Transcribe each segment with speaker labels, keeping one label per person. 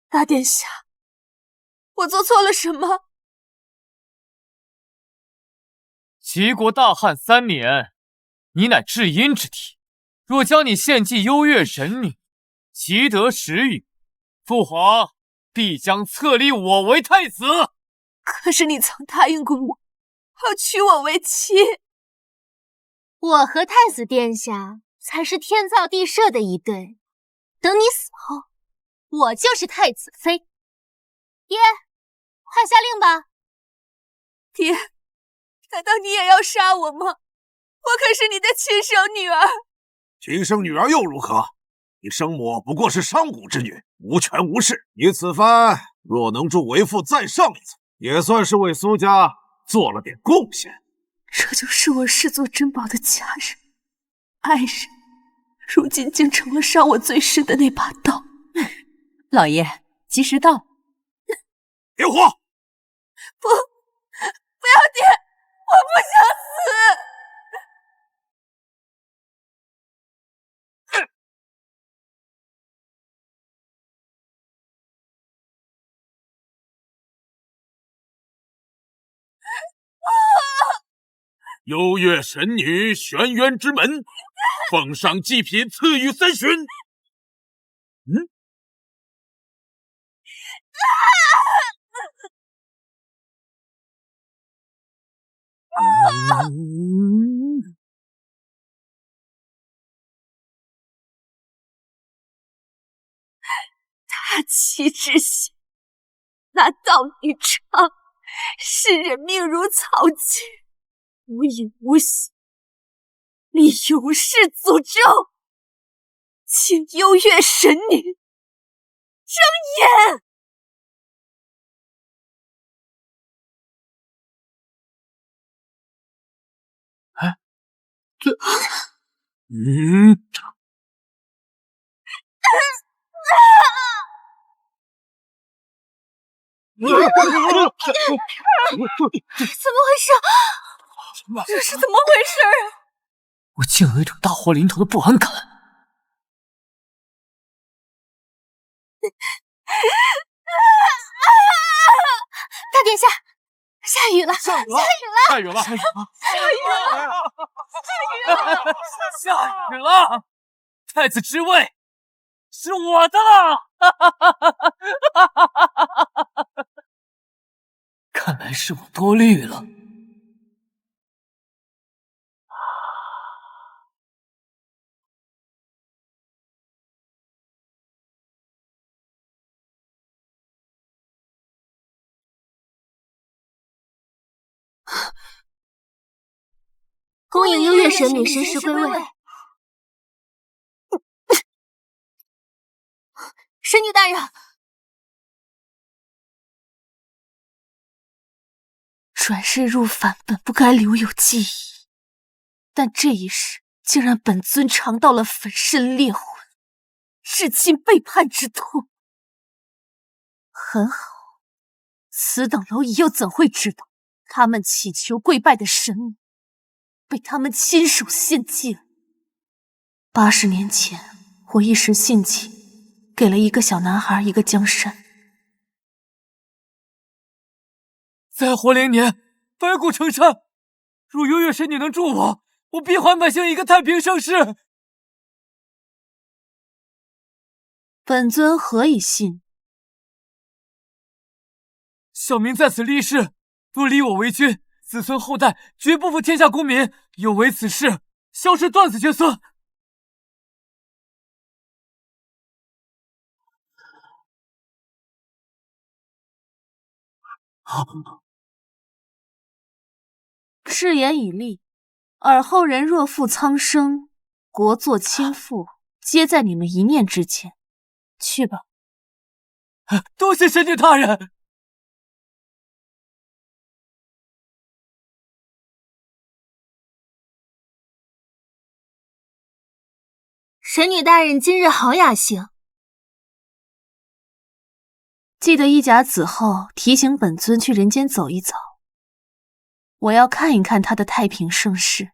Speaker 1: 大殿下，我做错了什么？
Speaker 2: 齐国大旱3年，你乃至阴之体，若将你献祭幽月神女，其得时雨，父皇必将册立我为太子。
Speaker 1: 可是你曾答应过我，要娶我为妻。
Speaker 3: 我和太子殿下才是天造地设的一对，等你死后，我就是太子妃。爹，快下令吧！
Speaker 1: 爹，难道你也要杀我吗？我可是你的亲生女儿。
Speaker 4: 亲生女儿又如何？你生母不过是商贾之女，无权无势。你此番若能助为父再上一层，也算是为苏家做了点贡献。
Speaker 1: 这就是我视作珍宝的家人、爱人，如今竟成了伤我最深的那把刀。
Speaker 5: 老爷，及时到。
Speaker 4: 别火！
Speaker 1: 不要爹，我不想死。
Speaker 4: 幽月神女玄渊之门，奉上祭品赐予3旬。
Speaker 1: 大齐之心，那道女唱，世人命如草芥，无影无息，立永世诅咒，请幽月神女睁眼。怎么回事？这是怎么回事啊？
Speaker 2: 我竟有一种大祸临头的不安感。
Speaker 3: 大殿下，下雨了！
Speaker 4: 下雨了！
Speaker 2: 太子之位是我的了！看来是我多虑了。
Speaker 3: 恭迎幽月神女神识归位。神女大人，
Speaker 1: 转世入凡本不该留有记忆，但这一世竟让本尊尝到了粉身裂魂、至亲背叛之痛。很好，此等蝼蚁又怎会知道，他们祈求跪拜的神母被他们亲手献祭了。80年前，我一时兴起，给了一个小男孩一个江山。
Speaker 2: 再活0年，白骨成山。若幽月神女能助我，我必还百姓一个太平盛世。
Speaker 1: 本尊何以信？
Speaker 2: 小民在此立誓，若立我为君，子孙后代绝不负天下公民，有违此事，消失断子绝孙。
Speaker 1: 誓言已立，尔后人若负苍生，国祚倾覆，皆在你们一念之间。去吧。
Speaker 2: 多谢神女大人。
Speaker 3: 神女大人今日好雅兴，
Speaker 1: 记得一甲子后提醒本尊去人间走一走，我要看一看他的太平盛世。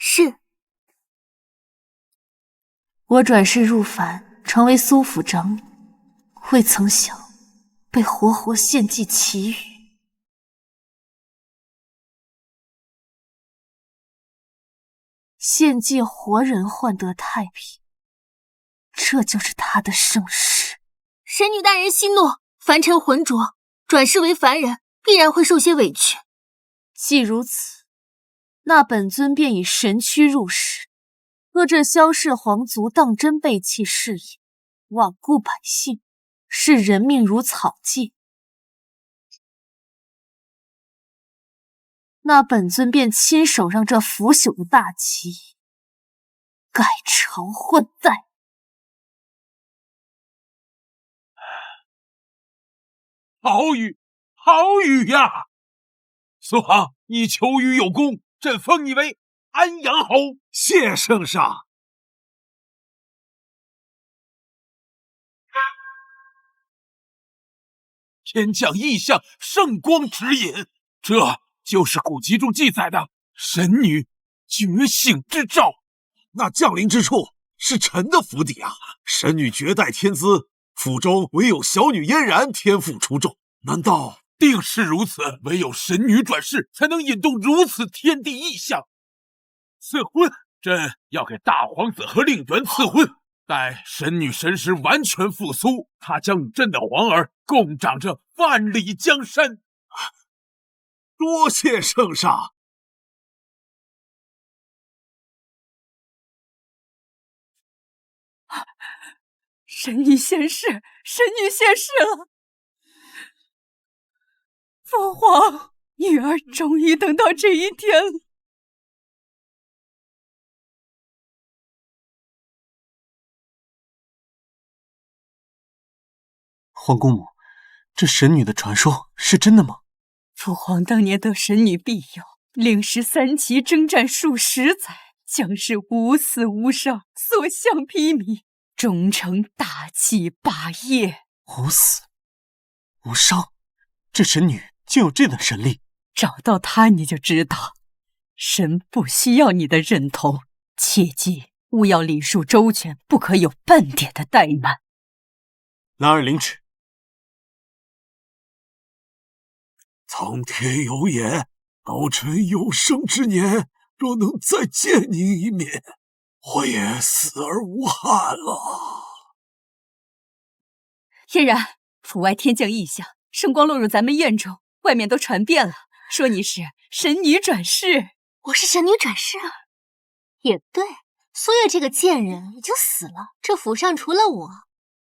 Speaker 3: 是。
Speaker 1: 我转世入凡，成为苏府长女，未曾想被活活献祭祁瑀。献祭活人换得太平，这就是他的盛世。
Speaker 3: 神女大人息怒，凡尘浑浊，转世为凡人，必然会受些委屈。
Speaker 1: 既如此，那本尊便以神躯入世，若这萧氏皇族当真背弃誓言，罔顾百姓，视人命如草芥，那本尊便亲手让这腐朽的大旗改朝换代。
Speaker 6: 好雨，好雨呀！苏杭，你求雨有功，朕封你为安阳侯。
Speaker 4: 谢圣上。
Speaker 6: 天降异象，圣光指引，这就是古籍中记载的神女觉醒之兆。
Speaker 4: 那降临之处是臣的府邸啊！神女绝代天资，府中唯有小女嫣然天赋出众，难道
Speaker 6: 定是如此？唯有神女转世，才能引动如此天地异象。赐婚，朕要给大皇子和令媛赐婚。待神女神识完全复苏，她将与朕的皇儿共掌着万里江山。
Speaker 4: 多谢圣上。
Speaker 5: 神女现世，神女现世了！父皇，女儿终于等到这一天了。
Speaker 7: 皇姑母，这神女的传说是真的吗？
Speaker 5: 父皇当年得神女庇佑，领十三旗征战数十载，将士无死无伤，所向披靡，终成大器霸业。
Speaker 7: 无死无伤，这神女竟有这等神力？
Speaker 5: 找到她你就知道，神不需要你的认同，切记务要礼数周全，不可有半点的怠慢。
Speaker 7: 兰儿领旨。
Speaker 4: 苍天有眼，老臣有生之年，若能再见您一面，我也死而无憾了。
Speaker 5: 嫣然，府外天降异象，圣光落入咱们院中，外面都传遍了，说你是神女转世。
Speaker 3: 我是神女转世啊？也对，苏月这个贱人已经死了，这府上除了我，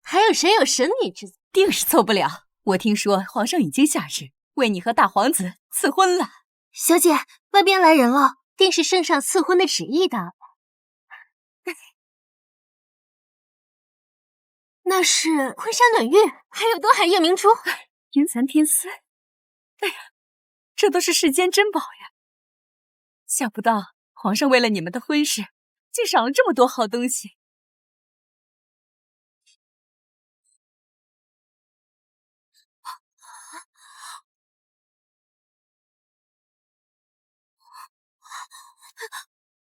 Speaker 3: 还有谁有神女之子？
Speaker 5: 定是错不了。我听说皇上已经下旨为你和大皇子赐婚了。
Speaker 3: 小姐，外边来人了，定是圣上赐婚的旨意的。那是昆山暖玉，还有东海夜明珠，
Speaker 5: 云蚕天丝。哎呀，这都是世间珍宝呀！想不到皇上为了你们的婚事，竟赏了这么多好东西。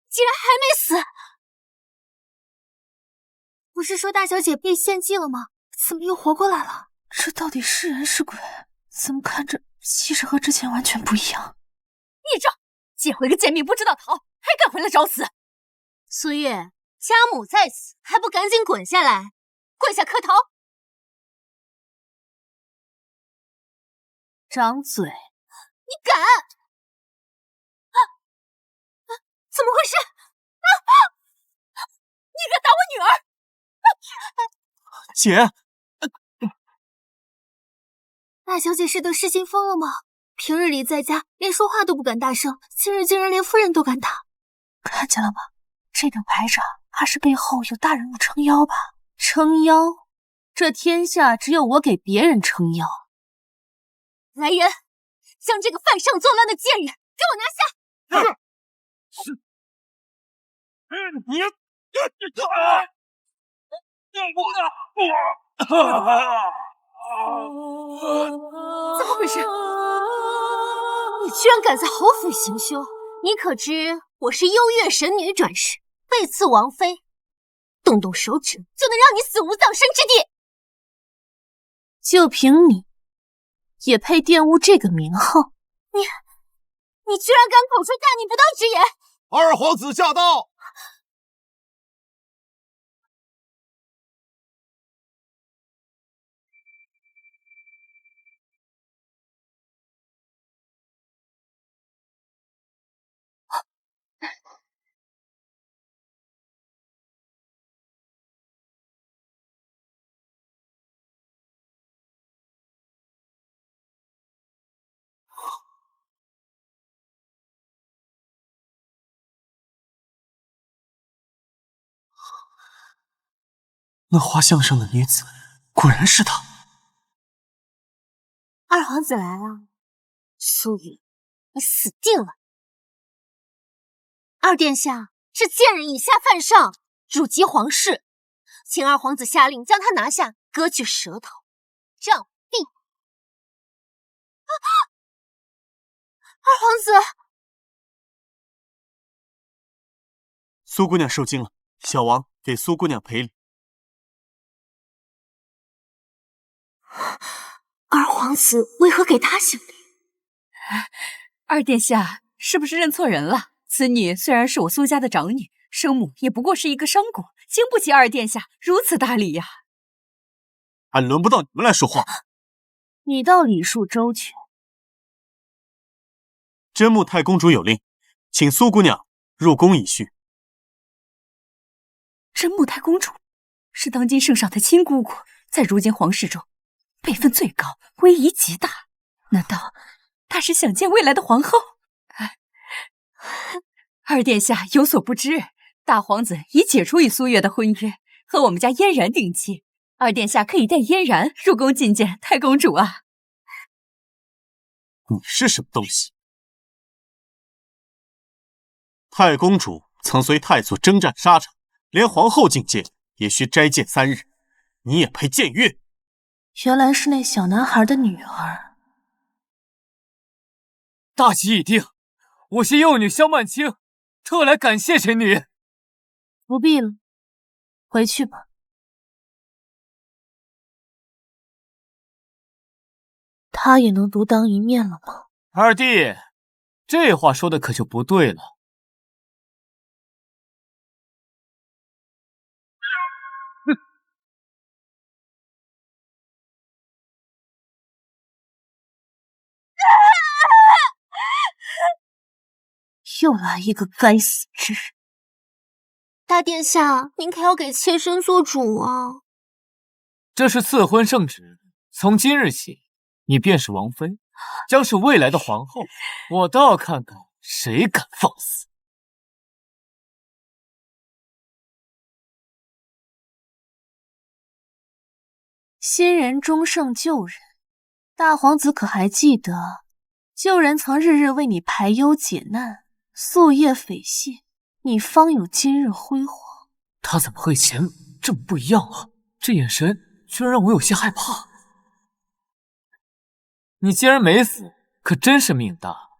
Speaker 3: 竟然还没死！不是说大小姐被献祭了吗？怎么又活过来了？
Speaker 1: 这到底是人是鬼？怎么看着气势和之前完全不一样？
Speaker 5: 孽障！借回个贱命不知道逃，还敢回来找死！
Speaker 3: 苏月，家母在此，还不赶紧滚下来，跪下磕头！
Speaker 1: 张嘴！
Speaker 3: 你敢！怎么回事？你敢打我女儿！
Speaker 7: 姐，
Speaker 3: 大小姐是得失心疯了吗？平日里在家连说话都不敢大声，今日竟然连夫人都敢打。
Speaker 1: 看见了吗？这等排场，怕是背后有大人物撑腰吧？撑腰？这天下只有我给别人撑腰。
Speaker 3: 来人，将这个犯上作乱的贱人给我拿下！
Speaker 6: 是，你
Speaker 3: 怎么回事？你居然敢在侯府行凶！你可知我是幽月神女转世，被赐王妃，动动手指就能让你死无葬身之地。
Speaker 1: 就凭你，也配玷污这个名号？
Speaker 3: 你居然敢口出大逆不道之言！
Speaker 4: 二皇子驾到！
Speaker 7: 那画像上的女子，果然是她。
Speaker 3: 二皇子来了，苏雨，你死定了！二殿下，这贱人以下犯上，辱及皇室，请二皇子下令将他拿下，割去舌头，杖毙。二皇子，
Speaker 7: 苏姑娘受惊了，小王给苏姑娘赔礼。
Speaker 3: 二皇子为何给他行礼？
Speaker 5: 二殿下是不是认错人了？此女虽然是我苏家的长女，生母也不过是一个商贾，经不起二殿下如此大礼呀。
Speaker 7: 俺轮不到你们来说话。
Speaker 1: 你倒礼数周全。
Speaker 7: 真木太公主有令，请苏姑娘入宫一叙。
Speaker 5: 真木太公主是当今圣上的亲姑姑，在如今皇室中辈分最高，威仪极大。难道她是想见未来的皇后？二殿下有所不知，大皇子已解除与苏月的婚约，和我们家嫣然定亲。二殿下可以带嫣然入宫觐见太公主啊！
Speaker 7: 你是什么东西？太公主曾随太祖征战沙场，连皇后觐见也需斋戒3日，你也配僭越？
Speaker 1: 原来是那小男孩的女儿。
Speaker 2: 大吉已定，我携幼女萧曼青特来感谢神女。
Speaker 1: 不必了，回去吧。他也能独当一面了吗？
Speaker 2: 二弟，这话说的可就不对了。哼！
Speaker 1: 又来一个该死之人！
Speaker 3: 大殿下，您可要给妾身做主啊！
Speaker 2: 这是赐婚圣旨，从今日起，你便是王妃，将是未来的皇后。我倒要看看谁敢放肆！
Speaker 1: 新人终胜旧人，大皇子可还记得，旧人曾日日为你排忧解难，夙夜匪懈，你方有今日辉煌。
Speaker 2: 他怎么和以前这么不一样了？这眼神居然让我有些害怕。你既然没死，可真是命大。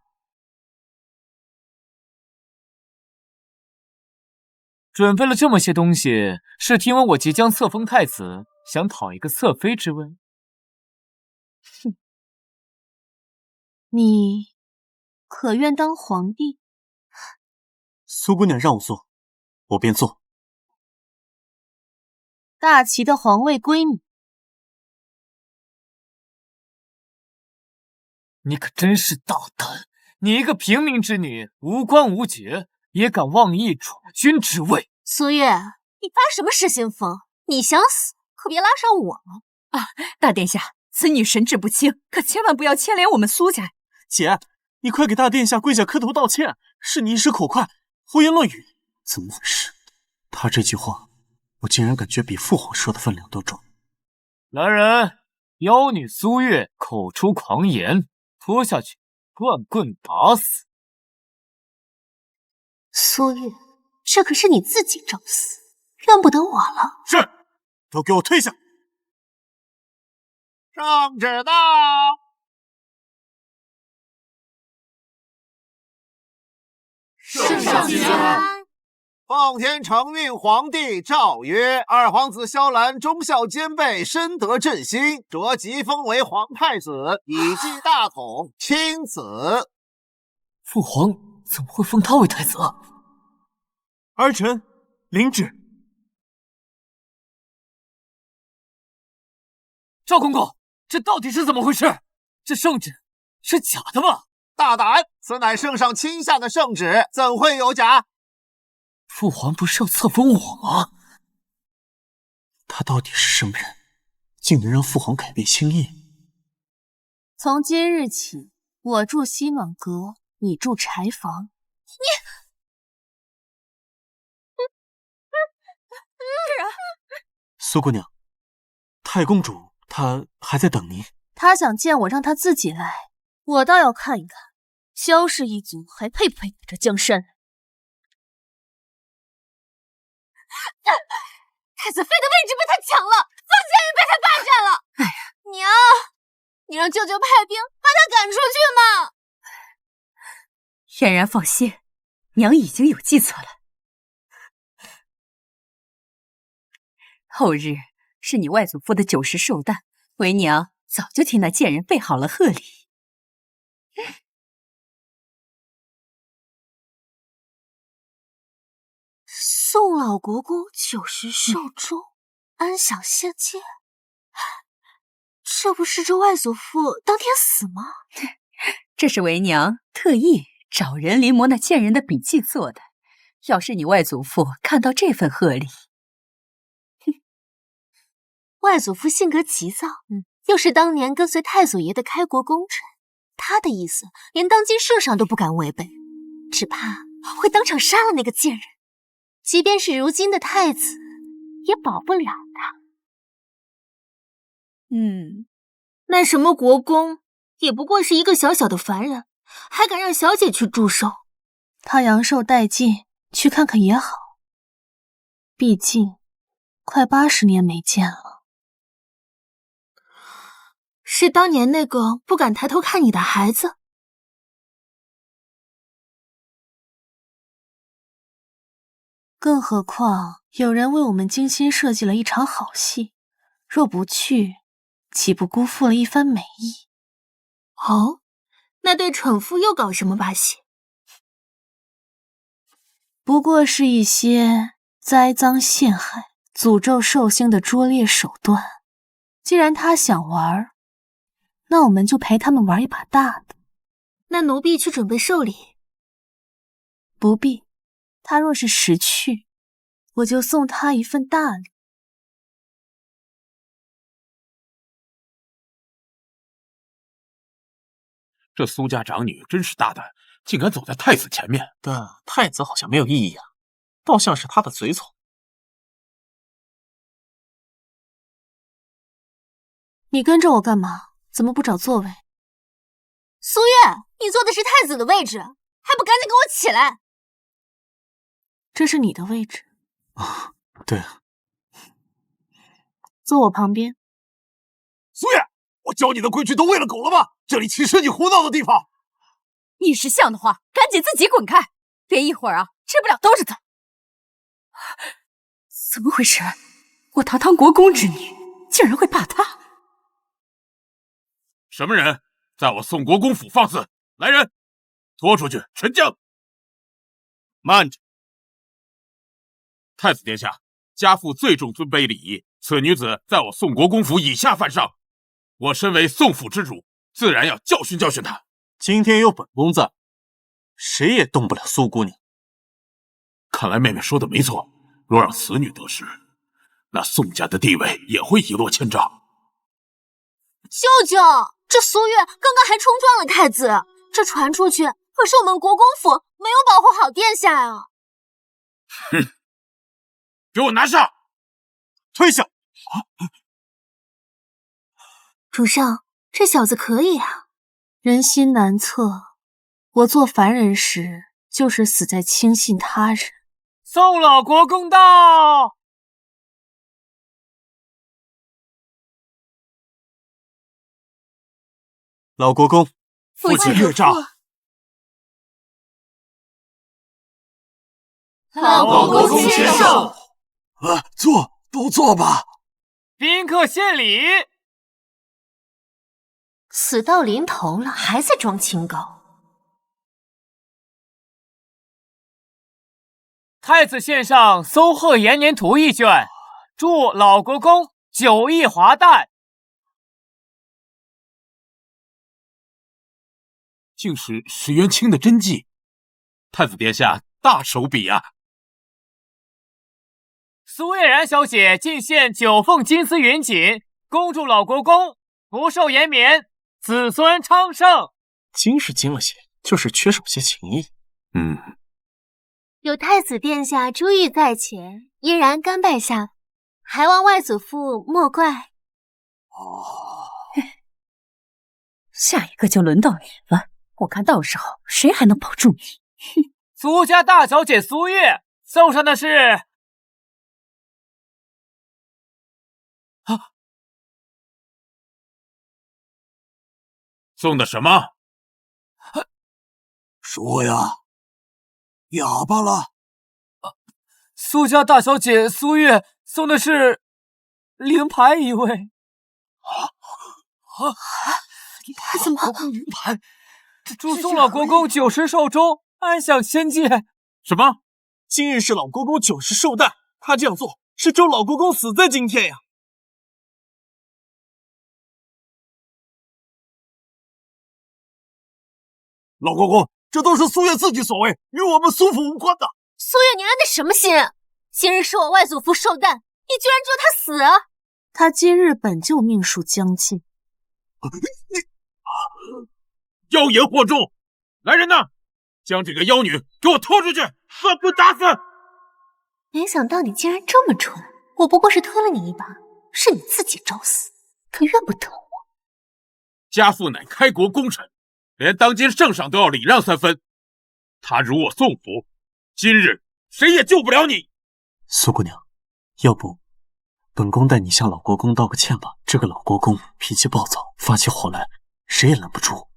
Speaker 2: 准备了这么些东西，是听闻我即将册封太子，想讨一个侧妃之位？
Speaker 1: 哼，你可愿当皇帝？
Speaker 7: 苏姑娘让我做，我便做。
Speaker 1: 大齐的皇位归你。
Speaker 2: 你可真是大胆！你一个平民之女，无官无爵，也敢妄议储君之位？
Speaker 3: 苏月，你发什么失心疯？你想死，可别拉上我了
Speaker 5: 啊！大殿下，此女神志不清，可千万不要牵连我们苏家。
Speaker 7: 姐，你快给大殿下跪下磕头道歉！是你一时口快，胡言乱语。怎么回事？他这句话，我竟然感觉比父皇说的分量都重。
Speaker 2: 来人，妖女苏月口出狂言，拖下去，乱棍打死。
Speaker 3: 苏月，这可是你自己找死，怨不得我了。
Speaker 7: 是，都给我退下！
Speaker 4: 圣旨到！
Speaker 3: 圣上居安。
Speaker 4: 奉天承运皇帝诏曰：二皇子萧兰忠孝兼备，深得朕心，着即封为皇太子，以继大统，钦此。
Speaker 2: 父皇怎么会封他为太子？
Speaker 7: 儿臣领旨。
Speaker 2: 赵公公，这到底是怎么回事？这圣旨是假的吗？
Speaker 4: 大胆！此乃圣上亲下的圣旨，怎会有假？
Speaker 2: 父皇不是要册封我吗？
Speaker 7: 他到底是什么人，竟能让父皇改变心意？
Speaker 1: 从今日起，我住西暖阁，你住柴房。
Speaker 7: 苏姑娘，太公主她还在等您。
Speaker 1: 他想见我，让他自己来。我倒要看一看，萧氏一族还配不配打这江山。
Speaker 3: 太子妃的位置被他抢了，凤仙也被他霸占了。哎呀，娘，你让舅舅派兵把他赶出去嘛！
Speaker 5: 嫣然放心，娘已经有计策了。后日是你外祖父的90寿诞，为娘早就替那贱人备好了贺礼。
Speaker 1: 宋老国公90寿终，安享仙界。这不是这外祖父当天死吗？
Speaker 5: 这是为娘特意找人临摹那贱人的笔记做的。要是你外祖父看到这份贺礼，
Speaker 1: 外祖父性格急躁，又是当年跟随太祖爷的开国功臣，他的意思连当今圣上都不敢违背，只怕会当场杀了那个贱人。即便是如今的太子，也保不了他。那什么国公，也不过是一个小小的凡人，还敢让小姐去祝寿？他阳寿殆尽，去看看也好。毕竟，快80年没见了。是当年那个不敢抬头看你的孩子？更何况，有人为我们精心设计了一场好戏，若不去，岂不辜负了一番美意？哦，那对蠢妇又搞什么把戏？不过是一些栽赃陷害、诅咒寿星的拙劣手段。既然他想玩，那我们就陪他们玩一把大的。那奴婢去准备寿礼。不必。他若是识趣，我就送他一份大礼。
Speaker 6: 这苏家长女真是大胆，竟敢走在太子前面。
Speaker 7: 但太子好像没有异议啊，倒像是他的随从。
Speaker 1: 你跟着我干嘛？怎么不找座位？
Speaker 3: 苏月，你坐的是太子的位置，还不赶紧给我起来！
Speaker 1: 这是你的位置。
Speaker 7: 啊，对啊。
Speaker 1: 坐我旁边。
Speaker 4: 苏月，我教你的规矩都喂了狗了吗？这里岂是你胡闹的地方？
Speaker 5: 你识相的话，赶紧自己滚开，别一会儿吃不了兜着走。怎么回事？我堂堂国公之女，竟然会怕他？
Speaker 6: 什么人在我宋国公府放肆？来人，拖出去沉江！慢着！太子殿下，家父最重尊卑礼仪，此女子在我宋国公府以下犯上，我身为宋府之主，自然要教训教训她。
Speaker 7: 今天有本宫在，谁也动不了苏姑娘。
Speaker 6: 看来妹妹说的没错，若让此女得势，那宋家的地位也会一落千丈。
Speaker 3: 舅舅，这苏月刚刚还冲撞了太子，这传出去，可是我们国公府没有保护好殿下呀！
Speaker 6: 哼！给我拿上！
Speaker 7: 退下！
Speaker 1: 主上，这小子可以啊。人心难测，我做凡人时，就是死在轻信他人。
Speaker 2: 宋老国公到！
Speaker 7: 老国公，
Speaker 1: 父亲
Speaker 7: 岳丈。
Speaker 3: 老国公接受。
Speaker 4: 都坐吧。
Speaker 2: 宾客献礼。
Speaker 3: 死到临头了，还在装清高。
Speaker 2: 太子献上松鹤延年图一卷，祝老国公久益华诞。
Speaker 6: 竟是石元清的真迹，太子殿下大手笔啊！
Speaker 2: 苏月然小姐进献9凤金丝云锦，恭祝老国公福寿延绵，子孙昌盛。
Speaker 7: 精是精了些，就是缺少些情谊。
Speaker 3: 有太子殿下珠玉在前，嫣然甘拜下风，还望外祖父莫怪。
Speaker 5: 下一个就轮到你了，我看到时候谁还能保住你？
Speaker 2: 苏家大小姐苏月送上的是
Speaker 6: 送的什么？
Speaker 4: 说呀，哑巴了。
Speaker 2: 苏家大小姐苏月送的是灵牌一位。
Speaker 5: 他怎么？
Speaker 2: 灵牌，祝宋老国公90寿终，安享仙界。
Speaker 6: 什么？
Speaker 7: 今日是老国公90寿诞，他这样做是咒老国公死在今天呀！
Speaker 4: 老国公，这都是苏月自己所为，与我们苏府无关的。
Speaker 3: 苏月，你安的什么心？今日是我外祖父寿诞，你居然祝他死啊！
Speaker 1: 他今日本就命数将尽。
Speaker 6: 妖言惑众！来人呐，将这个妖女给我拖出去，算棍打死！
Speaker 3: 没想到你竟然这么蠢，我不过是推了你一把，是你自己找死，可怨不得我。
Speaker 6: 家父乃开国功臣，连当今圣上都要礼让3分。他辱我宋府，今日谁也救不了你。
Speaker 7: 苏姑娘，要不本宫带你向老国公道个歉吧。这个老国公脾气暴躁，发起火来谁也拦不住。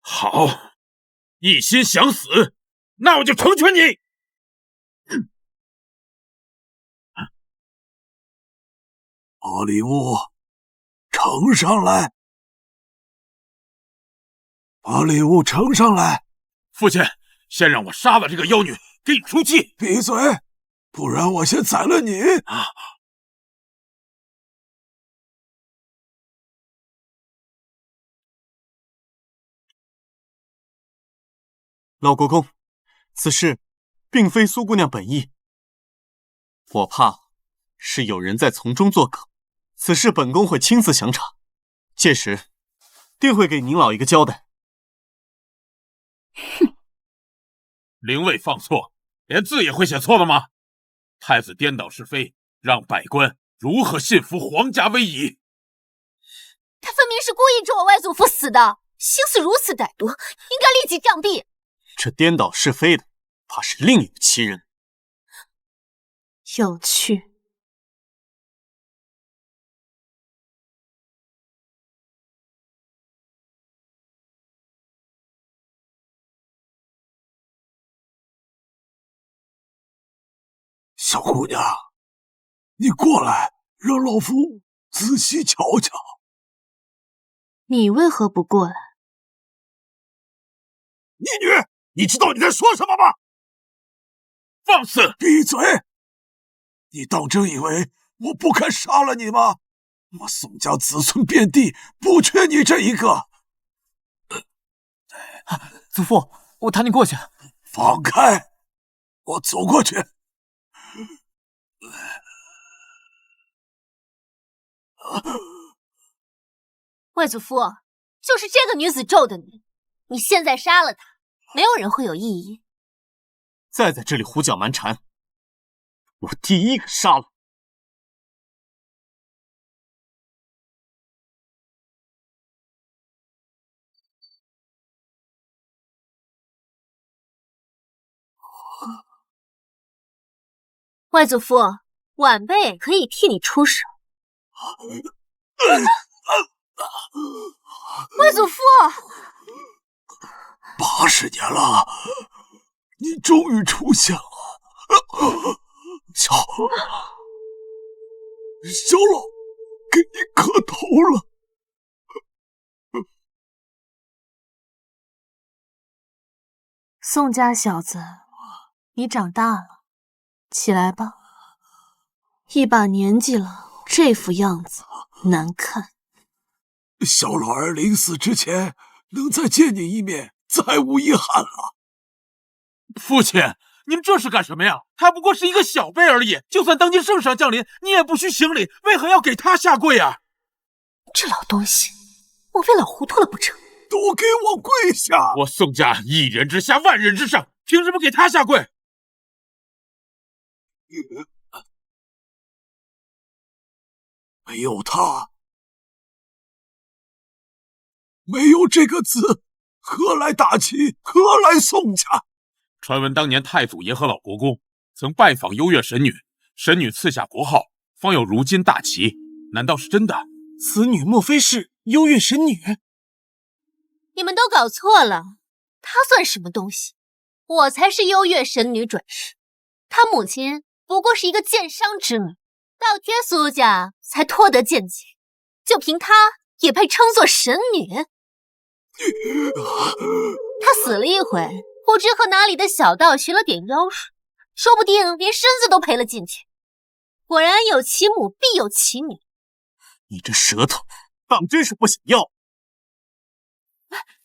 Speaker 6: 好，一心想死，那我就成全你。
Speaker 4: 把礼物呈上来，把礼物呈上来。
Speaker 6: 父亲，先让我杀了这个妖女，给你出气。
Speaker 4: 闭嘴，不然我先宰了你。
Speaker 7: 老国公，此事并非苏姑娘本意，我怕是有人在从中作梗。此事本宫会亲自详查，届时定会给您老一个交代。
Speaker 5: 哼，
Speaker 6: 灵位放错，连字也会写错了吗？太子颠倒是非，让百官如何信服皇家威仪？
Speaker 3: 他分明是故意咒我外祖父死的，心思如此歹毒，应该立即杖毙。
Speaker 7: 这颠倒是非的，怕是另有其人。
Speaker 1: 有趣。
Speaker 4: 小姑娘，你过来，让老夫仔细瞧瞧。
Speaker 1: 你为何不过来？
Speaker 4: 逆女，你知道你在说什么吗？
Speaker 6: 放肆！
Speaker 4: 闭嘴！你当真以为我不敢杀了你吗？我宋家子孙遍地，不缺你这一个。
Speaker 2: 祖父，我抬你过去。
Speaker 4: 放开！我走过去。
Speaker 3: 外祖父，就是这个女子咒的你，你现在杀了她，没有人会有异议。
Speaker 7: 再在这里胡搅蛮缠，我第一个杀了。
Speaker 3: 外祖父，晚辈可以替你出手。外祖父，
Speaker 4: 80年了，你终于出现了，小老，给你磕头了。
Speaker 1: 宋家小子，你长大了，起来吧。一把年纪了，这副样子难看。
Speaker 4: 小老儿临死之前能再见你一面，再无遗憾了。
Speaker 6: 父亲，您这是干什么呀？他不过是一个小辈而已，就算当今圣上降临，你也不需行礼，为何要给他下跪啊？
Speaker 1: 这老东西，莫非老糊涂了不成？
Speaker 4: 都给我跪下！
Speaker 6: 我宋家一人之下，万人之上，凭什么给他下跪？
Speaker 4: 没有他，没有这个字，何来大齐？何来宋家？
Speaker 6: 传闻当年太祖爷和老国公曾拜访优越神女，神女赐下国号，方有如今大齐。难道是真的？
Speaker 7: 此女莫非是优越神女？
Speaker 3: 你们都搞错了，她算什么东西？我才是优越神女转世，她母亲不过是一个贱商之女，倒贴苏家才脱得见解，就凭她也配称作神女？她死了一回，不知和哪里的小道学了点妖术，说不定连身子都赔了进去。果然有其母必有其女。
Speaker 7: 你这舌头，当真是不想要。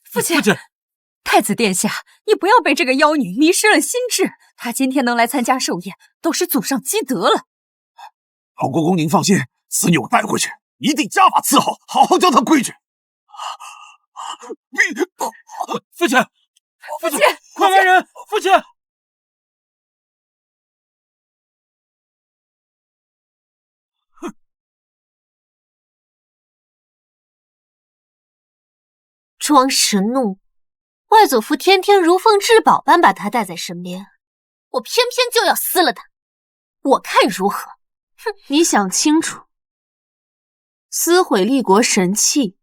Speaker 5: 父亲，太子殿下，你不要被这个妖女迷失了心智。她今天能来参加寿宴，都是祖上积德了。
Speaker 4: 老国公您放心，此女我带回去，一定加法伺候，好好教她规矩。
Speaker 6: 父亲，快来人！父亲！
Speaker 3: 装神弄，外祖父天天如奉至宝般把他带在身边，我偏偏就要撕了他，我看如何？
Speaker 1: 哼，你想清楚，撕毁立国神器，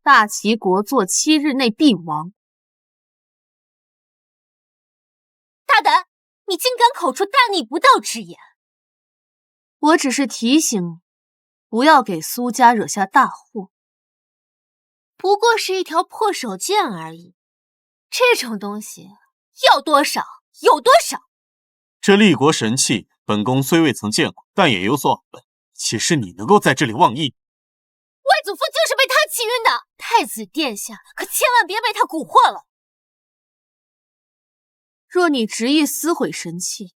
Speaker 1: 大齐国祚7日内必亡。
Speaker 3: 大胆！你竟敢口出大逆不道之言！
Speaker 1: 我只是提醒你，不要给苏家惹下大祸。
Speaker 3: 不过是一条破手剑而已，这种东西要多少有多少。
Speaker 7: 这立国神器，本宫虽未曾见过，但也有所耳闻。岂是你能够在这里妄议？
Speaker 3: 外祖父就是被他气晕的，太子殿下可千万别被他蛊惑了。
Speaker 1: 若你执意撕毁神器，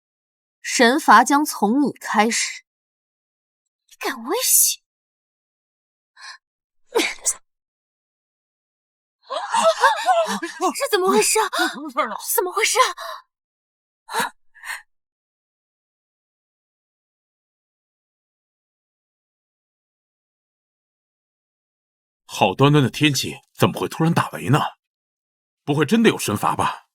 Speaker 1: 神罚将从你开始。
Speaker 3: 你敢威胁？这怎么回事？怎么回事？
Speaker 6: 好端端的天气，怎么会突然打雷呢？不会真的有神罚吧？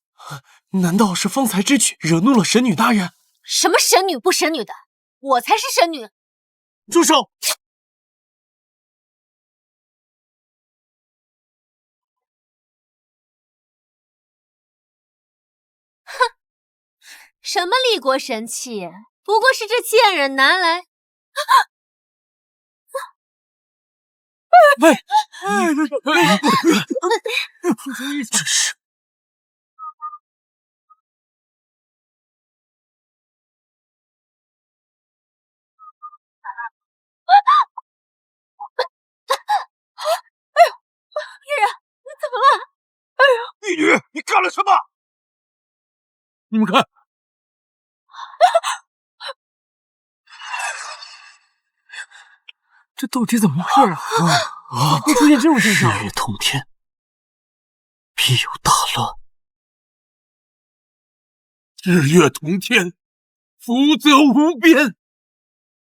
Speaker 7: 难道是方才之举惹怒了神女大人？
Speaker 3: 什么神女不神女的，我才是神女！
Speaker 7: 住手！
Speaker 3: 什么立国神器，不过是这贱人拿来。
Speaker 7: 喂，
Speaker 4: 真是。
Speaker 3: 玉人，你怎么了？
Speaker 4: 玉女，你干了什么？
Speaker 6: 你们看，
Speaker 2: 这到底怎么回事啊？会出现这种现象？
Speaker 7: 日月同天，必有大乱。
Speaker 6: 日月同天，福泽无边。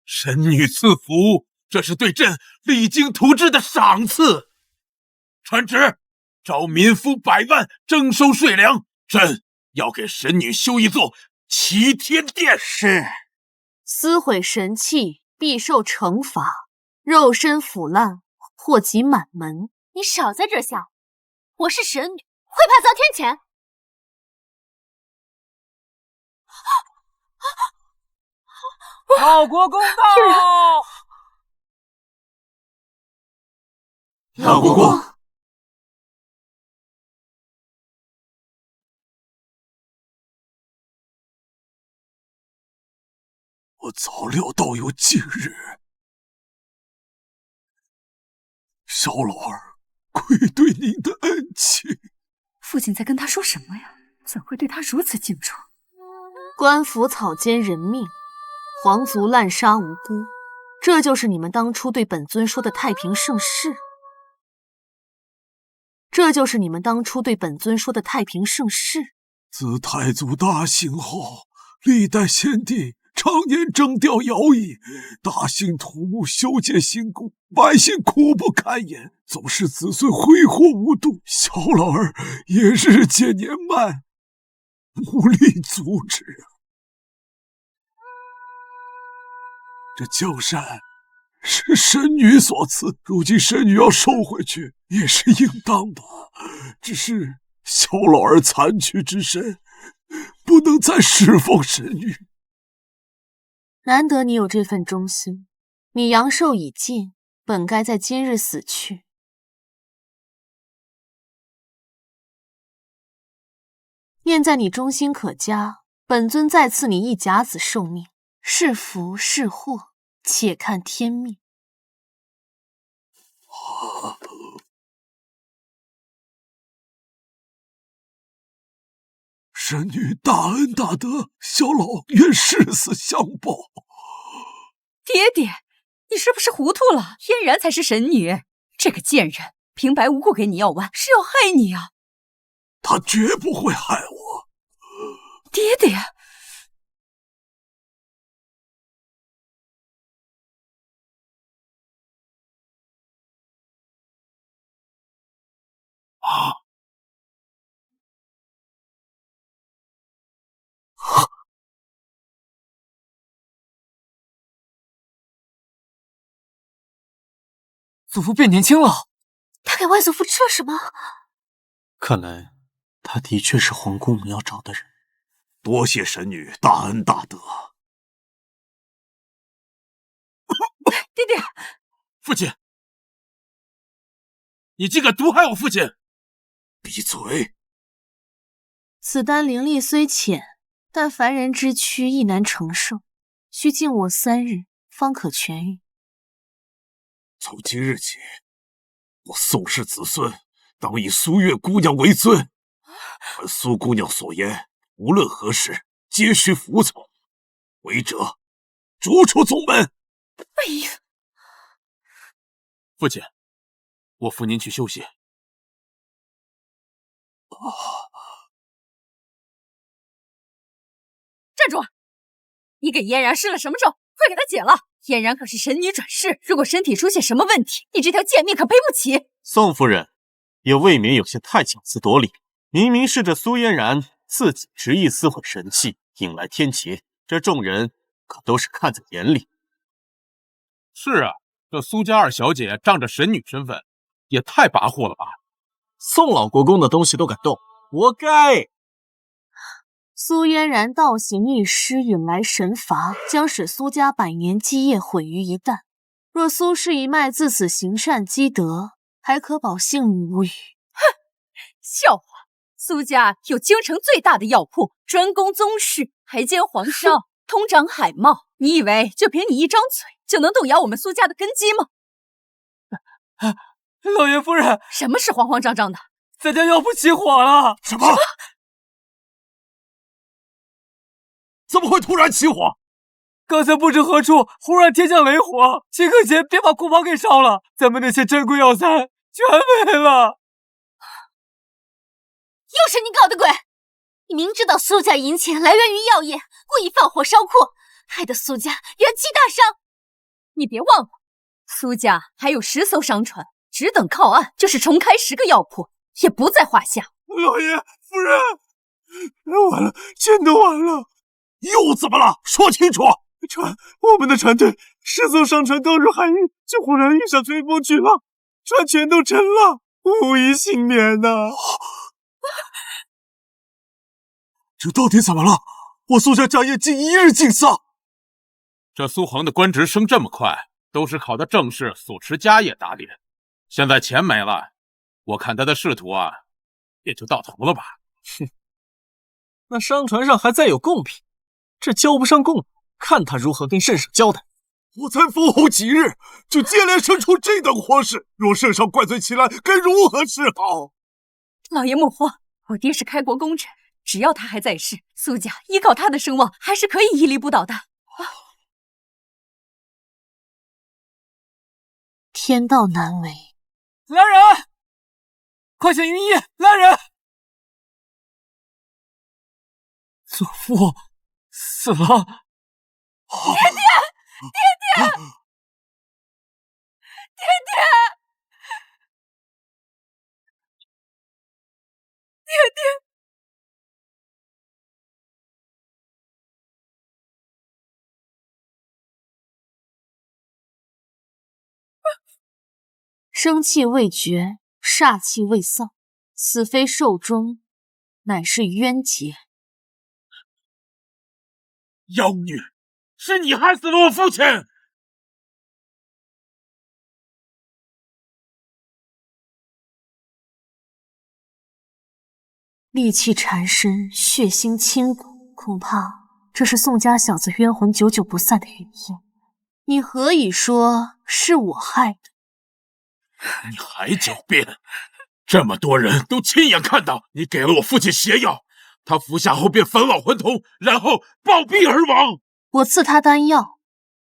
Speaker 6: 神女赐福，这是对朕励精图治的赏赐。传旨，召民夫100万，征收税粮。朕要给神女修一座齐天殿。
Speaker 7: 是。
Speaker 1: 撕毁神器必受惩罚，肉身腐烂，祸及满门。
Speaker 3: 你少在这笑！我是神女，会怕遭天谴？
Speaker 2: 老国公到！
Speaker 4: 老国公，我早料到有今日。小老儿愧对您的恩情。
Speaker 5: 父亲在跟他说什么呀？怎会对他如此敬重？
Speaker 1: 官府草菅人命，皇族滥杀无辜，这就是你们当初对本尊说的太平盛世。这就是你们当初对本尊说的太平盛世。
Speaker 4: 自太祖大幸后，历代先帝常年征调徭役，大兴土木，修建新宫，百姓苦不堪言，总是子孙挥霍无度，小老儿也日渐年迈，无力阻止啊！这江山是神女所赐，如今神女要收回去也是应当的，只是小老儿残躯之身不能再侍奉神女。
Speaker 1: 难得你有这份忠心，你阳寿已尽，本该在今日死去。念在你忠心可嘉，本尊再赐你一甲子寿命，是福是祸，且看天命。
Speaker 4: 神女大恩大德，小老愿誓死相报。
Speaker 5: 爹爹，你是不是糊涂了？嫣然才是神女，这个贱人平白无故给你药丸，是要害你啊！
Speaker 4: 他绝不会害我。
Speaker 5: 爹爹，
Speaker 2: 祖父变年轻了。
Speaker 1: 他给外祖父吃了什么？
Speaker 7: 看来他的确是皇姑母要找的人。
Speaker 4: 多谢神女大恩大德。
Speaker 5: 爹爹，
Speaker 6: 父亲，你竟敢毒害我父亲！
Speaker 4: 闭嘴！
Speaker 1: 此丹灵力虽浅，但凡人之躯亦难承受，需静卧3日方可痊愈。
Speaker 4: 从今日起，我宋氏子孙当以苏月姑娘为尊。按苏姑娘所言，无论何时皆需服从，违者逐出宗门。
Speaker 5: 哎呀，
Speaker 6: 父亲，我扶您去休息。
Speaker 5: 站住！你给嫣然施了什么咒？快给她解了！嫣然可是神女转世，如果身体出现什么问题，你这条贱命可赔不起。
Speaker 7: 宋夫人也未免有些太强词夺理，明明是这苏嫣然自己执意撕毁神器，引来天劫，这众人可都是看在眼里。
Speaker 6: 是啊，这苏家二小姐仗着神女身份，也太跋扈了吧！
Speaker 7: 宋老国公的东西都敢动，活该！
Speaker 1: 苏嫣然倒行逆施，引来神罚，将使苏家100年基业毁于一旦。若苏氏一脉自此行善积德，还可保性命无虞。
Speaker 5: 哼，笑话！苏家有京城最大的药铺，专攻宗室，还兼皇烧，通掌海贸。你以为就凭你一张嘴就能动摇我们苏家的根基吗？
Speaker 2: 老爷夫人，
Speaker 5: 什么是慌慌张张的？
Speaker 2: 咱家药铺起火了！
Speaker 4: 什么？怎么会突然起火？
Speaker 2: 刚才不知何处忽然天降雷火，顷刻间便把库房给烧了，咱们那些珍贵药材全没了。
Speaker 3: 又是你搞的鬼！你明知道苏家银钱来源于药业，故意放火烧库，害得苏家元气大伤。
Speaker 5: 你别忘了，苏家还有10艘商船，只等靠岸，就是重开10个药铺，也不在话下。
Speaker 4: 老爷夫人，完了，钱都完了。又怎么了？说清楚！
Speaker 8: 我们的船队10艘商船刚入海域，就忽然遇上吹风巨浪，船全都沉了，无一幸免呐！
Speaker 4: 这到底怎么了？我苏家家业竟1日尽丧！
Speaker 6: 这苏杭的官职升这么快，都是考的正式所持家业打脸。现在钱没了，我看他的仕途啊，也就到头了吧。
Speaker 8: 哼，那商船上还载有贡品，这交不上贡，看他如何跟圣上交代。
Speaker 4: 我才封侯几日，就接连生出这等祸事，若圣上怪罪起来，该如何是好？
Speaker 5: 老爷莫慌，我爹是开国功臣，只要他还在世，苏家依靠他的声望，还是可以屹立不倒的。
Speaker 1: 天道难违。
Speaker 2: 来人，快请云衣来人！祖父死了。
Speaker 5: 爹爹！爹爹！爹爹！爹爹！
Speaker 1: 生气未绝，煞气未丧，此非寿终，乃是冤结。
Speaker 6: 妖女，是你害死了我父亲！
Speaker 1: 戾气缠身，血腥侵骨，恐怕这是宋家小子冤魂久久不散的原因。你何以说是我害的？
Speaker 6: 你还狡辩！这么多人都亲眼看到你给了我父亲邪药，他服下后便返老还童，然后暴毙而亡。
Speaker 1: 我赐他丹药，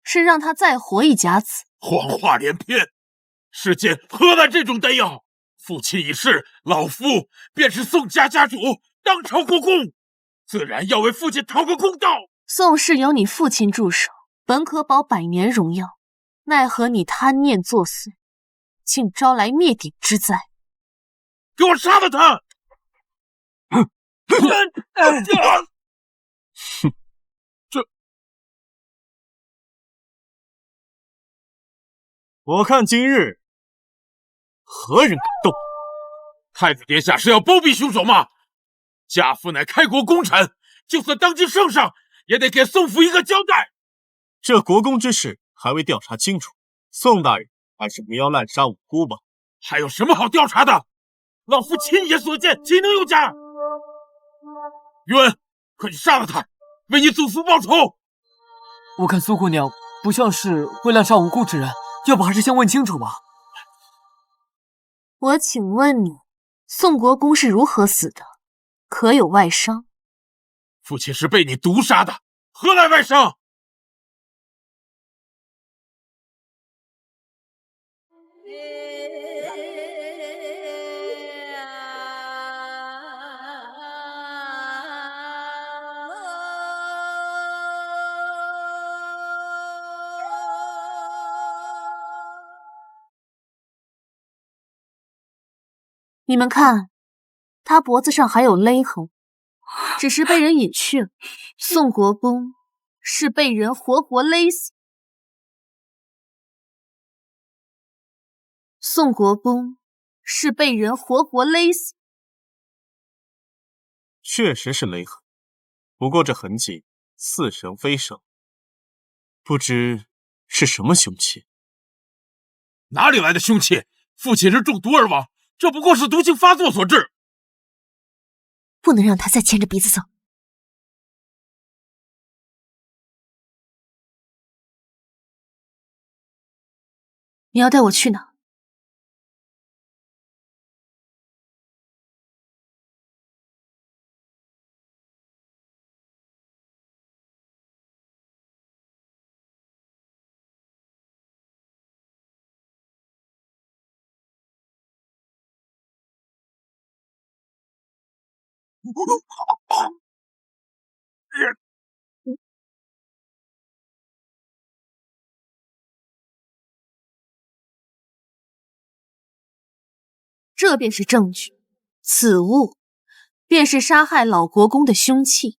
Speaker 1: 是让他再活一甲子。
Speaker 6: 谎话连篇，世间何来这种丹药？父亲已逝，老夫便是宋家家主，当朝国公，自然要为父亲讨个公道。
Speaker 1: 宋氏有你父亲驻守，本可保百年荣耀，奈何你贪念作祟，竟招来灭顶之灾！
Speaker 6: 给我杀了他！
Speaker 8: 我看今日何人敢动？
Speaker 6: 太子殿下是要包庇凶手吗？家父乃开国功臣，就算当今圣上，也得给宋府一个交代。
Speaker 8: 这国公之事还未调查清楚，宋大人还是不要滥杀无辜吧。
Speaker 6: 还有什么好调查的？老夫亲眼所见，岂能有假？宇文，快去杀了他，为你祖父报仇！
Speaker 2: 我看苏姑娘不像是会滥杀无辜之人，要不还是先问清楚吧。
Speaker 1: 我请问你，宋国公是如何死的？可有外伤？
Speaker 6: 父亲是被你毒杀的，何来外伤？
Speaker 1: 你们看，他脖子上还有勒痕，只是被人隐去了。宋国公是被人活活勒死。宋国公是被人活活勒死。
Speaker 8: 确实是勒痕，不过这痕迹似神非神，不知是什么凶器。
Speaker 6: 哪里来的凶器？父亲是中毒而亡，这不过是毒性发作所致。
Speaker 1: 不能让他再牵着鼻子走。你要带我去哪？这便是证据，此物便是杀害老国公的凶器。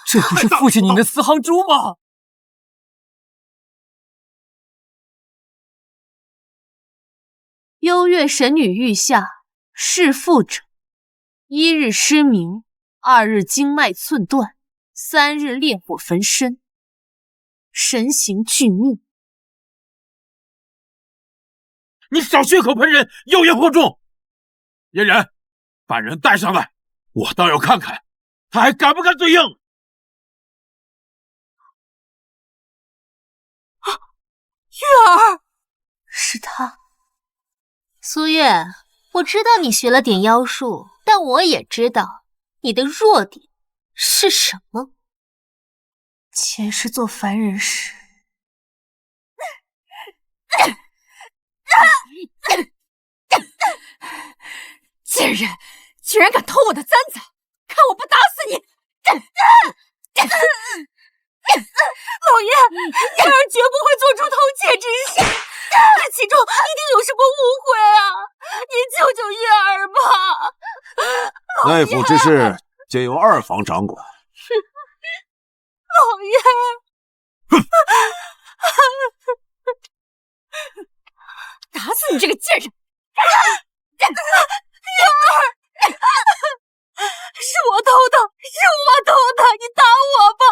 Speaker 2: 这不是父亲你的四行珠吗？
Speaker 1: 幽月神女御下，弑父者，1日失明，2日经脉寸断，3日烈火焚身，身形巨木。
Speaker 6: 你少血口喷人，有言惑众！嫣然，把人带上来，我倒要看看他还敢不敢嘴硬。
Speaker 5: 月儿，
Speaker 1: 是他。
Speaker 3: 苏月，我知道你学了点妖术，但我也知道你的弱点是什么。
Speaker 1: 前世做凡人时，
Speaker 5: 贱人，居然敢偷我的簪子，看我不打死你！老爷，月儿绝不会做出偷窃之事，这其中一定有什么误会啊！您救救月儿吧！
Speaker 4: 内府之事皆由二房掌管。
Speaker 5: 老爷，打死你这个贱人！月儿，是我偷的，是我偷的，你打我吧！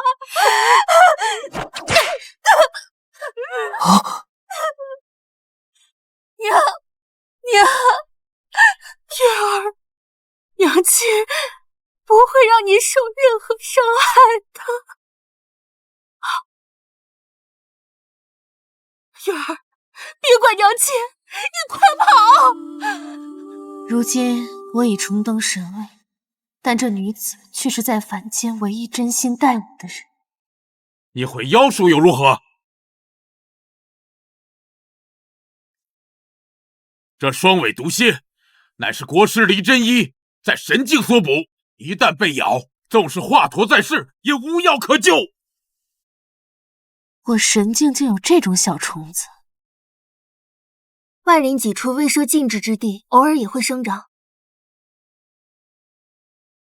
Speaker 5: 娘，月儿，娘亲不会让你受任何伤害的。月儿，别怪娘亲，你快跑！
Speaker 1: 如今我已重登神位，但这女子却是在凡间唯一真心待我的人。
Speaker 6: 你会妖术又如何？这双尾毒蝎乃是国师李真一在神境所捕，一旦被咬，纵是华佗在世，也无药可救。
Speaker 1: 我神境竟有这种小虫子？
Speaker 3: 万灵几处未设禁制之地，偶尔也会生长。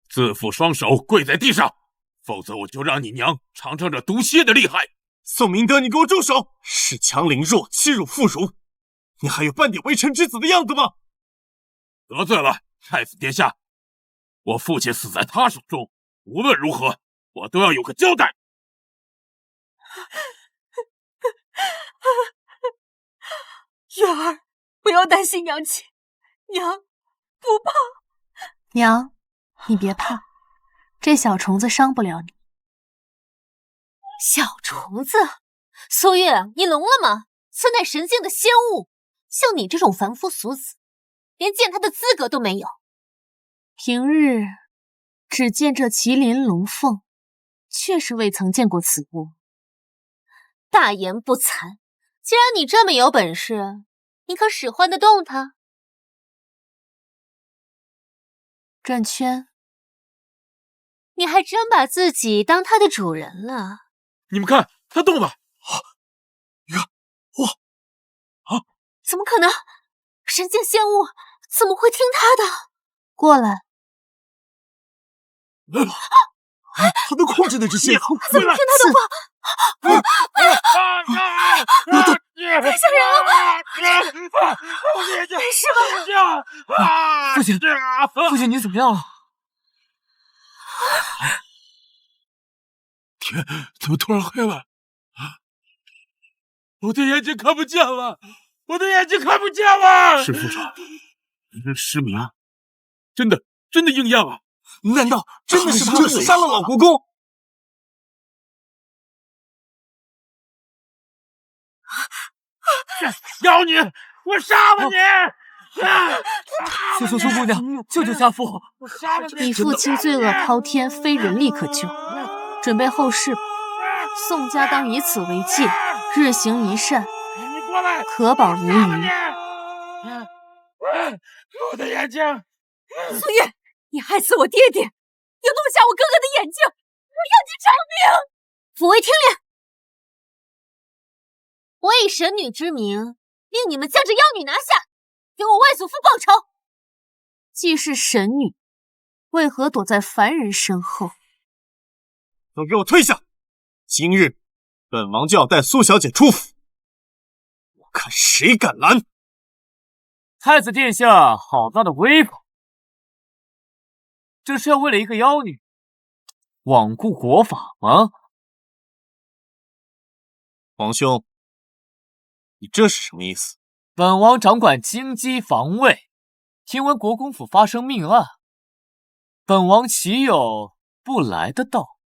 Speaker 6: 自负双手跪在地上，否则我就让你娘尝尝这毒蝎的厉害。
Speaker 8: 宋明德，你给我住手！恃强凌弱，欺辱妇孺，你还有半点为臣之子的样子吗？
Speaker 6: 得罪了太子殿下，我父亲死在他手中，无论如何，我都要有个交代。
Speaker 5: 月儿，不要担心娘亲，娘不怕。
Speaker 1: 娘，你别怕，这小虫子伤不了你。
Speaker 3: 小虫子？苏月，你聋了吗？此乃神境的仙物，像你这种凡夫俗子，连见它的资格都没有。
Speaker 1: 平日只见这麒麟龙凤，确实未曾见过此物。
Speaker 3: 大言不惭！既然你这么有本事，你可使唤得动它？
Speaker 1: 转圈，
Speaker 3: 你还真把自己当它的主人了？
Speaker 6: 你们看，它动了！
Speaker 3: 怎么可能？神境仙物怎么会听他的？
Speaker 1: 过来！
Speaker 8: 他能控制那只蝎子，
Speaker 3: 怎么听他的话？太吓人了！是吧？
Speaker 2: 父亲，你怎么样了？
Speaker 6: 天，怎么突然黑了？我的眼睛看不见了！我的眼睛看不见了！是副长，你这失明，真的应验了。
Speaker 8: 难道真的是他杀了老国公？
Speaker 6: 要你，我杀了你！
Speaker 2: 苏姑娘，救救家父！
Speaker 1: 你父亲罪恶滔天，非人力可救，准备后事吧。宋家当以此为戒，日行一善，可保无虞。
Speaker 6: 我的眼睛！
Speaker 5: 苏月，你害死我爹爹，又弄瞎我哥哥的眼睛，我要你偿命！
Speaker 3: 抚为天令，我以神女之名，令你们将这妖女拿下，给我外祖父报仇。
Speaker 1: 既是神女，为何躲在凡人身后？
Speaker 8: 都给我退下！今日本王就要带苏小姐出府，我看谁敢拦！
Speaker 2: 太子殿下好大的威风！这是要为了一个妖女罔顾国法吗？
Speaker 7: 皇兄，你这是什么意思？
Speaker 2: 本王掌管京畿防卫，听闻国公府发生命案，本王岂有不来的道？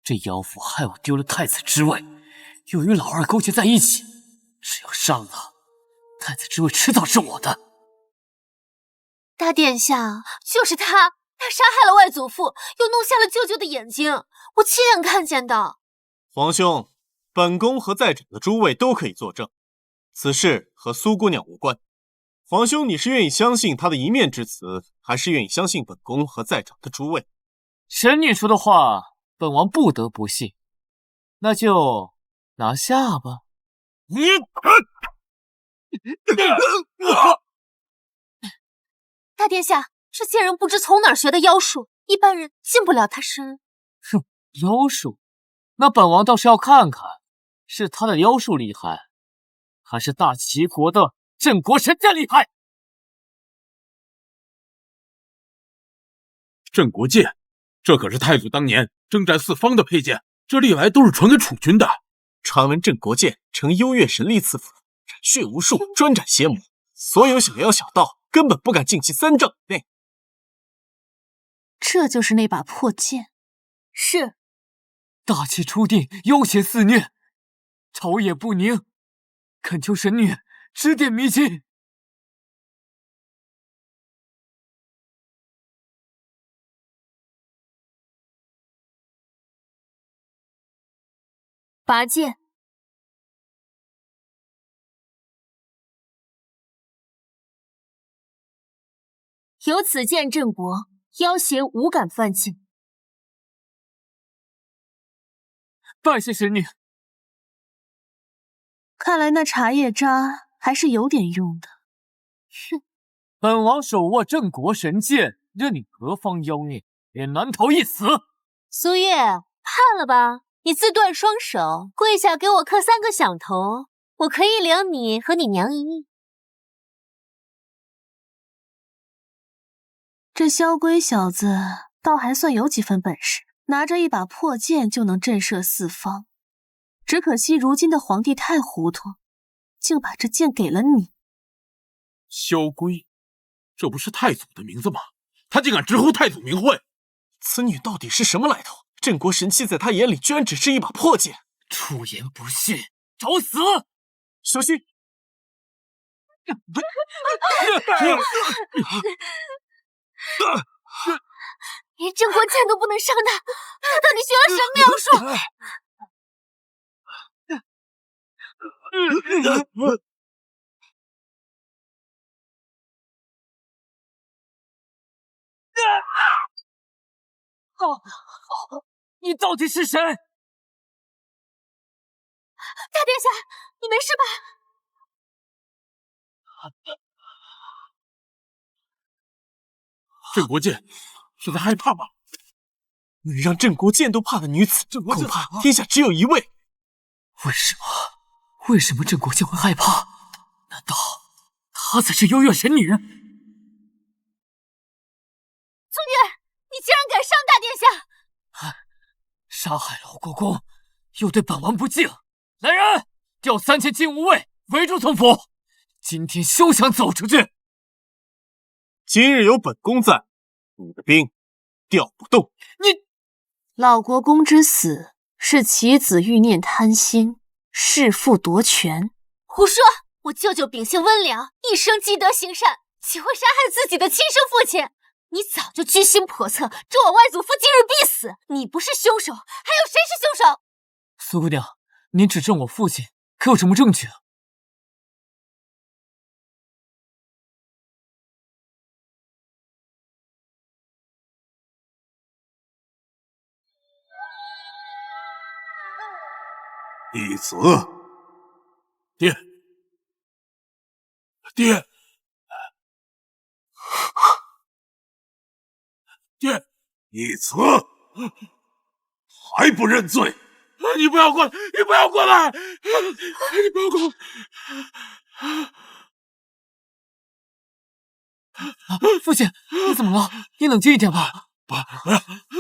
Speaker 2: 这妖妇害我丢了太子之位，又与老二勾结在一起，只要杀了太子之位迟早是我的。
Speaker 3: 大殿下，就是他杀害了外祖父，又弄瞎了舅舅的眼睛，我亲眼看见的。
Speaker 7: 皇兄，本宫和在场的诸位都可以作证，此事和苏姑娘无关。皇兄，你是愿意相信她的一面之词，还是愿意相信本宫和在场的诸位？
Speaker 2: 神女说的话，本王不得不信，那就拿下吧。
Speaker 3: 大殿下，这贱人不知从哪儿学的妖术，一般人进不了她身。
Speaker 2: 哼，妖术？那本王倒是要看看，是他的妖术厉害，还是大齐国的镇国神剑厉害？
Speaker 6: 镇国剑，这可是太祖当年征战四方的佩剑，这历来都是传给楚军的。
Speaker 7: 传闻镇国剑呈幽月神力赐福，斩血无数，专斩邪魔，所有小妖小道根本不敢近其3丈以内。
Speaker 1: 这就是那把破剑。
Speaker 3: 是。
Speaker 2: 大气初定，妖邪肆虐，朝野不宁，恳求神女指点迷津。
Speaker 3: 拔剑。有此剑镇国，妖邪无敢犯境。
Speaker 2: 拜谢神女。
Speaker 1: 看来那茶叶渣还是有点用的。
Speaker 3: 哼，
Speaker 2: 本王手握镇国神剑，任你何方妖孽也难逃一死。
Speaker 3: 苏月，怕了吧？你自断双手，跪下给我磕3个响头，我可以领你和你娘一命。
Speaker 1: 这萧规小子倒还算有几分本事，拿着一把破剑就能震慑四方。只可惜如今的皇帝太糊涂，竟把这剑给了你。
Speaker 6: 萧规，这不是太祖的名字吗？他竟敢直呼太祖名讳，
Speaker 7: 此女到底是什么来头？镇国神器在他眼里居然只是一把破剑。
Speaker 2: 出言不逊，找死！
Speaker 7: 小心！
Speaker 3: 连镇国剑都不能伤他，他到底学了什么妖术？
Speaker 2: 你到底是谁？
Speaker 3: 大殿下，你没事吧？
Speaker 6: 镇国剑是在害怕吗？
Speaker 7: 能让镇国剑都怕的女子，恐怕天下只有一位。
Speaker 2: 为什么镇国剑会害怕？难道她才是幽月神女？
Speaker 3: 苏月，你竟然敢伤大殿下！
Speaker 2: 杀害老国公，又对本王不敬，来人，调3000禁无卫围住村府，今天休想走出去。
Speaker 7: 今日有本宫在，你的兵调不动。
Speaker 1: 老国公之死是其子欲念贪心，弑父夺权。
Speaker 3: 胡说！我舅舅秉性温良，一生积德行善，岂会杀害自己的亲生父亲？你早就居心叵测，助我外祖父今日必死！你不是凶手，还有谁是凶手？
Speaker 2: 苏姑娘，您指证我父亲，可有什么证据啊？
Speaker 4: 义子，
Speaker 6: 爹，爹，爹，
Speaker 4: 义子，还不认罪？
Speaker 6: 你不要过来！你不要过来！你不要过来！
Speaker 2: 父亲，你怎么了？你冷静一点吧。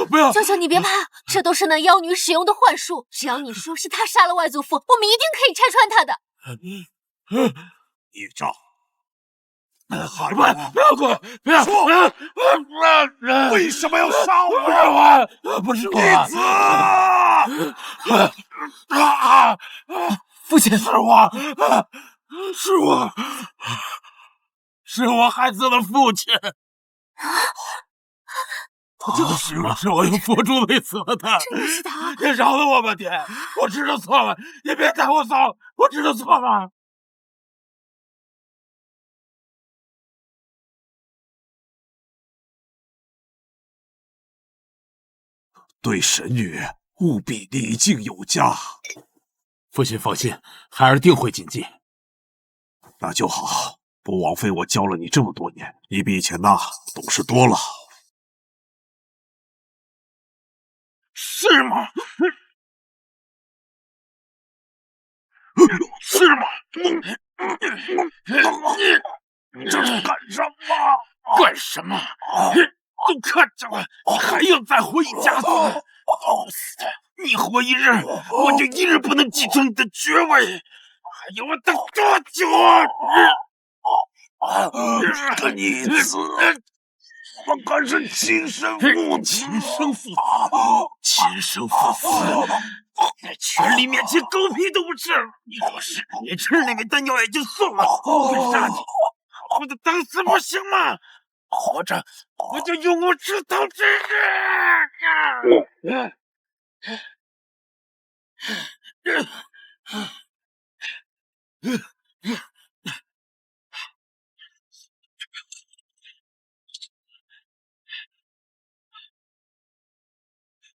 Speaker 6: 不不要！
Speaker 1: 舅舅你别怕，这都是那妖女使用的幻术，只要你说是她杀了外祖父，我们一定可以拆穿她的。
Speaker 4: 孽障！
Speaker 6: 不要过！不要！
Speaker 4: 为什么要杀我？
Speaker 6: 不是我！
Speaker 4: 逆子！
Speaker 2: 父亲，
Speaker 6: 是我孩子的父亲。是我用佛珠勒死了他。
Speaker 1: 真的是他！
Speaker 6: 你饶了我吧，爹！我知道错了，你别带我走，我知道错了。
Speaker 4: 对神女务必礼敬有加。
Speaker 6: 父亲放心，孩儿定会谨记。
Speaker 4: 那就好，不枉费我教了你这么多年，你比以前那懂事多了。
Speaker 6: 是吗？是吗？
Speaker 4: 你这是干什么？
Speaker 6: 干什么？都看着了，你还要再活一家子？好死的！你活一日，我就一日不能继承你的爵位，还要我等多久啊？
Speaker 4: 这个逆子，我可是亲生父亲，
Speaker 6: 亲生父死，在权力面前狗屁都不吃。你若是你吃那味丹药也就算了，我杀你，好好的等死不行吗？活着我就永无出头之日。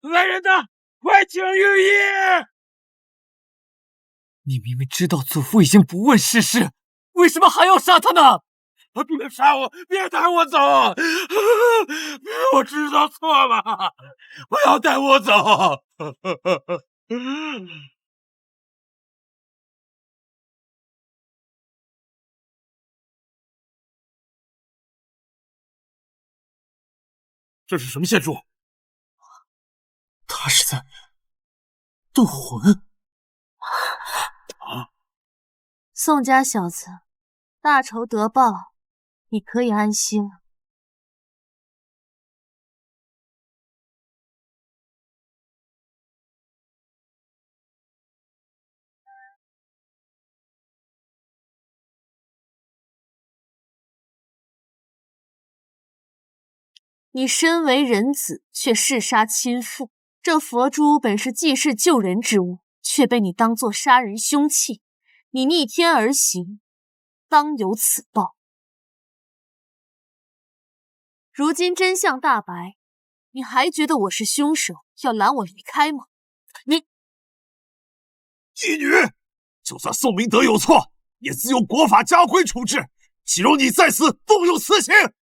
Speaker 6: 来人呐，快请御医！
Speaker 2: 你明明知道祖父已经不问世事，为什么还要杀他呢？
Speaker 6: 别杀我！别带我走！我知道错了，不要带我走！这是什么线术？
Speaker 7: 他是在斗魂
Speaker 6: 啊！
Speaker 1: 宋家小子，大仇得报，你可以安心了。你身为人子，却弑杀亲父，这佛珠本是济世救人之物，却被你当作杀人凶器，你逆天而行，当有此报。如今真相大白，你还觉得我是凶手，要拦我离开吗？
Speaker 4: 义女，就算宋明德有错，也自有国法家规处置，岂容你在此动用私刑，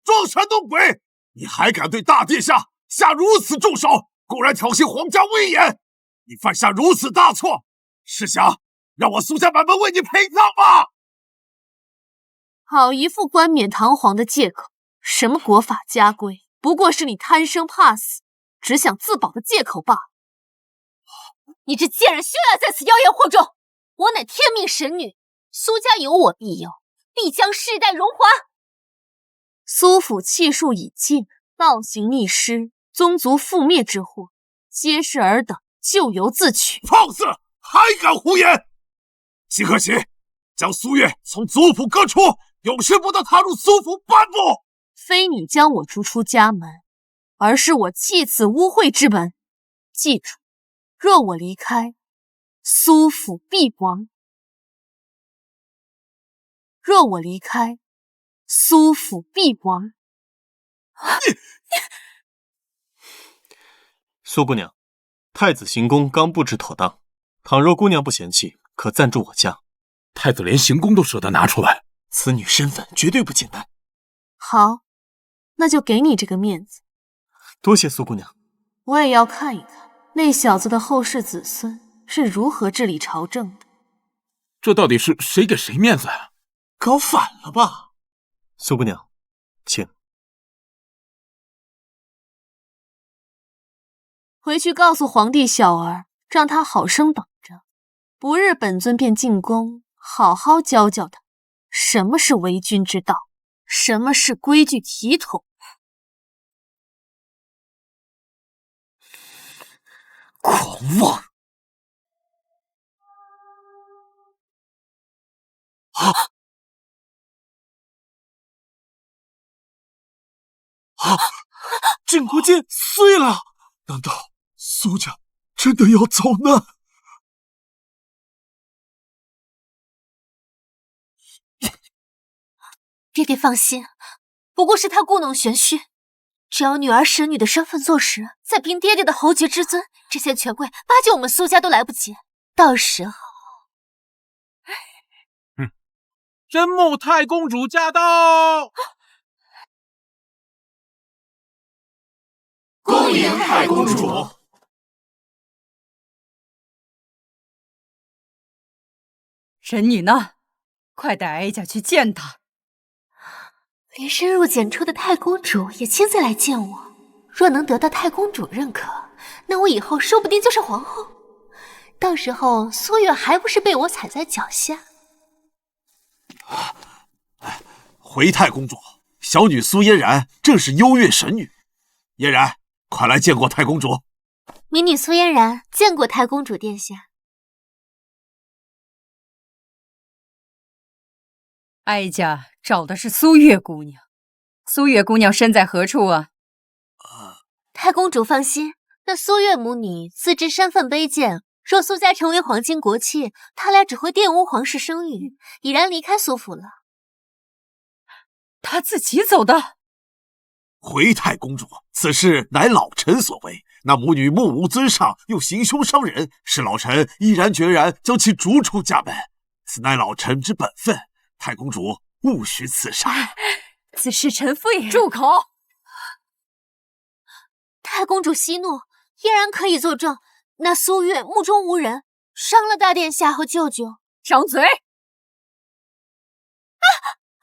Speaker 4: 装神弄鬼？你还敢对大殿下下如此重手，公然挑衅皇家威严！你犯下如此大错，是想让我苏家满门为你陪葬吗？
Speaker 1: 好一副冠冕堂皇的借口，什么国法家规，不过是你贪生怕死，只想自保的借口罢了。你这贱人休要在此妖言惑众！我乃天命神女，苏家有我庇佑，必将世代荣华。苏府气数已尽，倒行逆施，宗族覆灭之祸，皆是尔等咎由自取。
Speaker 4: 放肆！还敢胡言！齐可喜，将苏月从族谱革除，永世不得踏入苏府半步。
Speaker 1: 非你将我逐出家门，而是我弃此污秽之门。记住，若我离开，苏府必亡。若我离开，苏府必亡。
Speaker 7: 苏姑娘，太子行宫刚布置妥当，倘若姑娘不嫌弃，可暂住我家。
Speaker 6: 太子连行宫都舍得拿出来，
Speaker 7: 此女身份绝对不简单。
Speaker 1: 好，那就给你这个面子。
Speaker 7: 多谢苏姑娘。
Speaker 1: 我也要看一看那小子的后世子孙是如何治理朝政的。
Speaker 6: 这到底是谁给谁面子啊？
Speaker 7: 搞反了吧？苏姑娘，请。
Speaker 1: 回去告诉皇帝小儿，让他好生等着，不日本尊便进宫，好好教教他什么是为君之道，什么是规矩体统。
Speaker 4: 狂妄！
Speaker 8: 镇国剑碎了！难道苏家真的要遭难？
Speaker 1: 爹爹放心，不过是他故弄玄虚。只要女儿神女的身份坐实，再凭爹爹的侯爵之尊，这些权贵巴结我们苏家都来不及。到时候，
Speaker 6: 真木太公主驾到！
Speaker 4: 恭迎太公主。
Speaker 5: 神女呢？快带哀家去见她。
Speaker 1: 连深入简出的太公主也亲自来见我。若能得到太公主认可，那我以后说不定就是皇后。到时候苏月还不是被我踩在脚下？
Speaker 4: 回太公主，小女苏嫣然正是幽月神女。嫣然，快来见过太公主。
Speaker 3: 民女苏嫣然见过太公主殿下。
Speaker 5: 哀家找的是苏月姑娘，苏月姑娘身在何处啊？
Speaker 3: 太公主放心，那苏月母女自知身份卑贱，若苏家成为皇亲国戚，她俩只会玷污皇室声誉，已然离开苏府了。
Speaker 5: 她自己走的？
Speaker 4: 回太公主，此事乃老臣所为。那母女目无尊上，又行凶伤人，是老臣毅然决然将其逐出家门，此乃老臣之本分。太公主勿许此杀。
Speaker 5: 此事臣妇也……住口！
Speaker 3: 太公主息怒，嫣然可以作证，那苏月目中无人，伤了大殿下和舅舅。
Speaker 5: 张嘴！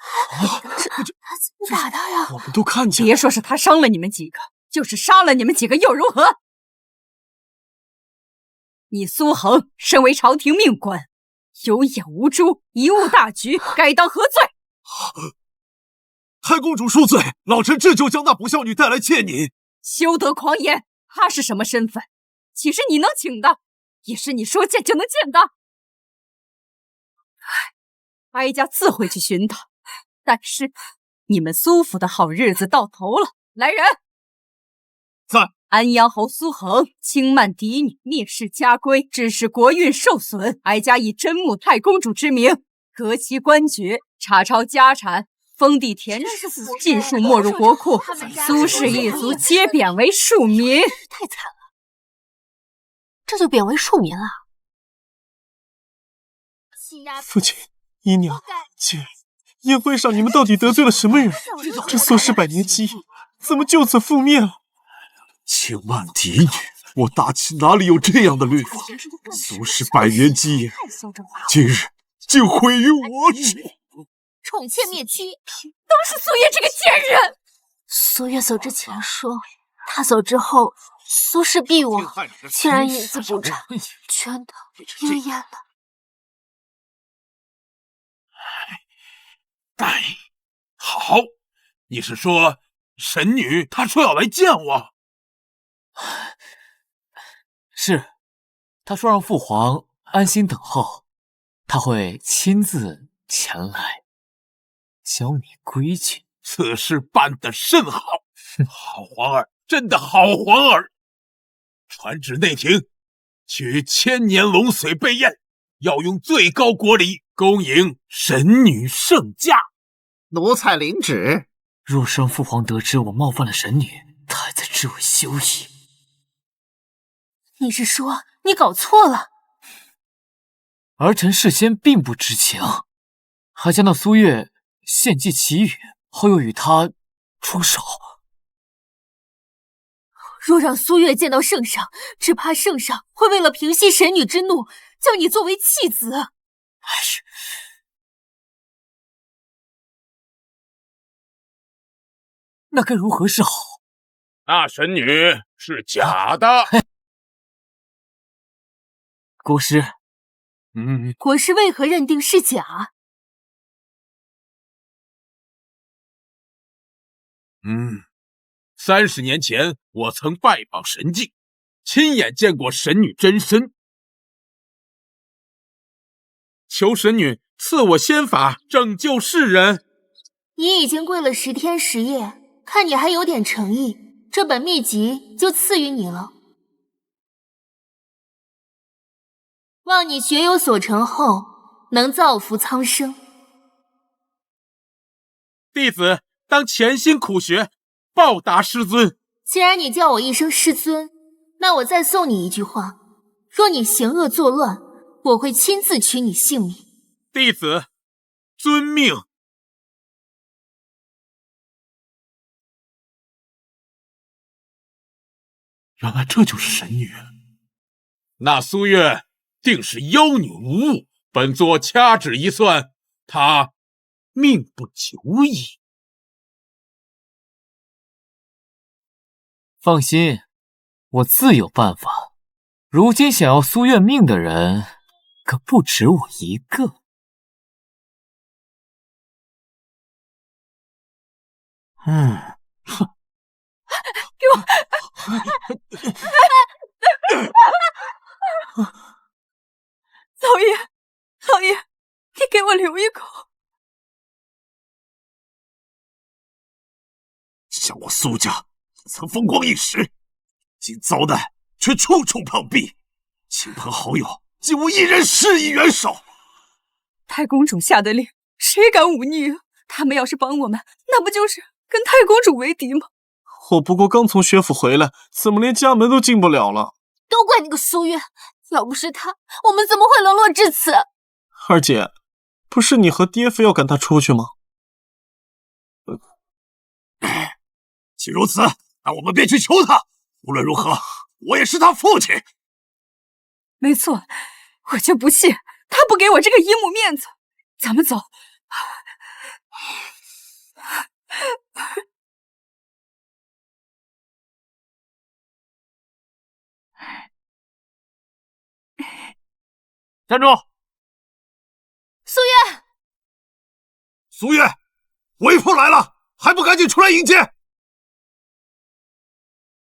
Speaker 3: 他怎么打他呀？
Speaker 8: 我们都看见了。
Speaker 5: 别说是他伤了你们几个，就是杀了你们几个又如何？你苏恒身为朝廷命官，有眼无珠，贻误大局，该当何罪？
Speaker 4: 太公主恕罪，老臣这就将那不孝女带来见您。
Speaker 5: 休得狂言！她是什么身份？岂是你能请的？也是你说见就能见的？哀家自会去寻她，但是你们苏府的好日子到头了。来人！
Speaker 4: 在。
Speaker 5: 安阳侯苏恒轻慢嫡女，蔑视家规，致使国运受损。哀家以真木太公主之名，革其官爵，查抄家产，封地田氏，尽数没入国库。苏氏一族皆贬为庶民。
Speaker 1: 太惨了，这就贬为庶民了。
Speaker 8: 父亲、姨娘、姐，宴会上你们到底得罪了什么人？这苏氏百年基业怎么就此覆灭了？
Speaker 4: 轻慢嫡女，我大齐哪里有这样的律法？苏氏百年基业，今日竟毁于我手！
Speaker 3: 宠妾灭妻，
Speaker 5: 都是苏月这个贱人！
Speaker 1: 苏月走之前说，他走之后，苏氏必亡，竟然一字不差，全都应验了。
Speaker 6: 哎，好，你是说神女她说要来见我？
Speaker 2: 是，他说让父皇安心等候，他会亲自前来教你规矩。
Speaker 6: 此事办得甚好，好皇儿，真的好皇儿！传旨内廷，取千年龙髓备宴，要用最高国礼恭迎神女圣驾。
Speaker 9: 奴才领旨。
Speaker 2: 若是让父皇得知我冒犯了神女，他还在质问休矣。
Speaker 1: 你是说你搞错了？
Speaker 2: 儿臣事先并不知情，还将那苏月献祭祈雨，后又与他出手。
Speaker 1: 若让苏月见到圣上，只怕圣上会为了平息神女之怒，将你作为弃子。
Speaker 2: 哎，那该如何是好？
Speaker 6: 那神女是假的。
Speaker 2: 国师，
Speaker 1: 国师为何认定是假
Speaker 6: ？30年前，我曾拜访神境，亲眼见过神女真身。求神女赐我仙法，拯救世人。
Speaker 3: 你已经跪了10天10夜，看你还有点诚意，这本秘籍就赐予你了。望你学有所成后，能造福苍生。
Speaker 6: 弟子当潜心苦学，报答师尊。
Speaker 3: 既然你叫我一声师尊，那我再送你一句话：若你行恶作乱，我会亲自取你性命。
Speaker 6: 弟子遵命。原来这就是神女，那苏月定是妖女无误。本座掐指一算，她命不久矣。
Speaker 2: 放心，我自有办法。如今想要苏月命的人，可不止我一个。
Speaker 5: 给我！老爷，老爷，你给我留一口。
Speaker 4: 想我苏家曾风光一时，今遭难却处处碰壁，亲朋好友竟无一人施以援手。
Speaker 5: 太公主下的令，谁敢忤逆啊？他们要是帮我们，那不就是跟太公主为敌吗？
Speaker 8: 我不过刚从学府回来，怎么连家门都进不了了？
Speaker 1: 都怪那个苏月，要不是他，我们怎么会沦落至此？
Speaker 8: 二姐，不是你和爹非要赶他出去吗？
Speaker 4: 既如此，那我们便去求他。无论如何，我也是他父亲。
Speaker 5: 没错，我就不信他不给我这个姨母面子。咱们走。
Speaker 2: 站住！
Speaker 1: 苏月，
Speaker 4: 苏月，为父来了，还不赶紧出来迎接！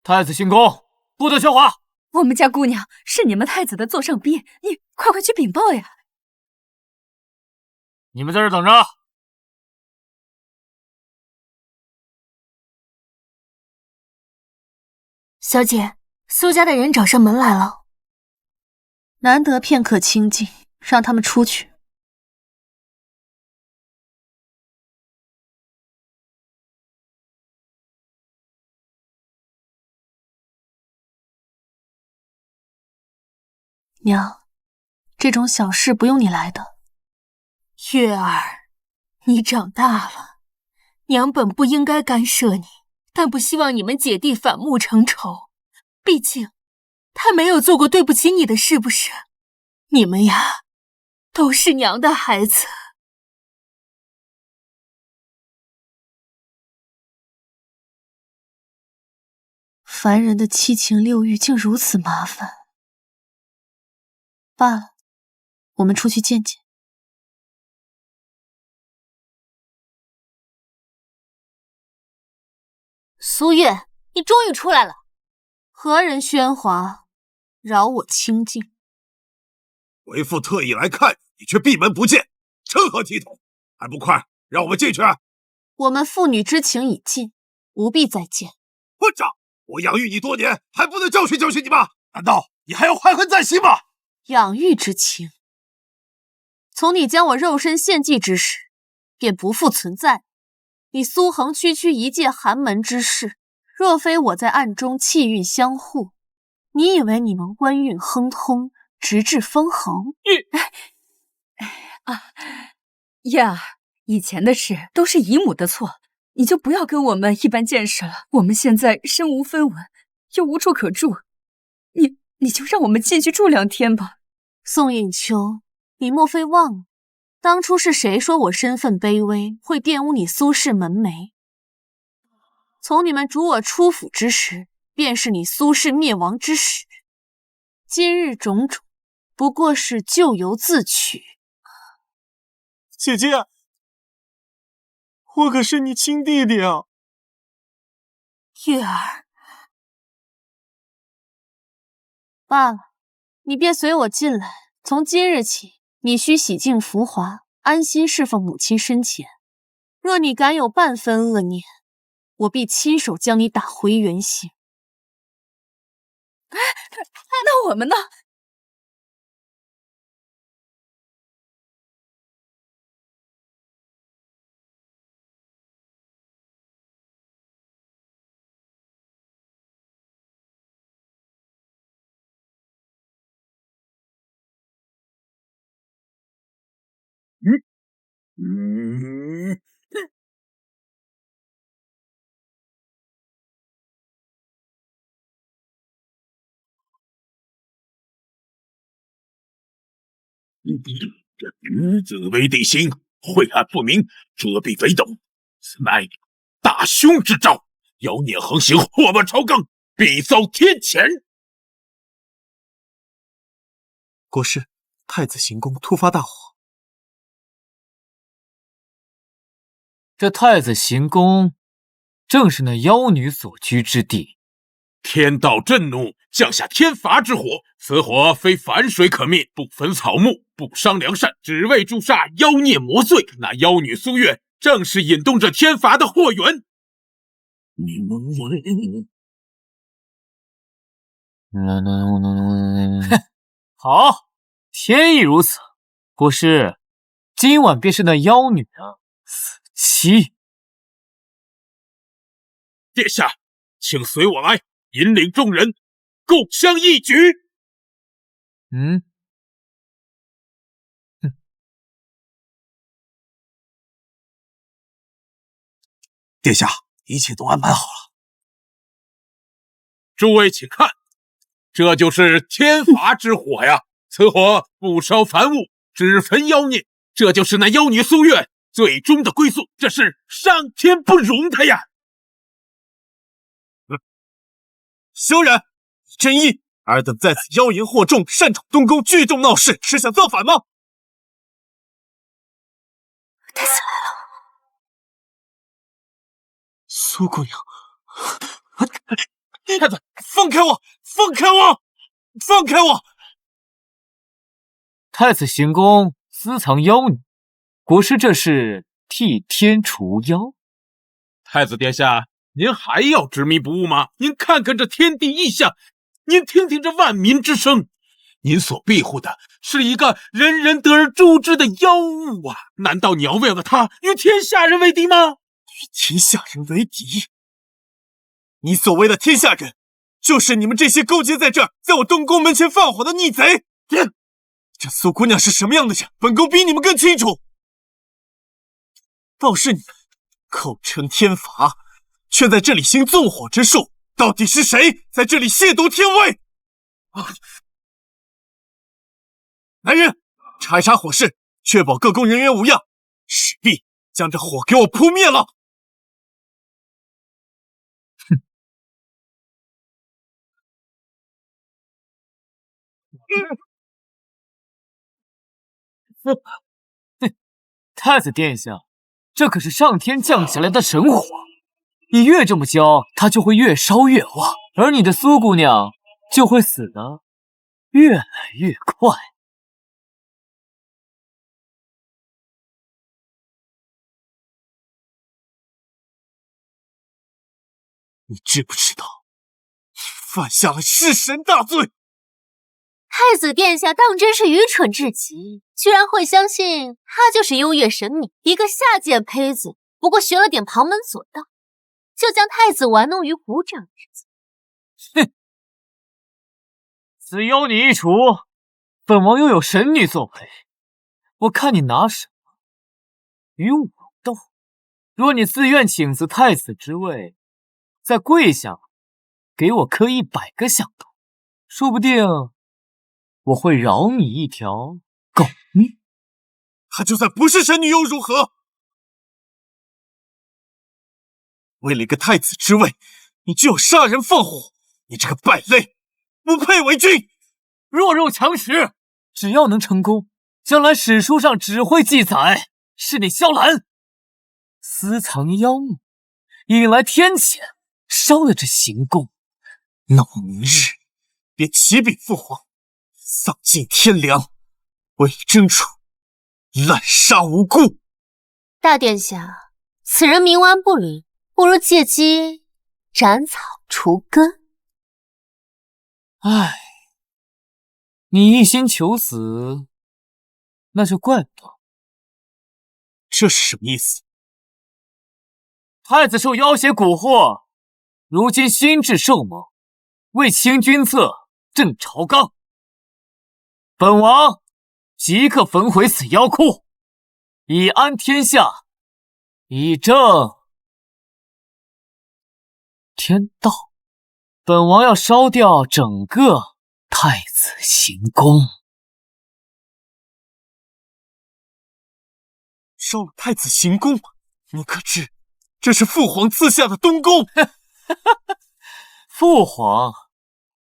Speaker 2: 太子进宫，不得喧哗。
Speaker 5: 我们家姑娘是你们太子的座上宾，你快去禀报呀！
Speaker 2: 你们在这等着。
Speaker 3: 小姐，苏家的人找上门来了。
Speaker 1: 难得片刻清静，让他们出去。娘，这种小事不用你来的。
Speaker 3: 月儿，你长大了，娘本不应该干涉你，但不希望你们姐弟反目成仇。毕竟，他没有做过对不起你的事，不是？你们呀，都是娘的孩子。
Speaker 1: 凡人的七情六欲竟如此麻烦。罢了，我们出去见见。
Speaker 3: 苏月，你终于出来了。
Speaker 1: 何人喧哗？饶我清静。
Speaker 4: 为父特意来看你，却闭门不见，成何体统？还不快让我们进去！
Speaker 1: 我们父女之情已尽，无必再见。
Speaker 4: 混账！我养育你多年，还不能教训教训你吗？难道你还要怀恨在心吗？
Speaker 1: 养育之情，从你将我肉身献祭之时，便不复存在。你苏衡区区一介寒门之士，若非我在暗中气运相护，你以为你能官运亨通，直至封侯？
Speaker 5: 呀，以前的事都是姨母的错，你就不要跟我们一般见识了。我们现在身无分文，又无处可住，你就让我们进去住2天吧。
Speaker 1: 宋应秋，你莫非忘了，当初是谁说我身份卑微，会玷污你苏氏门楣？从你们逐我出府之时，便是你苏氏灭亡之始。今日种种，不过是咎由自取。
Speaker 8: 姐姐，我可是你亲弟弟啊！
Speaker 5: 月儿，
Speaker 1: 罢了，你便随我进来。从今日起，你需洗净浮华，安心侍奉母亲身前。若你敢有半分恶念，我必亲手将你打回原形。
Speaker 5: 那我们呢？
Speaker 6: 紫薇地心，晦暗不明，遮蔽北斗，此乃大凶之兆，妖孽横行，祸乱朝纲，必遭天谴。
Speaker 8: 国师，太子行宫突发大火。
Speaker 2: 这太子行宫正是那妖女所居之地。
Speaker 6: 天道震怒，降下天罚之火，此火非凡水可灭，不焚草木，不伤良善，只为诛杀妖孽魔祟。那妖女苏月正是引动这天罚的祸源。
Speaker 2: 好，天意如此。国师，今晚便是那妖女的死期。
Speaker 6: 殿下，请随我来，引领众人共襄一举。
Speaker 4: 殿下，一切都安排好了。
Speaker 6: 诸位请看，这就是天罚之火呀！此火不烧凡物，只焚妖孽，这就是那妖女苏月最终的归宿，这是上天不容她呀！
Speaker 8: 萧然，真意，尔等在此妖言惑众，擅闯东宫，聚众闹事，是想造反吗？
Speaker 5: 太子来了，
Speaker 8: 苏姑娘，太子，放开我！放开我！放开我！
Speaker 2: 太子行宫私藏妖女，国师这是替天除妖。
Speaker 6: 太子殿下，您还要执迷不悟吗？您看看这天地异象，您听听这万民之声，您所庇护的是一个人人得而诛之的妖物啊！难道你要为了他与天下人为敌吗？
Speaker 8: 与天下人为敌？你所谓的天下人，就是你们这些勾结在这儿，在我东宫门前放火的逆贼！这苏姑娘是什么样的人，本宫比你们更清楚。倒是你们口称天罚，却在这里行纵火之术，到底是谁在这里亵渎天威？来人，查一查火势，确保各宫人员无恙，势必将这火给我扑灭了。
Speaker 2: 太子殿下，这可是上天降下来的神火，你越这么教，它就会越烧越旺，而你的苏姑娘就会死得越来越快。
Speaker 8: 你知不知道，你犯下了弑神大罪？
Speaker 3: 太子殿下当真是愚蠢至极，居然会相信她就是幽月神女，一个下贱胚子，不过学了点旁门左道，就将太子玩弄于股掌之间。
Speaker 2: 哼！此妖女一除，本王又有神女作陪，我看你拿什么与我斗？若你自愿请辞太子之位，再跪下给我磕100个响头，说不定我会饶你一条狗命。
Speaker 8: 她就算不是神女又如何？为了一个太子之位，你就要杀人放火，你这个败类，不配为君！
Speaker 2: 弱肉强食，只要能成功，将来史书上只会记载是你萧兰私藏妖物，引来天谴，烧了这行宫。
Speaker 8: 那我明日便启禀父皇，丧尽天良，为征楚，滥杀无辜。
Speaker 3: 大殿下，此人冥顽不灵，不如借机斩草除根。
Speaker 2: 唉，你一心求死，那就怪不得。
Speaker 8: 这是什么意思？
Speaker 2: 太子受妖邪蛊惑，如今心智受蒙，为清君侧，正朝纲。本王即刻焚毁此妖窟，以安天下，以正天道。本王要烧掉整个太子行宫。
Speaker 8: 烧了太子行宫，你可知这是父皇赐下的东宫？
Speaker 2: 父皇，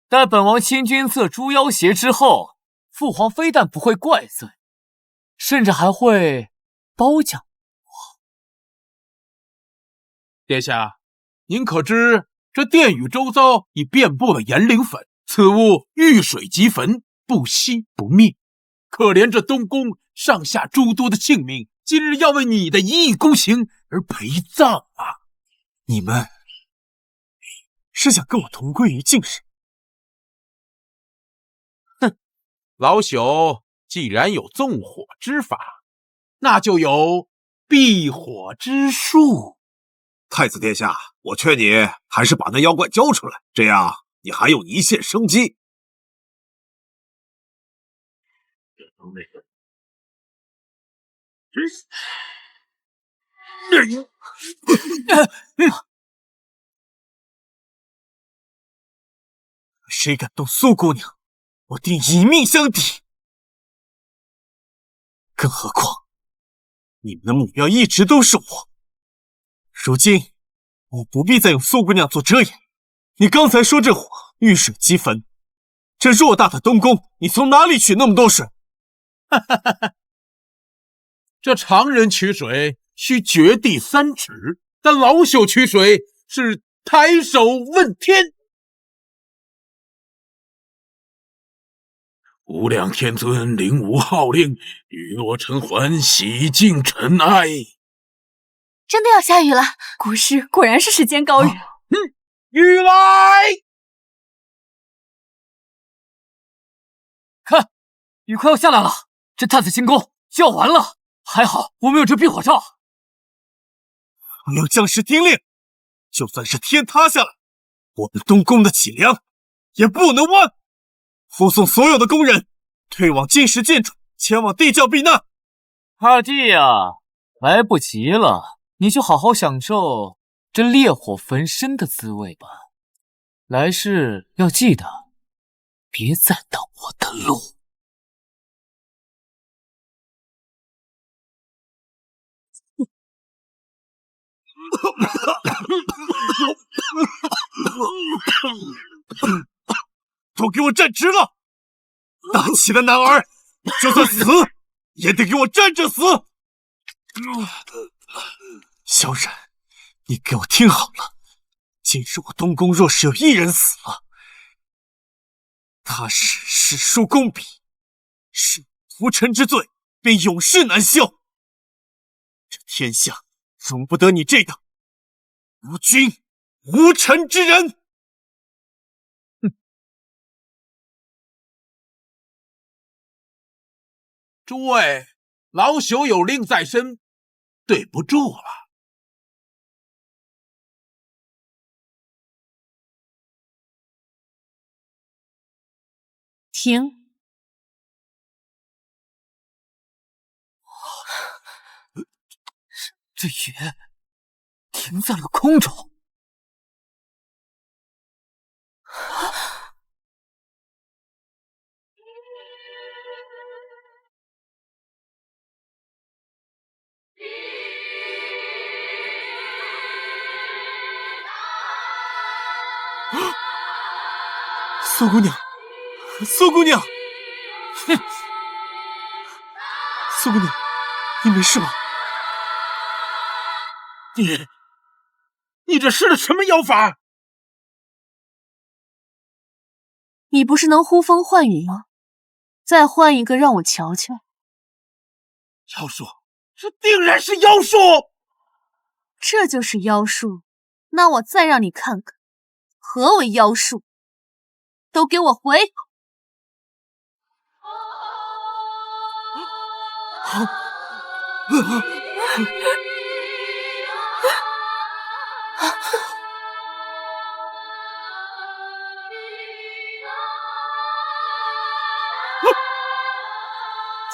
Speaker 2: 待本王清君侧诛妖邪之后，父皇非但不会怪罪，甚至还会褒奖我。
Speaker 6: 殿下，您可知这殿宇周遭已遍布了炎灵粉，此物遇水即焚，不熄不灭。可怜这东宫上下诸多的性命，今日要为你的一意孤行而陪葬啊！
Speaker 8: 你们是想跟我同归于尽是？
Speaker 6: 哼，老朽既然有纵火之法，那就有避火之术。
Speaker 4: 太子殿下，我劝你还是把那妖怪交出来，这样你还有一线生机。
Speaker 8: 谁敢动苏姑娘，我定以命相抵。更何况，你们的目标一直都是我。如今，我不必再用苏姑娘做遮掩。你刚才说这火遇水即焚，这偌大的东宫，你从哪里取那么多水？
Speaker 6: 哈哈哈哈！这常人取水需掘地3尺，但老朽取水是抬手问天。无量天尊领吾号令，雨落尘寰，洗净尘埃。
Speaker 1: 真的要下雨了，
Speaker 5: 国师果然是时间高人。
Speaker 6: 雨来！
Speaker 2: 看，雨快要下来了，这太子行宫就要完了。还好我们有这避火罩。
Speaker 8: 我要将士听令，就算是天塌下来，我们东宫的脊梁也不能弯。护送所有的工人退往金石建筑，前往地窖避难。
Speaker 2: 二弟呀，来不及了，你就好好享受这烈火焚身的滋味吧。来世要记得，别再挡我的路。
Speaker 8: 都给我站直了！大齐的男儿，就算死也得给我站着死！萧然，你给我听好了，今日我东宫若是有一人死了，他是史书公笔，是屠臣之罪，便永世难消。这天下容不得你这等无君无臣之人！
Speaker 6: 诸位，老朽有令在身，对不住了。
Speaker 1: 停！
Speaker 2: 这雨停在了空中。
Speaker 8: 苏姑娘，苏姑娘，
Speaker 2: 哼！
Speaker 8: 苏姑娘，你没事吧？
Speaker 6: 你这施了什么妖法？
Speaker 1: 你不是能呼风唤雨吗？再换一个让我瞧瞧。
Speaker 6: 妖术，这定然是妖术！
Speaker 1: 这就是妖术？那我再让你看看，何为妖术？都给我回！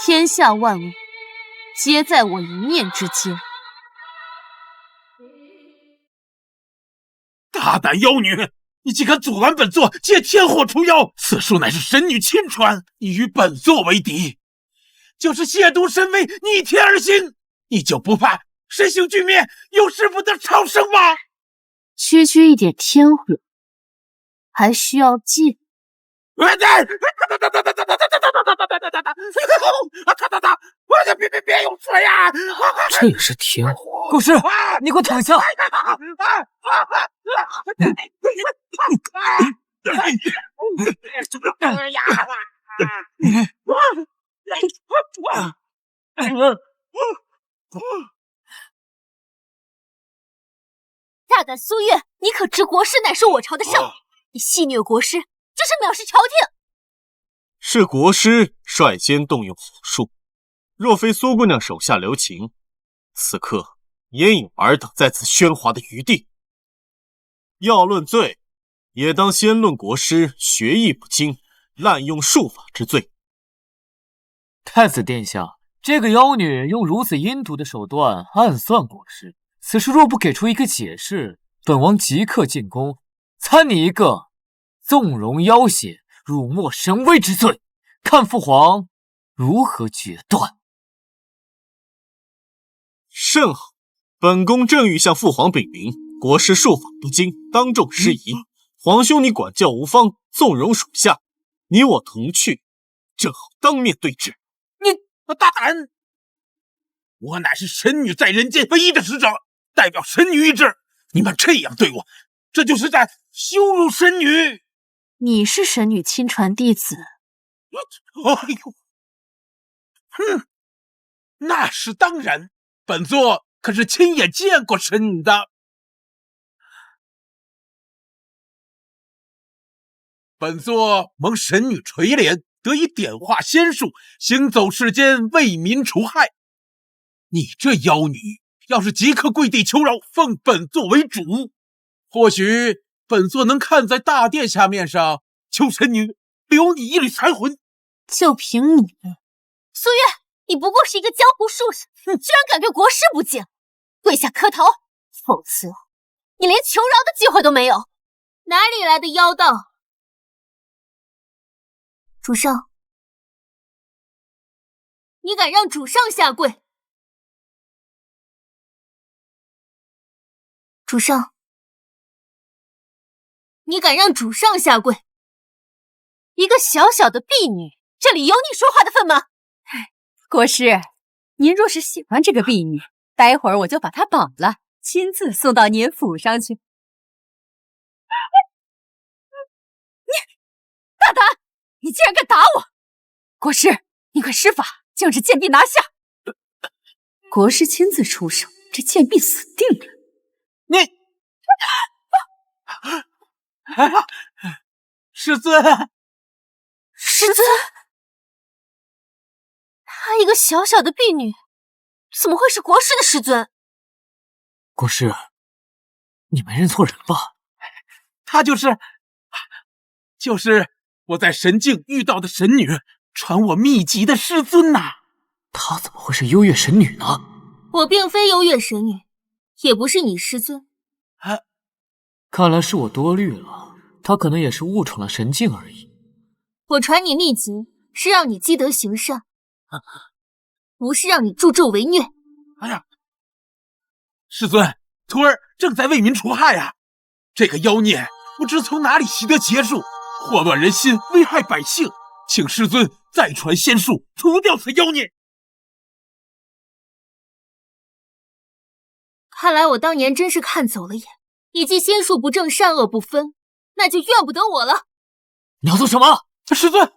Speaker 1: 天下万物，皆在我一念之间。
Speaker 6: 大胆妖女，你竟敢阻拦本座借天火除妖！此术乃是神女亲传，你与本座为敌，就是亵渎神威，逆天而行，你就不怕身形俱灭，有时不得超生吗？
Speaker 1: 区区一点天火，还需要借？
Speaker 6: 别用水呀！
Speaker 2: 这也是天火！狗师，你给我躺下！
Speaker 3: 大胆苏月，你可知国师乃是我朝的上宾？你戏谑国师，就是藐视朝廷。
Speaker 7: 是国师率先动用火术，若非苏姑娘手下留情，此刻焉有尔等在此喧哗的余地？要论罪，也当先论国师学艺不精，滥用术法之罪。
Speaker 2: 太子殿下，这个妖女用如此阴毒的手段暗算国师，此事若不给出一个解释，本王即刻进宫参你一个纵容妖邪、辱没神威之罪，看父皇如何决断。
Speaker 7: 甚好，本宫正欲向父皇禀明，国师术法不精，当众失仪。皇兄你管教无方，纵容属下，你我同去，正好当面对质。
Speaker 6: 你大胆！我乃是神女在人间唯一的使者，代表神女意志。你们这样对我，这就是在羞辱神女。
Speaker 1: 你是神女亲传弟子？
Speaker 6: 哎呦，那是当然，本座可是亲眼见过神女的。本座蒙神女垂怜，得以点化仙术，行走世间，为民除害。你这妖女，要是即刻跪地求饶，奉本座为主，或许本座能看在大殿下面上，求神女留你一缕残魂。
Speaker 1: 就凭你，
Speaker 3: 苏月，你不过是一个江湖术士，居然敢对国师不敬，跪下磕头，否则你连求饶的机会都没有。哪里来的妖道？主上，你敢让主上下跪？主上，你敢让主上下跪？
Speaker 1: 一个小小的婢女，这里有你说话的份吗？
Speaker 5: 国师，您若是喜欢这个婢女，待会儿我就把她绑了，亲自送到您府上去。你大胆！你竟然敢打我！国师，你快施法，将这贱婢拿下！国师亲自出手，这贱婢死定了！
Speaker 6: 你，师尊，
Speaker 1: 师尊，她一个小小的婢女，怎么会是国师的师尊？
Speaker 2: 国师，你没认错人吧？
Speaker 6: 她就是我在神境遇到的神女，传我秘籍的师尊呐。
Speaker 2: 她怎么会是幽月神女呢？
Speaker 3: 我并非幽月神女，也不是你师尊。
Speaker 2: 看来是我多虑了，她可能也是误闯了神境而已。
Speaker 3: 我传你秘籍，是让你积德行善，不是让你助纣为虐。
Speaker 6: 哎呀，师尊，徒儿正在为民除害啊！这个妖孽不知从哪里习得邪术，祸乱人心，危害百姓，请师尊再传仙术，除掉此妖孽。
Speaker 3: 看来我当年真是看走了眼，以及心术不正、善恶不分，那就怨不得我了。
Speaker 2: 你要做什么？
Speaker 6: 师尊，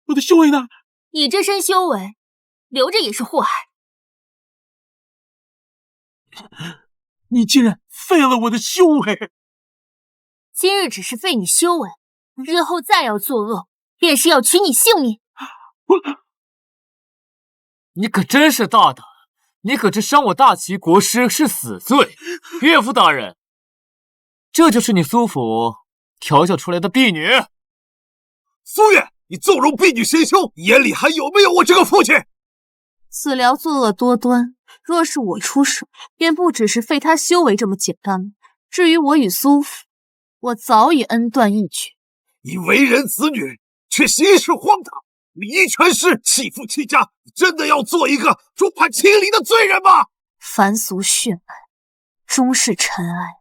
Speaker 6: 我的修为呢？
Speaker 3: 你这身修为，留着也是祸害。
Speaker 6: 你竟然废了我的修为！
Speaker 3: 今日只是废你修为，日后再要作恶，便是要取你性命。
Speaker 2: 你可真是大胆！你可知伤我大齐国师是死罪？岳父大人，这就是你苏府调教出来的婢女。
Speaker 4: 苏月，你纵容婢女邪修，眼里还有没有我这个父亲？
Speaker 1: 子辽作恶多端，若是我出手，便不只是废他修为这么简单了。至于我与苏府，我早已恩断义绝。
Speaker 4: 你为人子女，却行事荒唐，礼仪权势，弃父弃家，你真的要做一个众叛亲离的罪人吗？
Speaker 1: 凡俗血脉，终是尘埃。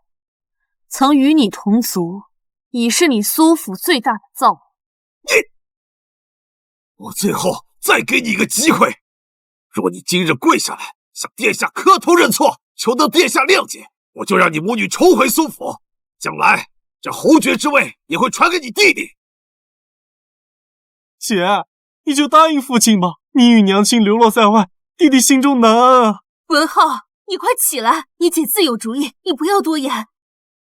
Speaker 1: 曾与你同族，已是你苏府最大的造物。
Speaker 4: 我最后再给你一个机会，若你今日跪下来，向殿下磕头认错，求得殿下谅解，我就让你母女重回苏府，将来这侯爵之位也会传给你弟弟。
Speaker 8: 姐，你就答应父亲吧，你与娘亲流落在外，弟弟心中难安啊。
Speaker 1: 文浩，你快起来，你姐自有主意，你不要多言。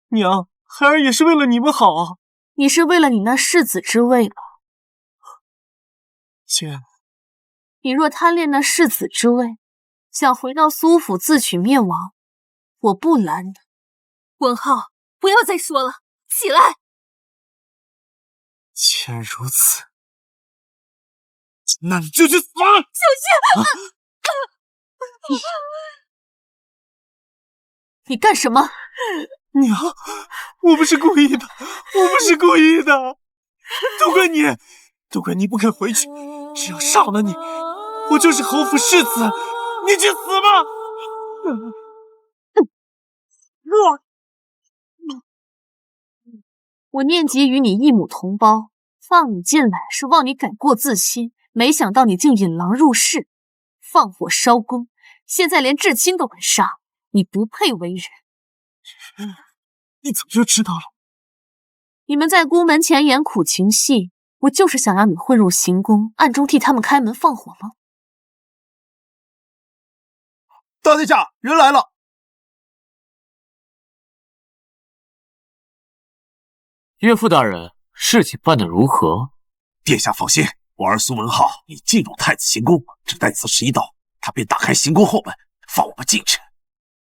Speaker 8: 娘，孩儿也是为了你们好啊。
Speaker 1: 你是为了你那世子之位吧？
Speaker 8: 姐，
Speaker 1: 你若贪恋那世子之位，想回到苏府自取灭亡，我不拦的。
Speaker 3: 文浩，不要再说了，起来！
Speaker 8: 既然如此，那你就去死！
Speaker 1: 你干什么？
Speaker 8: 娘，我不是故意的，我不是故意的，都怪你不肯回去，只要杀了你，我就是侯府世子，你去死吧！
Speaker 1: 我念及与你一母同胞，放你进来是望你改过自新，没想到你竟引狼入室，放火烧宫，现在连至亲都敢杀，你不配为人。
Speaker 8: 你怎么就知道了？
Speaker 1: 你们在宫门前演苦情戏，我就是想让你混入行宫，暗中替他们开门放火吗？
Speaker 4: 大殿下，人来了。
Speaker 2: 岳父大人，事情办得如何？
Speaker 4: 殿下放心，我儿苏文浩已进入太子行宫，只待此时一到，他便打开行宫后门，放我们进去。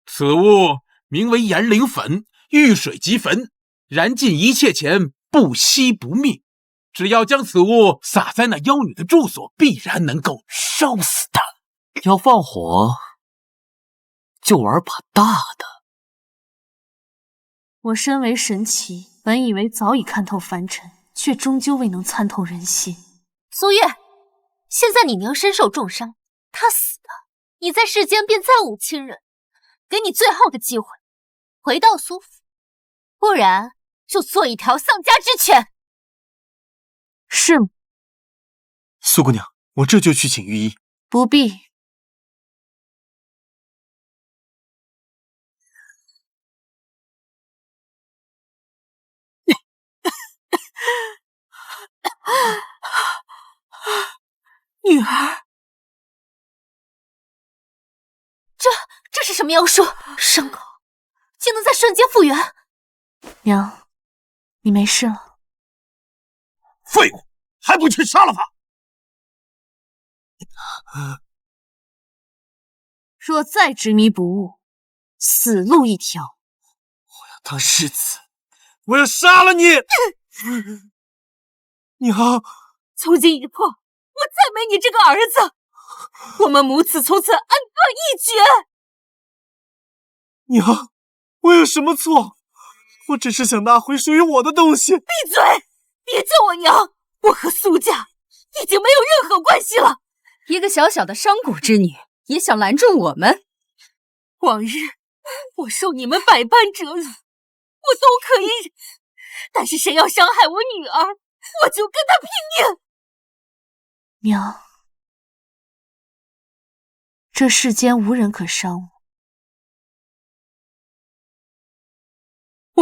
Speaker 6: 此物名为炎灵粉，遇水即焚，燃尽一切前不熄不灭。只要将此物撒在那妖女的住所，必然能够烧死她。
Speaker 2: 要放火，就玩把大的。
Speaker 1: 我身为神奇，本以为早已看透凡尘，却终究未能参透人心。
Speaker 3: 苏月，现在你娘身受重伤，她死了，你在世间便再无亲人，给你最后的机会，回到苏府，不然就做一条丧家之犬。
Speaker 1: 是吗？
Speaker 8: 苏姑娘，我这就去请御医。
Speaker 1: 不必。
Speaker 5: 女儿，
Speaker 3: 这是什么妖术？伤口竟能在瞬间复原？
Speaker 1: 娘，你没事了。
Speaker 4: 废物，还不去杀了他！
Speaker 1: 若再执迷不悟，死路一条。
Speaker 8: 我要当世子，我要杀了你！娘，
Speaker 5: 从今以后，我再没你这个儿子，我们母子从此恩断义绝。
Speaker 8: 娘，我有什么错？我只是想拿回属于我的东西。
Speaker 5: 闭嘴！别叫我娘！我和苏家已经没有任何关系了。一个小小的商贾之女，也想拦住我们？往日我受你们百般折辱，
Speaker 1: 我都可以忍，但是谁要伤害我女儿，我就跟他拼命。
Speaker 3: 娘，这世间无人可伤我。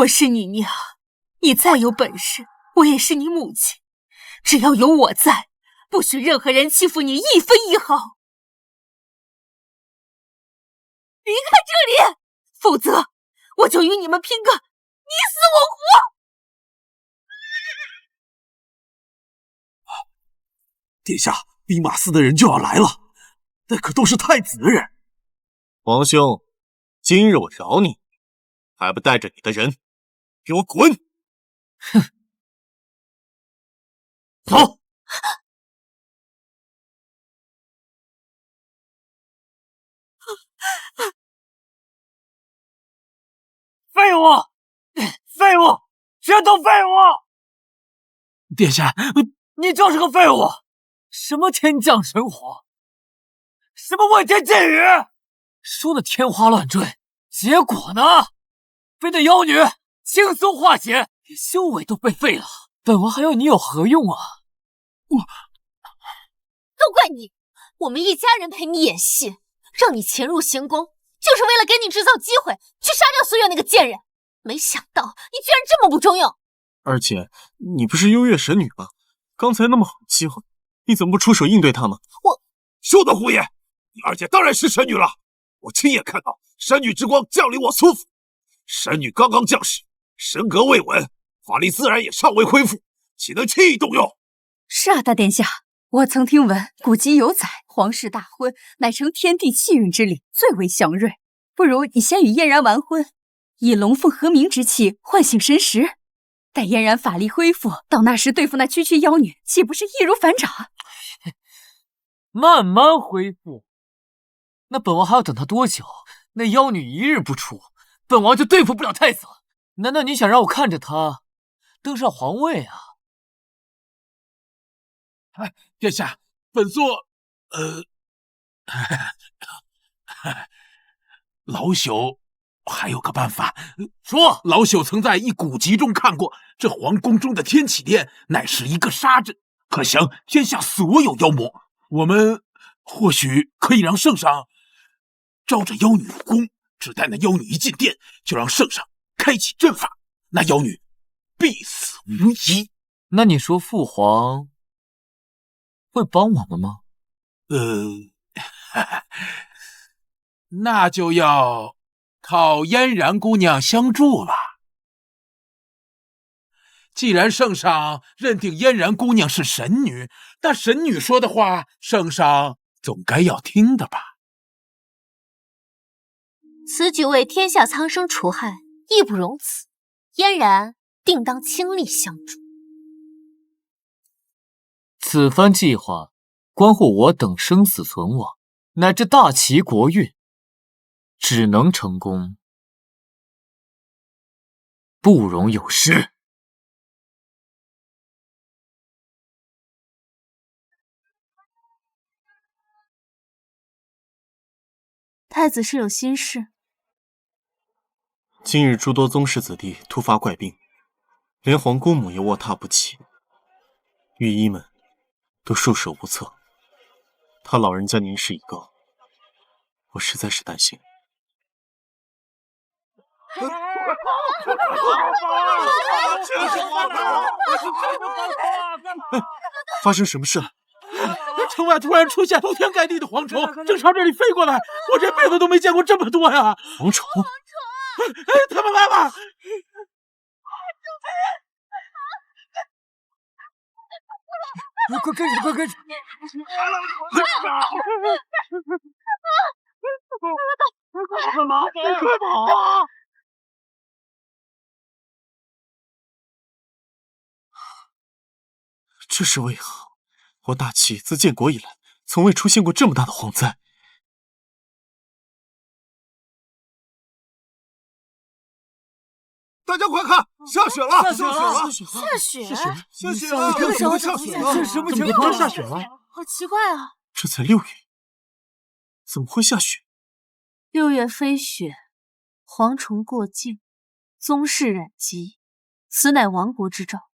Speaker 1: 我是你娘，你再有本事，我也是你母亲。只要有我在，不许任何人欺负你一分一毫。离开这里，否则我就与你们拼个你死我活！
Speaker 4: 殿下，兵马司的人就要来了，那可都是太子的人。
Speaker 8: 皇兄，今日我饶你，还不带着你的人给我滚！
Speaker 2: 哼，
Speaker 8: 走。
Speaker 2: 废物！废物！全都废物！
Speaker 6: 殿下，
Speaker 2: 你就是个废物！什么天降神火，什么问天箭雨，说的天花乱坠，结果呢？被那妖女轻松化解，连修为都被废了。本王还要你有何用啊？
Speaker 3: 都怪你！我们一家人陪你演戏，让你潜入行宫，就是为了给你制造机会去杀掉苏月那个贱人。没想到你居然这么不中用！
Speaker 8: 二姐，你不是优越神女吗？刚才那么好的机会，你怎么不出手应对他们？
Speaker 6: 休得胡言！你二姐当然是神女了，我亲眼看到神女之光降临我苏府。神女刚刚降世，神格未稳，法力自然也尚未恢复，岂能轻易动用？
Speaker 5: 是啊，大殿下，我曾听闻古籍有载，皇室大婚乃成天地气运之礼，最为祥瑞。不如你先与嫣然完婚，以龙凤和鸣之气唤醒神识，待嫣然法力恢复，到那时对付那区区妖女，岂不是易如反掌？
Speaker 2: 慢慢恢复。那本王还要等他多久？那妖女一日不出，本王就对付不了太子了。难道你想让我看着他登上皇位啊？
Speaker 6: 殿下，本座，老朽还有个办法。
Speaker 2: 说，
Speaker 6: 老朽曾在一古籍中看过，这皇宫中的天启殿乃是一个杀阵，可降天下所有妖魔。我们或许可以让圣上招着妖女入宫，只待那妖女一进殿，就让圣上开启阵法，那妖女必死无疑。
Speaker 2: 那你说父皇会帮我们吗？
Speaker 6: 那就要靠嫣然姑娘相助了。既然圣上认定嫣然姑娘是神女，那神女说的话，圣上总该要听的吧？
Speaker 3: 此举为天下苍生除害，义不容辞。嫣然定当倾力相助。
Speaker 2: 此番计划关乎我等生死存亡，乃至大齐国运，只能成功，不容有失。
Speaker 3: 太子是有心事。
Speaker 8: 今日诸多宗室子弟突发怪病，连皇姑母也卧榻不起，御医们都束手无策。他老人家年事已高，我实在是担心。发生什么事了？
Speaker 6: 城外突然出现铺天盖地的蝗虫，正朝这里飞过来，我这辈子都没见过这么多呀！
Speaker 8: 蝗虫！
Speaker 6: 他们来了！
Speaker 2: 快跟着，快跟着！
Speaker 6: 快跑！快跑啊！
Speaker 8: 这是为何？我大齐自建国以来，从未出现过这么大的蝗灾。
Speaker 4: 大家快看，下雪了！
Speaker 3: 下雪了！
Speaker 4: 下雪了！下雪了！
Speaker 2: 这什么情况？下雪了！
Speaker 3: 好奇怪啊！
Speaker 8: 这才6月，怎么会下雪？
Speaker 3: 6月飞雪，蝗虫过境，
Speaker 1: 宗室染疾，此乃亡国之兆。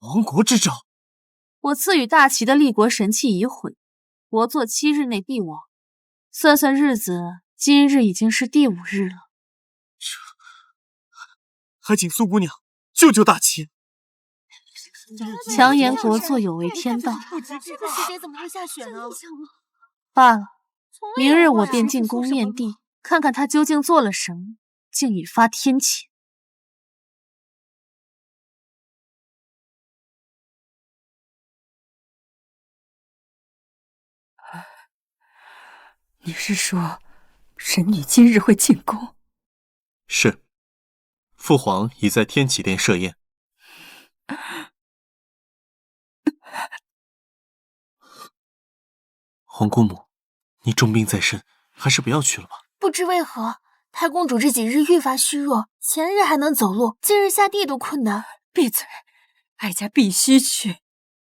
Speaker 8: 亡国之兆？
Speaker 1: 我赐予大齐的立国神器已毁，国祚7日内必亡。算算日子，今日已经是第5日了。
Speaker 8: 还请苏姑娘救救大齐。
Speaker 1: 强言国祚有违天道，
Speaker 3: 这个时节怎么会下雪呢？
Speaker 1: 罢了，明日我便进宫面帝，看看他究竟做了什么，竟已发天谴。
Speaker 5: 你是说，神女今日会进宫？
Speaker 7: 是，父皇已在天启殿设宴。皇姑母，你重病在身，还是不要去了吧。
Speaker 3: 不知为何，太公主这几日愈发虚弱，前日还能走路，今日下地都困难。
Speaker 5: 闭嘴！哀家必须去。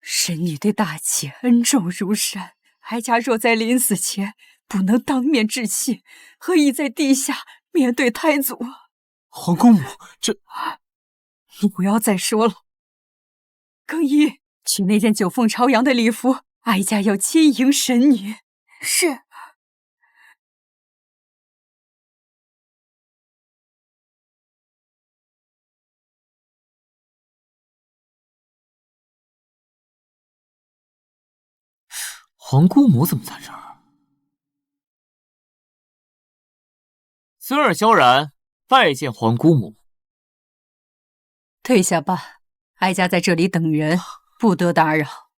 Speaker 5: 神女对大齐恩重如山，哀家若在临死前不能当面致谢，何以在地下面对太祖？
Speaker 8: 皇姑母，这……
Speaker 5: 你不要再说了。更衣，取那件9凤朝阳的礼服，哀家要接迎神女。
Speaker 3: 是。
Speaker 2: 皇姑母怎么在这儿？孙儿萧然拜见皇姑母。
Speaker 5: 退下吧，哀家在这里等人，不得打扰。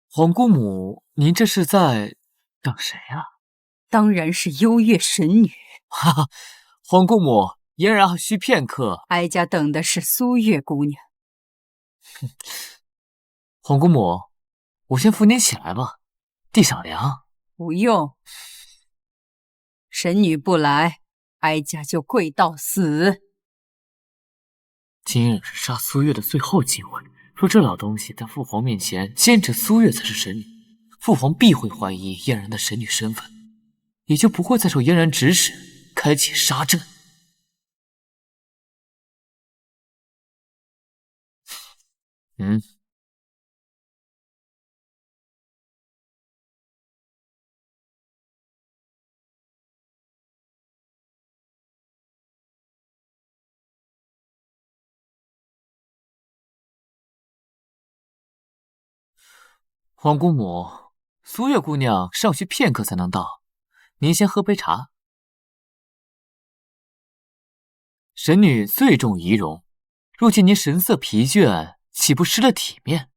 Speaker 2: 皇姑母，您这是在等谁啊？
Speaker 5: 当然是幽月神女。
Speaker 2: 哈哈，皇姑母，嫣然还需片刻。
Speaker 5: 哀家等的是苏月姑娘。
Speaker 2: 皇姑母，我先扶您起来吧，地上凉。
Speaker 5: 不用，神女不来，哀家就跪到死。
Speaker 2: 今日是杀苏月的最后机会，若这老东西在父皇面前坚持苏月才是神女，父皇必会怀疑嫣然的神女身份，也就不会再受嫣然指使开启杀阵。皇姑母，苏月姑娘尚需片刻才能到，您先喝杯茶。神女最重仪容，若见您神色疲倦，岂不失了体面？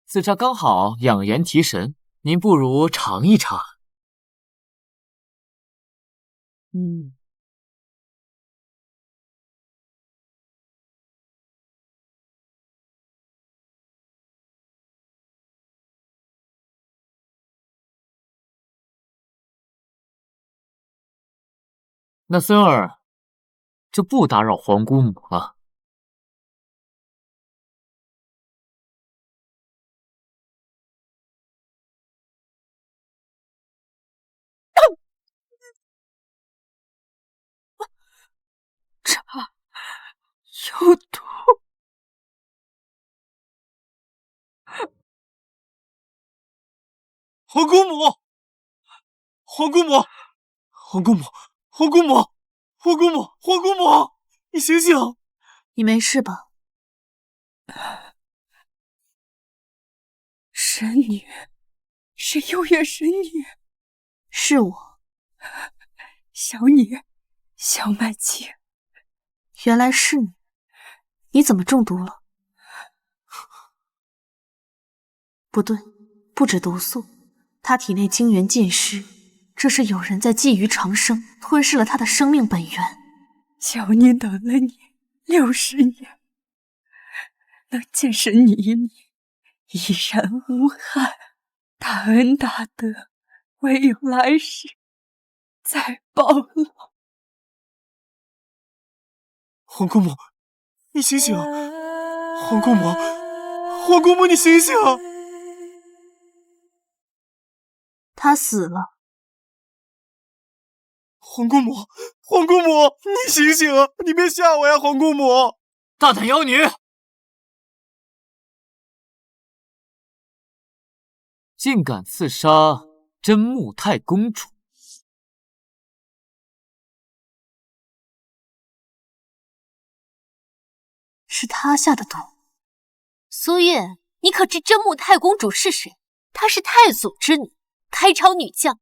Speaker 2: 此茶刚好养颜提神，您不如尝一尝。那孙儿就不打扰皇姑母了。
Speaker 5: 茶有毒。
Speaker 8: 皇姑母，皇姑母，皇姑母，皇姑母，皇姑母，皇姑母，你醒醒！
Speaker 1: 你没事吧？
Speaker 5: 神女，是幽月神女。
Speaker 1: 是我，
Speaker 5: 小女小曼青。
Speaker 1: 原来是你，你怎么中毒了？不对，不止毒素，他体内精元尽失，这是有人在觊觎长生，吞噬了他的生命本源。
Speaker 5: 小女等了你60年，能见神女一面，依然无憾。大恩大德，唯有来世再报了。
Speaker 8: 皇姑母，你醒醒！皇姑母，皇姑母，你醒醒！
Speaker 1: 他死了。
Speaker 8: 皇姑母，皇姑母，你醒醒啊！你别吓我呀，皇姑母！
Speaker 2: 大胆妖女，竟敢刺杀真木太公主！
Speaker 1: 是他下的毒。
Speaker 3: 苏月，你可知真木太公主是谁？她是太祖之女，开朝女将，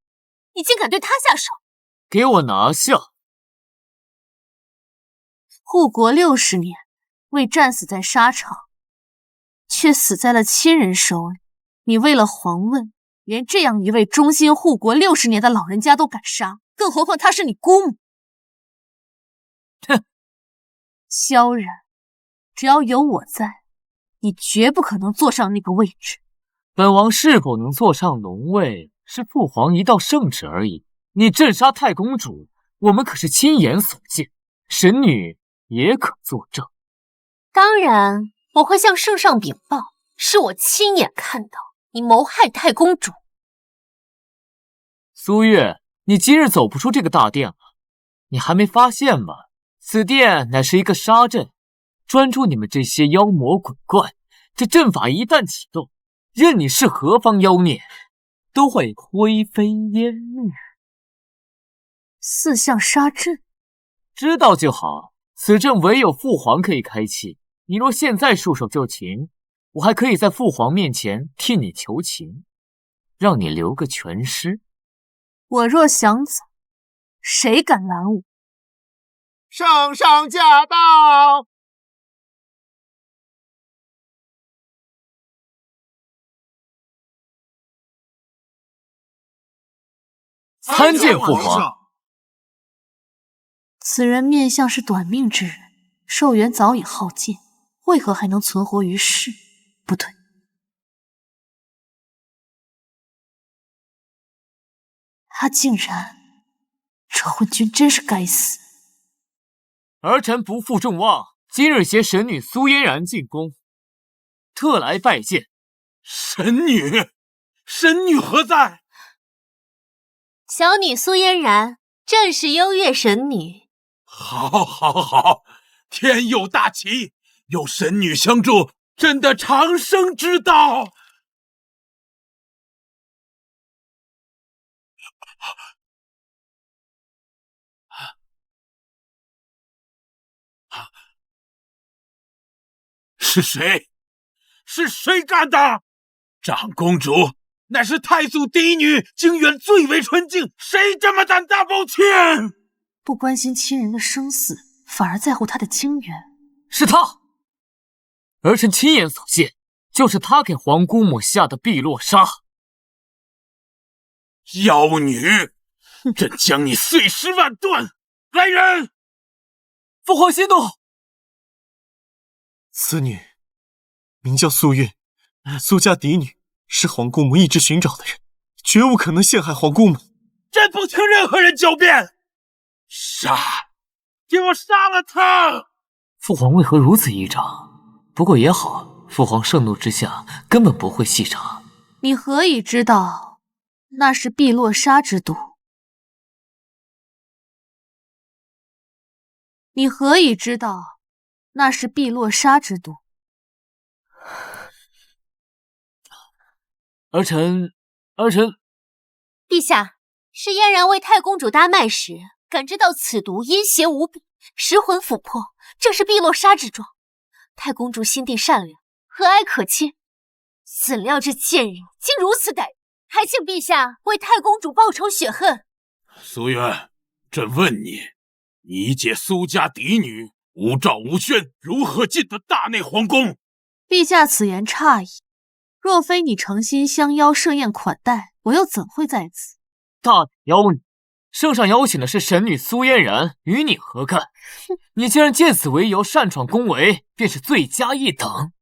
Speaker 3: 你竟敢对她下手！
Speaker 2: 给我拿下！
Speaker 1: 护国60年，为战死在沙场，却死在了亲人手里。你为了皇位，连这样一位忠心护国60年的老人家都敢杀，更何况她是你姑母。
Speaker 2: 哼，
Speaker 1: 萧然，只要有我在，你绝不可能坐上那个位置。
Speaker 2: 本王是否能坐上龙位，是父皇一道圣旨而已。你镇杀太公主，我们可是亲眼所见，神女也可作证。
Speaker 3: 当然，我会向圣上禀报，是我亲眼看到你谋害太公主。
Speaker 2: 苏月，你今日走不出这个大殿了，你还没发现吗？此殿乃是一个杀阵，专捉你们这些妖魔鬼怪。这阵法一旦启动，任你是何方妖孽，都会灰飞烟灭。
Speaker 1: 四象杀阵，
Speaker 2: 知道就好。此阵唯有父皇可以开启，你若现在束手就擒，我还可以在父皇面前替你求情，让你留个全尸。
Speaker 1: 我若想走，谁敢拦我？
Speaker 9: 圣上驾到！
Speaker 2: 参见父皇。
Speaker 1: 此人面相是短命之人，寿元早已耗尽，为何还能存活于世？不对，他竟然……这昏君真是该死！
Speaker 2: 儿臣不负众望，今日携神女苏嫣然进宫，特来拜见。
Speaker 6: 神女，神女何在？
Speaker 3: 小女苏嫣然，正是幽月神女。
Speaker 6: 好，好，好！天佑大齐，有神女相助，朕的长生之道。是谁？是谁干的？长公主乃是太祖嫡女，经远最为纯净，谁这么胆大包天？
Speaker 1: 不关心亲人的生死，反而在乎他的经缘。
Speaker 2: 是他，儿臣亲眼所见，就是他给皇姑母下的碧落沙。
Speaker 6: 妖女，朕将你碎尸万段！来人！
Speaker 2: 父皇息怒。
Speaker 8: 此女名叫苏月，苏家嫡女，是皇姑母一直寻找的人，绝无可能陷害皇姑母。
Speaker 6: 朕不听任何人狡辩！杀！给我杀了他！
Speaker 2: 父皇为何如此依仗？不过也好，父皇盛怒之下根本不会细查。
Speaker 1: 你何以知道那是碧落沙之毒？你何以知道那是碧落沙之毒？
Speaker 2: 儿臣，
Speaker 3: 陛下，是嫣然为太公主搭脉时，感知到此毒阴邪无比，失魂琥珀，正是碧落沙之状。太公主心地善良，和蔼可亲，怎料这贱人竟如此歹毒，还请陛下为太公主报仇雪恨。
Speaker 6: 苏渊，朕问你，你姐苏家嫡女无诏无宣，如何进得大内皇宫？
Speaker 1: 陛下此言差矣，若非你诚心相邀设宴款待，我又怎会在此？
Speaker 2: 大胆妖女，圣上邀请的是神女苏嫣然，与你何干？你竟然借此为由擅闯宫闱，便是罪加一等。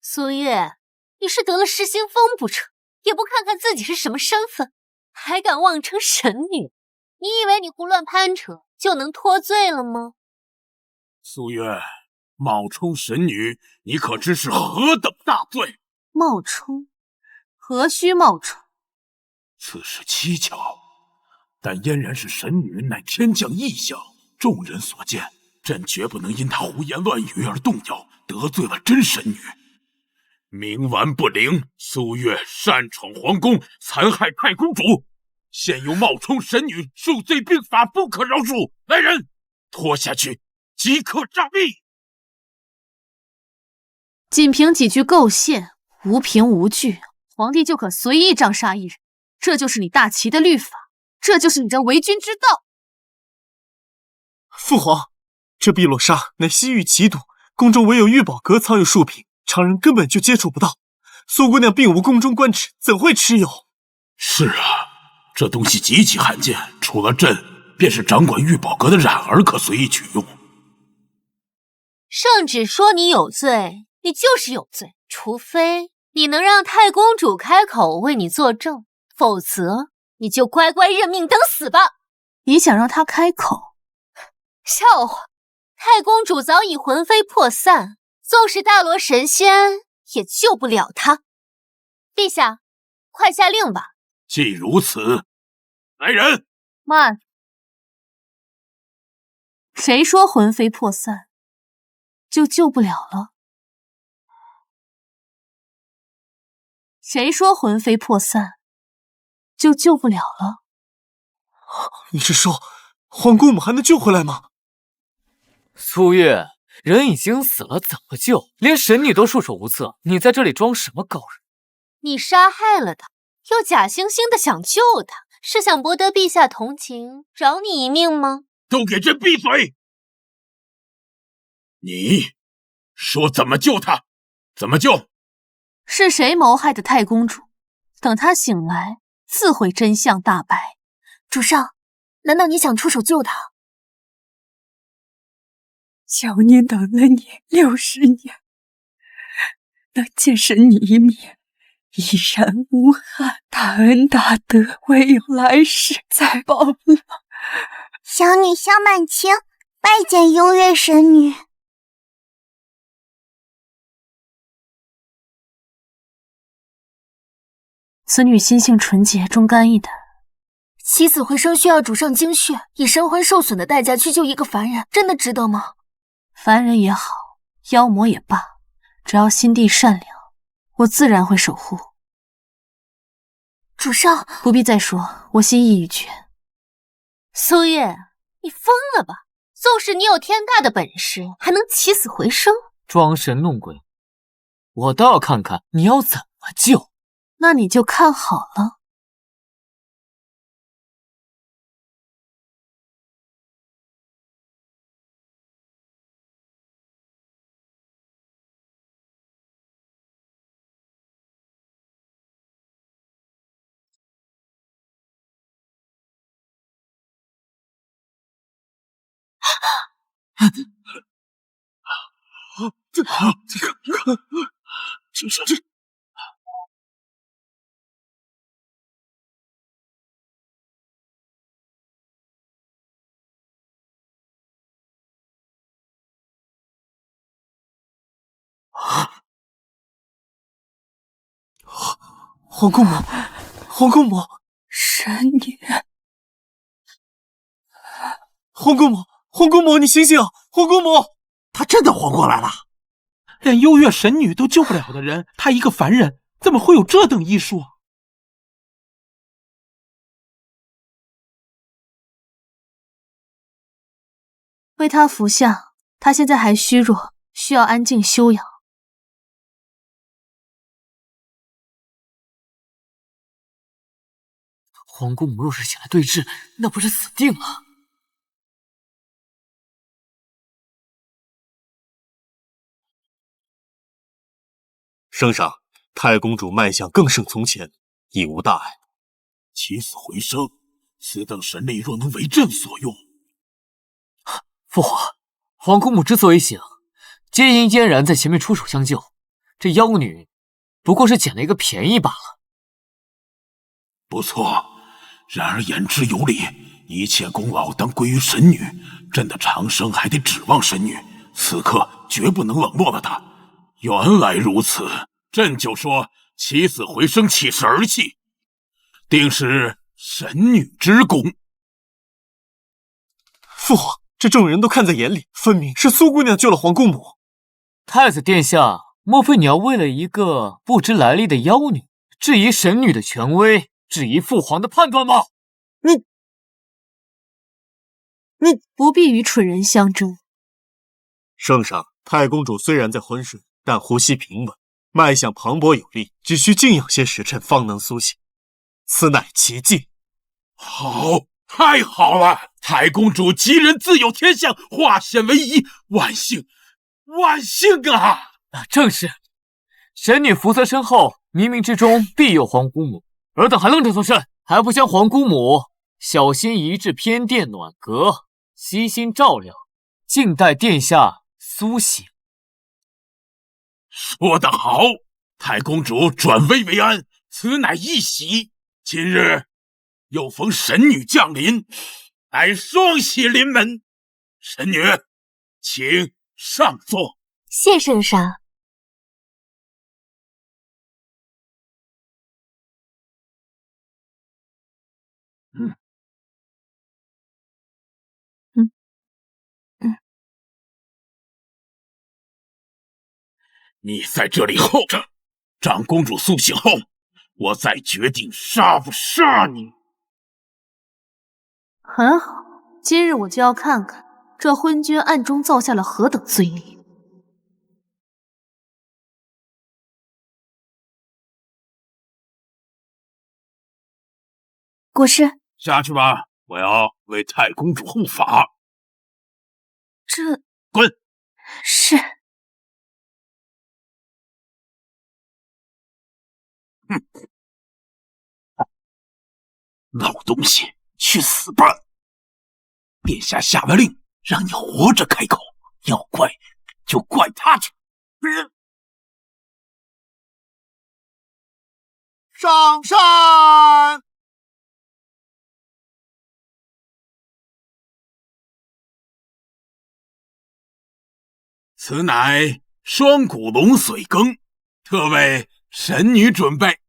Speaker 3: 苏月，你是得了失心疯不成？也不看看自己是什么身份，还敢妄称神女？你以为你胡乱攀扯就能脱罪了吗？
Speaker 6: 苏月，冒充神女，你可知是何等大罪？
Speaker 1: 冒充？何须冒充？
Speaker 6: 此事蹊跷，但嫣然是神女，乃天降异象，众人所见，朕绝不能因她胡言乱语而动摇，得罪了真神女。冥顽不灵，苏月擅闯皇宫，残害太公主，现又冒充神女，数罪并罚，不可饶恕。来人，拖下去，即刻杖毙。
Speaker 1: 仅凭几句构陷，无凭无据，皇帝就可随意杖杀一人，这就是你大齐的律法，这就是你这为君之道。
Speaker 8: 父皇，这碧落沙乃西域奇毒，宫中唯有玉宝阁藏有数品，常人根本就接触不到。苏姑娘并无宫中官职，怎会持有？
Speaker 6: 是啊，这东西极其罕见，除了朕，便是掌管玉宝阁的冉儿可随意取用。
Speaker 3: 圣旨说你有罪，你就是有罪，除非你能让太公主开口为你作证，否则你就乖乖认命等死吧。
Speaker 1: 你想让她开口？
Speaker 3: 笑话，太公主早已魂飞魄散，纵是大罗神仙也救不了她。陛下，快下令吧。
Speaker 6: 既如此，来人！
Speaker 1: 慢！谁说魂飞魄散就救不了了？谁说魂飞魄散就救不了了？
Speaker 8: 你是说皇姑母还能救回来吗？
Speaker 2: 苏月，人已经死了，怎么救？连神女都束手无策，你在这里装什么高人？
Speaker 3: 你杀害了他，又假惺惺的想救他，是想博得陛下同情，饶你一命吗？
Speaker 6: 都给朕闭嘴！你说怎么救他？怎么救？
Speaker 1: 是谁谋害的太公主？等她醒来，自会真相大白。
Speaker 10: 主上，难道你想出手救她？
Speaker 5: 小年等了你60年，能见神女一面，已然无憾。大恩大德，唯有来世再报了。
Speaker 10: 小女萧满清拜见幽月神女。
Speaker 1: 此女心性纯洁，忠肝义胆。
Speaker 10: 起死回生需要主上精血，以神魂受损的代价去救一个凡人，真的值得吗？
Speaker 1: 凡人也好，妖魔也罢，只要心地善良，我自然会守护。
Speaker 10: 主上
Speaker 1: 不必再说，我心意已决。
Speaker 3: 苏月，你疯了吧？纵使你有天大的本事，还能起死回生？
Speaker 2: 装神弄鬼，我倒要看看你要怎么救。
Speaker 1: 那你就看好了。
Speaker 6: 这
Speaker 8: 皇姑母，皇姑母，
Speaker 5: 神女，
Speaker 8: 皇姑母，皇姑母，你醒醒！皇姑母，
Speaker 9: 她真的活过来了。
Speaker 11: 连幽月神女都救不了的人，她一个凡人怎么会有这等医术？
Speaker 1: 为他服下，他现在还虚弱，需要安静休养。
Speaker 2: 皇姑母若是前来对峙，那不是死定了？
Speaker 8: 圣上，太公主脉象更胜从前，已无大碍。
Speaker 6: 起死回生，此等神力若能为朕所用。
Speaker 2: 父皇，皇姑母之所以醒，皆因嫣然在前面出手相救，这妖女不过是捡了一个便宜罢了。
Speaker 6: 不错，然而言之有理，一切功劳当归于神女，朕的长生还得指望神女，此刻绝不能冷落了她。原来如此，朕就说起死回生岂是儿戏，定是神女之功。
Speaker 8: 父皇，这众人都看在眼里，分明是苏姑娘救了皇姑母。
Speaker 2: 太子殿下，莫非你要为了一个不知来历的妖女，质疑神女的权威，质疑父皇的判断吗？
Speaker 1: 你不必与蠢人相争。
Speaker 8: 圣上，太公主虽然在昏睡，但呼吸平稳，脉象磅礴有力，只需静养些时辰方能苏醒。此乃奇迹。
Speaker 6: 好，太好了！太公主吉人自有天相，化险为夷，万幸，万幸啊！
Speaker 2: 正是，神女福泽深厚，冥冥之中必有皇姑母。尔等还愣着做甚？还不将皇姑母小心移至偏殿暖阁，悉心照料，静待殿下苏醒。
Speaker 6: 说得好，太公主转危为安，此乃一喜。今日又逢神女降临，乃双喜临门。神女，请上座。
Speaker 3: 谢圣上。
Speaker 6: 你在这里候着，长公主苏醒后，我再决定杀不杀你。
Speaker 1: 很好，今日我就要看看这昏君暗中造下了何等罪孽。
Speaker 10: 国师，
Speaker 6: 下去吧，我要为太公主护法。
Speaker 10: 这
Speaker 6: 滚！
Speaker 10: 是。
Speaker 6: 老东西，去死吧！殿下下了令，让你活着开口，要怪就怪他去。
Speaker 9: 上山！
Speaker 6: 此乃双骨龙髓羹，特为神女准备。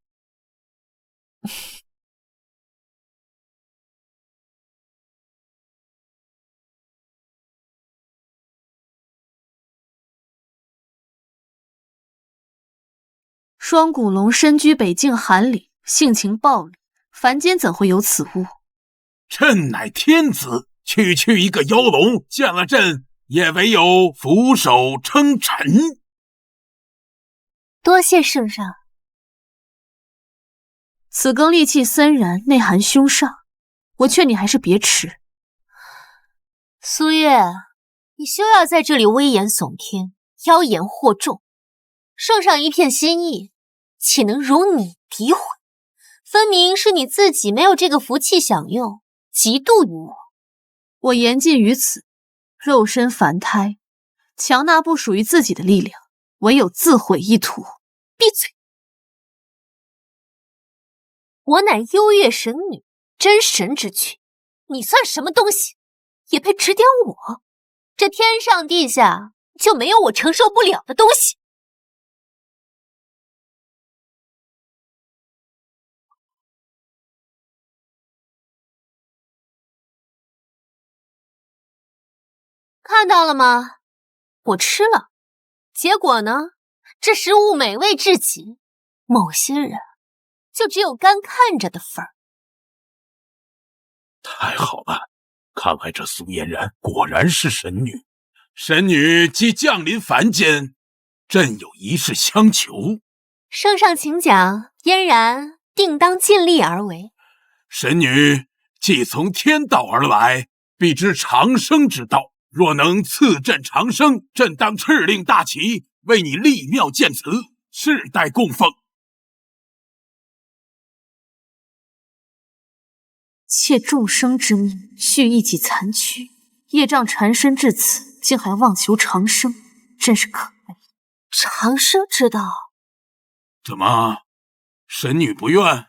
Speaker 1: 双骨龙身居北境寒岭，性情暴戾，凡间怎会有此物？
Speaker 6: 朕乃天子，区区一个妖龙，见了朕也唯有俯首称臣。
Speaker 3: 多谢圣上。
Speaker 1: 此羹戾气森然，内含凶煞，我劝你还是别吃。
Speaker 3: 苏月，你休要在这里危言耸听，妖言惑众。圣上一片心意，岂能容你诋毁？分明是你自己没有这个福气享用，嫉妒于我。
Speaker 1: 我言尽于此，肉身凡胎，强纳不属于自己的力量，唯有自毁一途。
Speaker 3: 闭嘴！我乃幽月神女，真神之躯，你算什么东西，也配指点我？这天上地下就没有我承受不了的东西。看到了吗？我吃了，结果呢？这食物美味至极，某些人就只有干看着的份儿。
Speaker 6: 太好了，看来这苏嫣然果然是神女。神女即降临凡间，朕有一事相求。
Speaker 3: 圣上请讲，嫣然定当尽力而为。
Speaker 6: 神女既从天道而来，必知长生之道。若能赐朕长生，朕当敕令大齐，为你立庙建祠，世代供奉。
Speaker 1: 窃众生之命，续一己残躯，业障缠身至此，竟还妄求长生，真是可悲。
Speaker 3: 长生之道？
Speaker 6: 怎么，神女不愿？
Speaker 3: 完了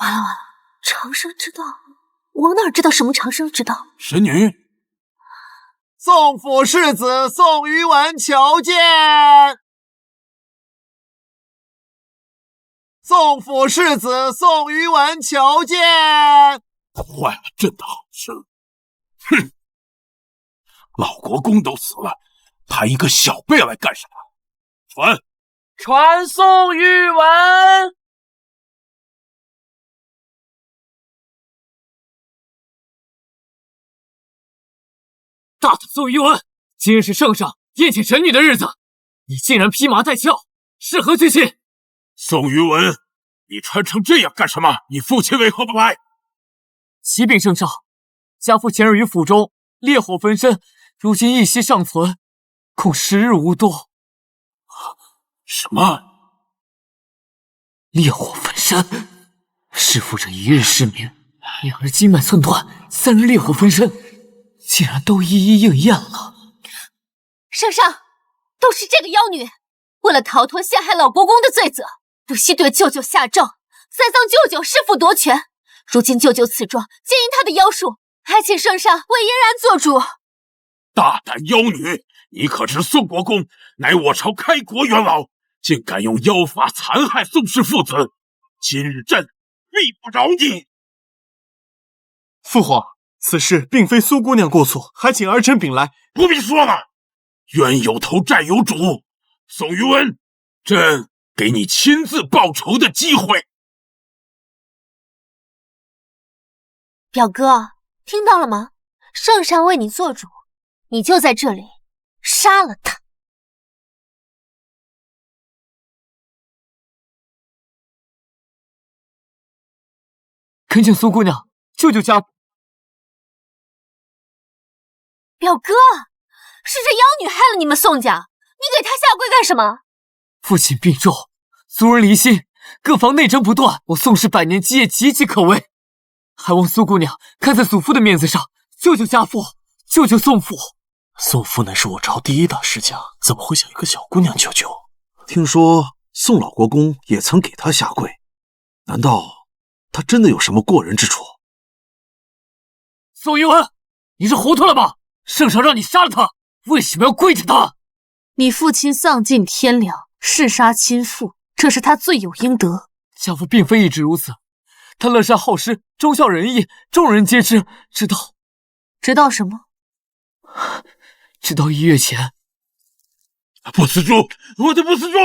Speaker 3: 完了，长生之道，我哪知道什么长生之道？
Speaker 6: 神女，
Speaker 9: 宋府世子宋于文求见。宋府世子宋于文求见。
Speaker 6: 坏了朕的好事。哼！老国公都死了，派一个小辈来干什么？
Speaker 2: 传送玉文。大胆宋玉文，今日是圣上宴请神女的日子，你竟然披麻戴孝，是何居心？
Speaker 6: 宋玉文，你穿成这样干什么？你父亲为何不来？
Speaker 2: 启禀圣上，家父前日于府中烈火焚身，如今一息尚存，恐时日无多。
Speaker 6: 什么？
Speaker 2: 烈火焚身？弑父者一日失眠，2日经脉寸断，3日烈火焚身，竟然都一一应验了。
Speaker 3: 圣上，都是这个妖女，为了逃脱陷害老国公的罪责，不惜对舅舅下诏，栽赃舅舅弑父夺权。如今舅舅此状，皆因他的妖术，还请圣上为嫣然做主。
Speaker 6: 大胆妖女，你可知宋国公乃我朝开国元老，竟敢用妖法残害宋氏父子，今日朕必不饶你！
Speaker 8: 父皇，此事并非苏姑娘过错，还请儿臣禀来。
Speaker 6: 不必说了，冤有头债有主。宋于文，朕给你亲自报仇的机会。
Speaker 3: 表哥，听到了吗？圣上为你做主，你就在这里杀了他。
Speaker 2: 恳请苏姑娘救救家父。
Speaker 3: 表哥，是这妖女害了你们宋家，你给她下跪干什么？
Speaker 2: 父亲病重，族人离心，各方内争不断，我宋氏百年基业岌岌可危，还望苏姑娘看在祖父的面子上，救救家父，救救宋父。
Speaker 8: 宋父乃是我朝第一大世家，怎么会想一个小姑娘救救？
Speaker 4: 听说宋老国公也曾给他下跪，难道他真的有什么过人之处？
Speaker 2: 宋于文，你是糊涂了吧？圣上让你杀了他，为什么要跪着他？
Speaker 1: 你父亲丧尽天良，弑杀亲父，这是他罪有应得。
Speaker 2: 家父并非一直如此，他乐善好施，忠孝仁义，众人皆知。直到什么？直到1月前。
Speaker 6: 不死猪，我的不死猪！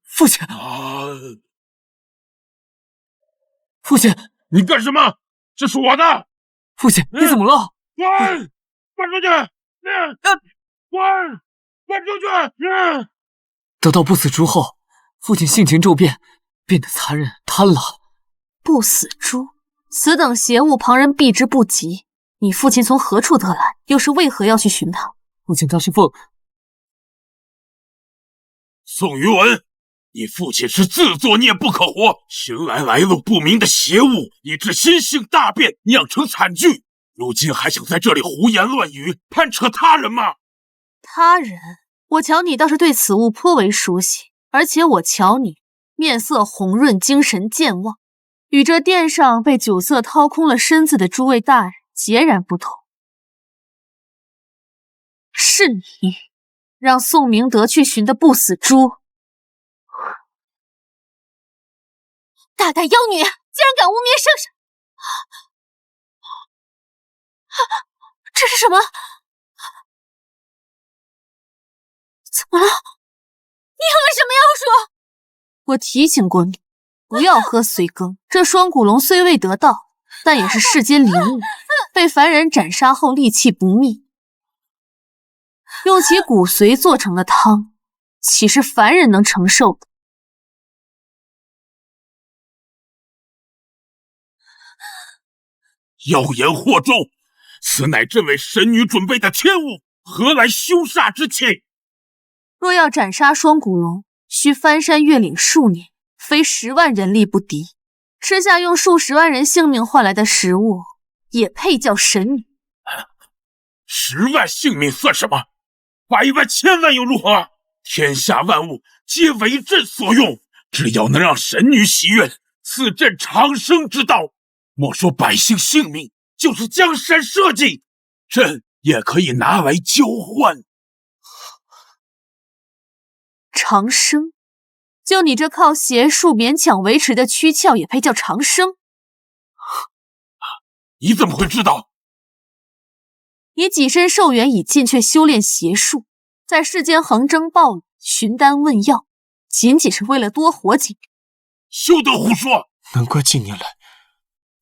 Speaker 2: 父亲，父亲，
Speaker 6: 你干什么？这是我的！
Speaker 2: 父亲，你怎么了？
Speaker 6: 滚！滚出去！滚出去！
Speaker 2: 得到不死猪后，父亲性情骤变，变得残忍贪婪。
Speaker 1: 不死猪，此等邪物，旁人避之不及。你父亲从何处得来？又是为何要去寻他？
Speaker 2: 父亲他是奉
Speaker 6: 宋于文，你父亲是自作孽不可活，寻来路不明的邪物，以致心性大变，酿成惨剧。如今还想在这里胡言乱语，攀扯他人吗？
Speaker 1: 他人？我瞧你倒是对此物颇为熟悉，而且我瞧你面色红润，精神健忘，与这殿上被酒色掏空了身子的诸位大人截然不同。是你让宋明德去寻的不死猪？
Speaker 3: 大胆妖女，竟然敢污蔑圣上！这是什么？怎么了？你用了什么妖术？
Speaker 1: 我提醒过你，不要喝随羹。这双骨龙虽未得道，但也是世间灵物，被凡人斩杀后戾气不灭，用其骨髓做成的汤，岂是凡人能承受的？
Speaker 6: 妖言惑众，此乃朕为神女准备的天物，何来凶煞之气？
Speaker 1: 若要斩杀双骨龙，需翻山越岭数年，非10万人力不敌。吃下用数十万人性命换来的食物，也配叫神女
Speaker 6: ？10万性命算什么？100万、1000万又如何？天下万物皆为朕所用，只要能让神女喜悦，赐朕长生之道。莫说百姓性命，就是江山社稷，朕也可以拿来交换。
Speaker 1: 长生？就你这靠邪术勉强维持的躯壳，也配叫长生？
Speaker 6: 你怎么会知道？
Speaker 1: 你跻身寿元已尽，却修炼邪术，在世间横征暴敛、寻丹问药，仅仅是为了多活几年？
Speaker 6: 休得胡说！
Speaker 8: 难怪近年来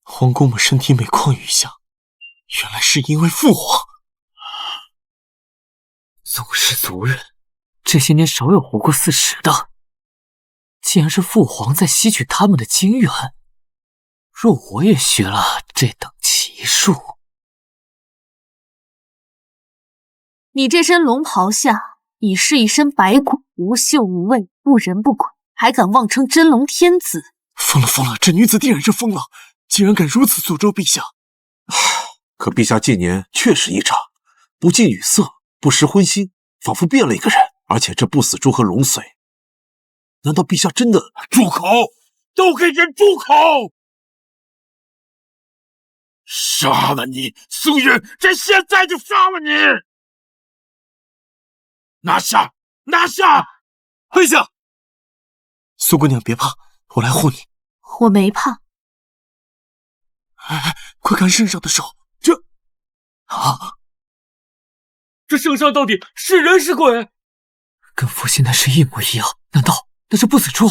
Speaker 8: 皇宫们身体每况愈下，原来是因为父皇。
Speaker 2: 宗室族人，这些年少有活过40的，竟然是父皇在吸取他们的精元。若我也学了这等奇术，
Speaker 1: 你这身龙袍下已是一身白骨，无嗅无味，不人不鬼，还敢妄称真龙天子？
Speaker 8: 疯了疯了，这女子必然是疯了，竟然敢如此诅咒陛下。
Speaker 4: 可陛下近年确实异常，不近女色，不食荤腥，仿佛变了一个人。而且这不死珠和龙髓，难道陛下真的……
Speaker 6: 住口！都给人住口！杀了你，苏月！这现在就杀了你！拿下！拿下！
Speaker 8: 陛下，苏姑娘别怕，我来护你。
Speaker 1: 我没怕。
Speaker 8: 哎，快看圣上的手，
Speaker 2: 这圣上到底是人是鬼？跟父亲那是一模一样，难道那是不死珠？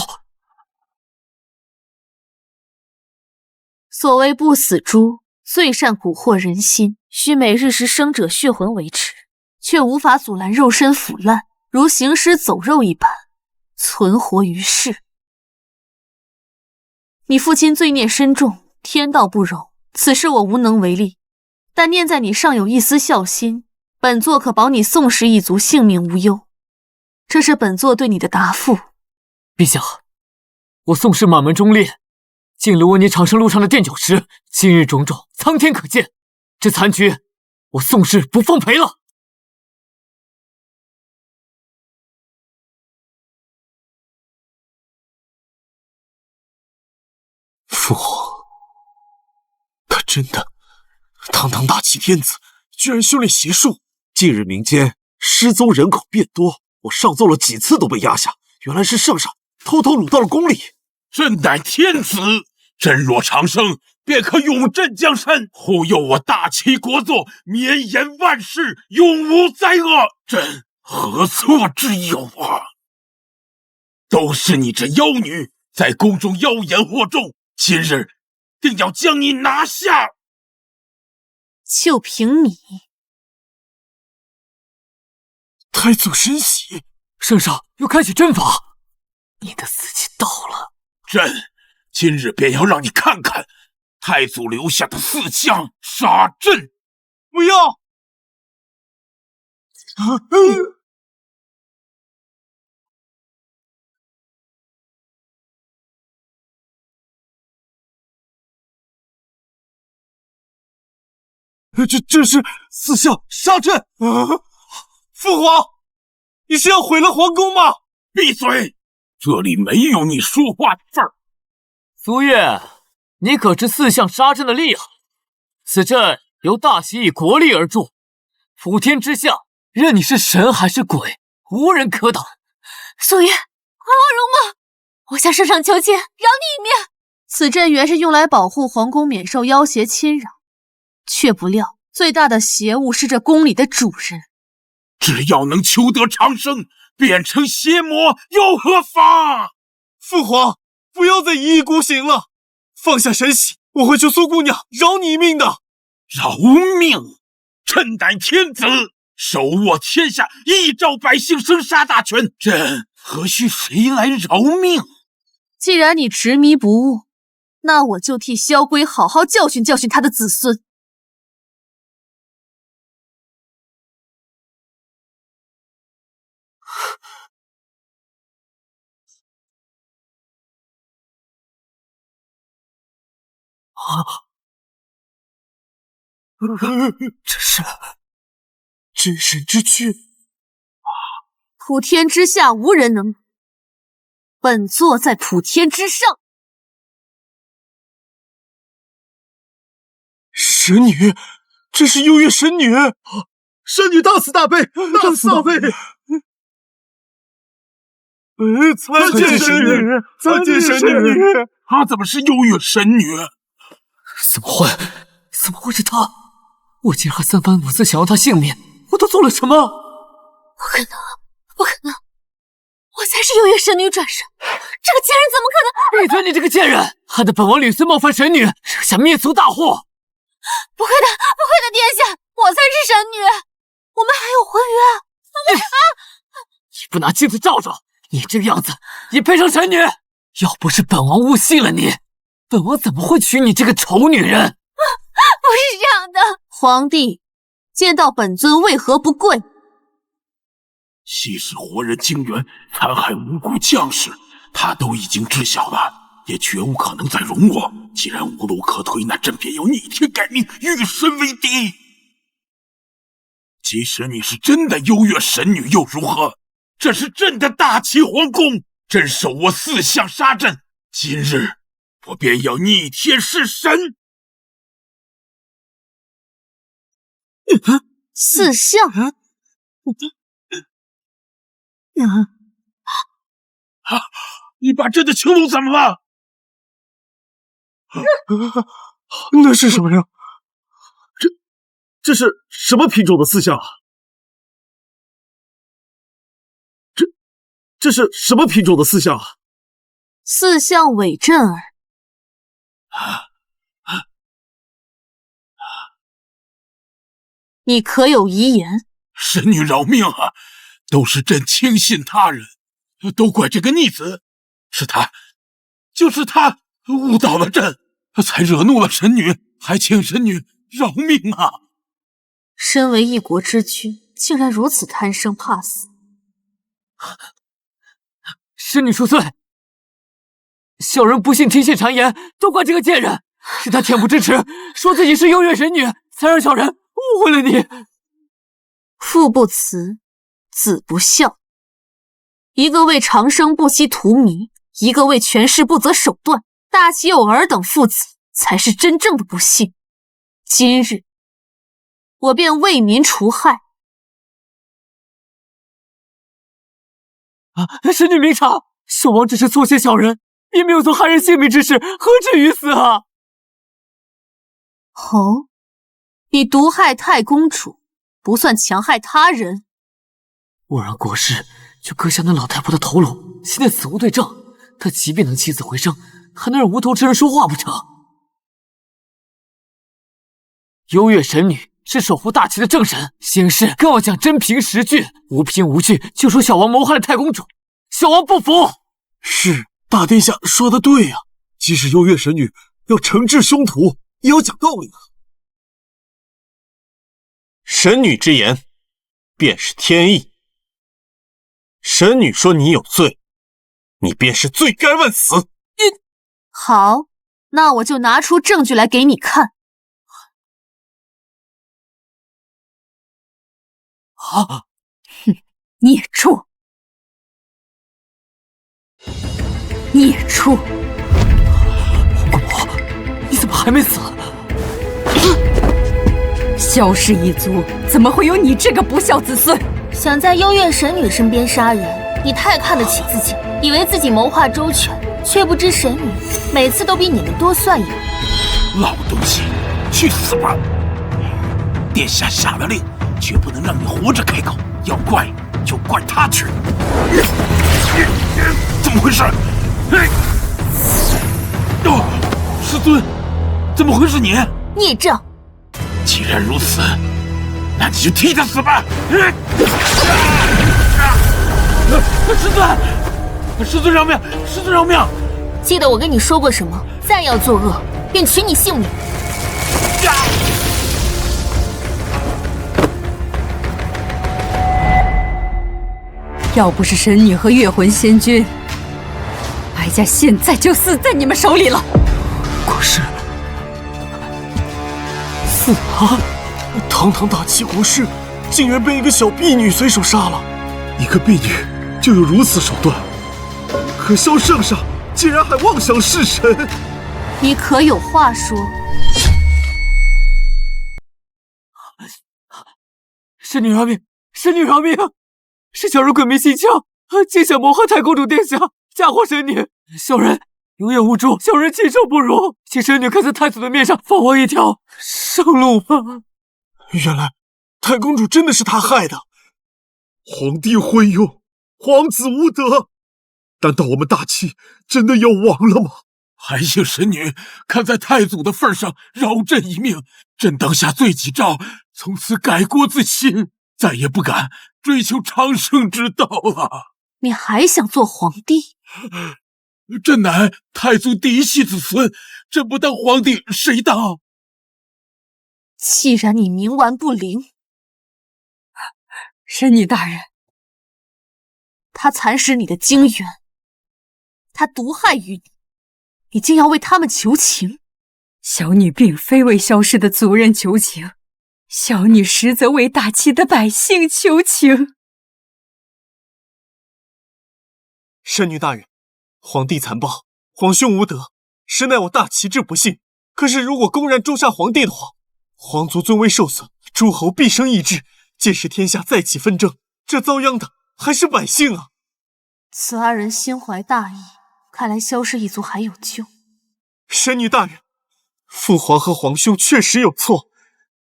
Speaker 1: 所谓不死珠，最善蛊惑人心，需每日食生者血魂维持，却无法阻拦肉身腐烂，如行尸走肉一般存活于世。你父亲罪孽深重，天道不容，此事我无能为力，但念在你尚有一丝孝心，本座可保你宋氏一族性命无忧。这是本座对你的答复。
Speaker 2: 陛下，我宋氏满门忠烈，尽了我你长生路上的垫脚石，今日种种，苍天可见，这残局我宋氏不奉陪了。
Speaker 8: 父皇，他真的堂堂大齐天子，居然修炼邪术。
Speaker 4: 近日民间失踪人口变多，我上奏了几次都被压下，原来是圣上偷偷掳到了宫里。
Speaker 6: 朕乃天子，朕若长生，便可永镇江山，护佑我大齐国祚绵延万世，永无灾厄。朕何错之有啊！都是你这妖女在宫中妖言惑众，今日定要将你拿下。
Speaker 1: 就凭你！
Speaker 8: 太祖神喜，
Speaker 2: 圣上又开启阵法，你的死期到了。
Speaker 6: 朕今日便要让你看看太祖留下的4枪杀朕！
Speaker 8: 不要！这是4项杀阵！父皇，你是要毁了皇宫吗？
Speaker 6: 闭嘴！这里没有你说话的份儿。
Speaker 2: 苏月，你可知4项杀阵的厉害？此阵由大齐以国力而筑，普天之下，任你是神还是鬼，无人可挡。
Speaker 1: 苏月，还望容吗？我向圣上求见，饶你一命。此阵原是用来保护皇宫免受妖邪侵扰，却不料最大的邪物是这宫里的主人。
Speaker 6: 只要能求得长生，变成邪魔又何妨？
Speaker 8: 父皇，不要再一意孤行了，放下神喜，我会求苏姑娘饶你一命的。
Speaker 6: 饶命！朕乃天子，手握天下，一朝百姓生杀大权，朕何须谁来饶命？
Speaker 1: 既然你执迷不悟，那我就替萧规好好教训教训他的子孙。
Speaker 2: 这是
Speaker 8: 真神之躯，
Speaker 1: 普天之下无人能，本座在普天之上。
Speaker 8: 神女，这是幽月神女！
Speaker 9: 神女大慈大悲，大慈大悲！
Speaker 6: 参见神女，参见神女。她怎么是幽月神女？
Speaker 2: 怎么会？怎么会是她？我竟然还三番五次想要她性命，我都做了什么？
Speaker 3: 不可能，不可能！我才是幽月神女转世，这个贱人怎么可能？
Speaker 2: 闭嘴！你这个贱人，害得本王屡次冒犯神女，惹下灭族大祸！
Speaker 3: 不会的，不会的，殿下，我才是神女，我们还有婚约。
Speaker 2: 你不拿镜子照照，你这个样子也配上神女？要不是本王误信了你，本王怎么会娶你这个丑女人？
Speaker 3: 不是这样的，
Speaker 1: 皇帝见到本尊为何不跪？
Speaker 6: 息事活人惊元，残害无辜将士，他都已经知晓了，也绝无可能再容我。既然无路可退，那朕便要逆天改命，与神为敌。即使你是真的幽月神女又如何？这是朕的大齐皇宫，朕手握4项杀阵，今日我便要逆天弑神。
Speaker 1: 4项？
Speaker 6: 你把朕的青龙怎么了？
Speaker 8: 那是什么呀？这是什么品种的4项啊？这是什么品种的4项啊
Speaker 1: ？4项伪阵儿。你可有遗言？
Speaker 6: 神女饶命啊！都是朕轻信他人，都怪这个逆子，是他，就是他误导了朕，才惹怒了神女，还请神女饶命啊！
Speaker 1: 身为一国之君，竟然如此贪生怕死。
Speaker 2: 神女恕罪，小人不信听信谗言，都怪这个贱人，是他恬不知耻，说自己是幽月神女，才让小人误会了你。
Speaker 1: 父不慈，子不孝，一个为长生不息图迷，一个为权势不择手段，大齐有儿等父子，才是真正的不幸。今日我便为民除害。
Speaker 2: 神女明察，小王只是错谢小人，并没有做害人性命之事，何至于死啊？
Speaker 1: 哦，你毒害太公主，不算强害他人。
Speaker 2: 我让国师就割下那老太婆的头颅，现在死无对证，他即便能起死回生，还能让无头之人说话不成？幽月神女是守护大齐的正神，行事更要讲真凭实据，无凭无据就说小王谋害了太公主，小王不服。
Speaker 8: 是，大殿下说的对呀，即使幽月神女要惩治凶徒，也要讲道理啊。
Speaker 7: 神女之言便是天意，神女说你有罪，你便是罪该万死。
Speaker 1: 好，那我就拿出证据来给你看。
Speaker 2: 啊！
Speaker 5: 哼，孽畜！孽畜！
Speaker 2: 姑婆，你怎么还没死？
Speaker 5: 萧氏一族怎么会有你这个不孝子孙？
Speaker 10: 想在幽月神女身边杀人，你太看得起自己，以为自己谋划周全，却不知神女每次都比你们多算一步。
Speaker 6: 老东西，去死吧！殿下下了令，绝不能让你活着开口，要怪就怪他去。怎么回事？师尊，怎么会是你？
Speaker 10: 孽障！
Speaker 6: 既然如此，那你就替他死吧！师尊饶命！师尊饶命！
Speaker 10: 记得我跟你说过什么？再要作恶，便取你性命！
Speaker 5: 要不是神女和月魂仙君，哀家现在就死在你们手里了。
Speaker 2: 国师，死了！
Speaker 8: 堂堂大齐国师，竟然被一个小婢女随手杀了。一个婢女就有如此手段，可萧圣上竟然还妄想弑神！
Speaker 1: 你可有话说？
Speaker 2: 神女饶命！神女饶命！是小人鬼迷心窍，竟想谋害太公主殿下，嫁祸神女。小人有眼无珠，小人禽兽不如，请神女看在太祖的面上，放我一条生路吧。
Speaker 8: 原来太公主真的是他害的。皇帝昏庸，皇子无德，难道我们大齐真的要亡了吗？
Speaker 6: 还请神女看在太祖的份上，饶朕一命。朕当下罪己诏，从此改过自新，再也不敢追求长生之道了。
Speaker 1: 你还想做皇帝？
Speaker 6: 朕乃太祖第一系子孙，朕不当皇帝谁当？
Speaker 1: 既然你冥顽不灵，
Speaker 5: 神女大人，
Speaker 1: 他蚕食你的精元，他毒害于你，你竟要为他们求情？
Speaker 5: 小女并非为萧氏的族人求情，小女实则为大齐的百姓求情。
Speaker 8: 神女大人，皇帝残暴，皇兄无德，实乃我大齐之不幸。可是如果公然诛杀皇帝的话，皇族尊威受损，诸侯必生异志，届时天下再起纷争，这遭殃的还是百姓啊！
Speaker 1: 此阿人心怀大义，看来萧氏一族还有救。
Speaker 8: 神女大人，父皇和皇兄确实有错，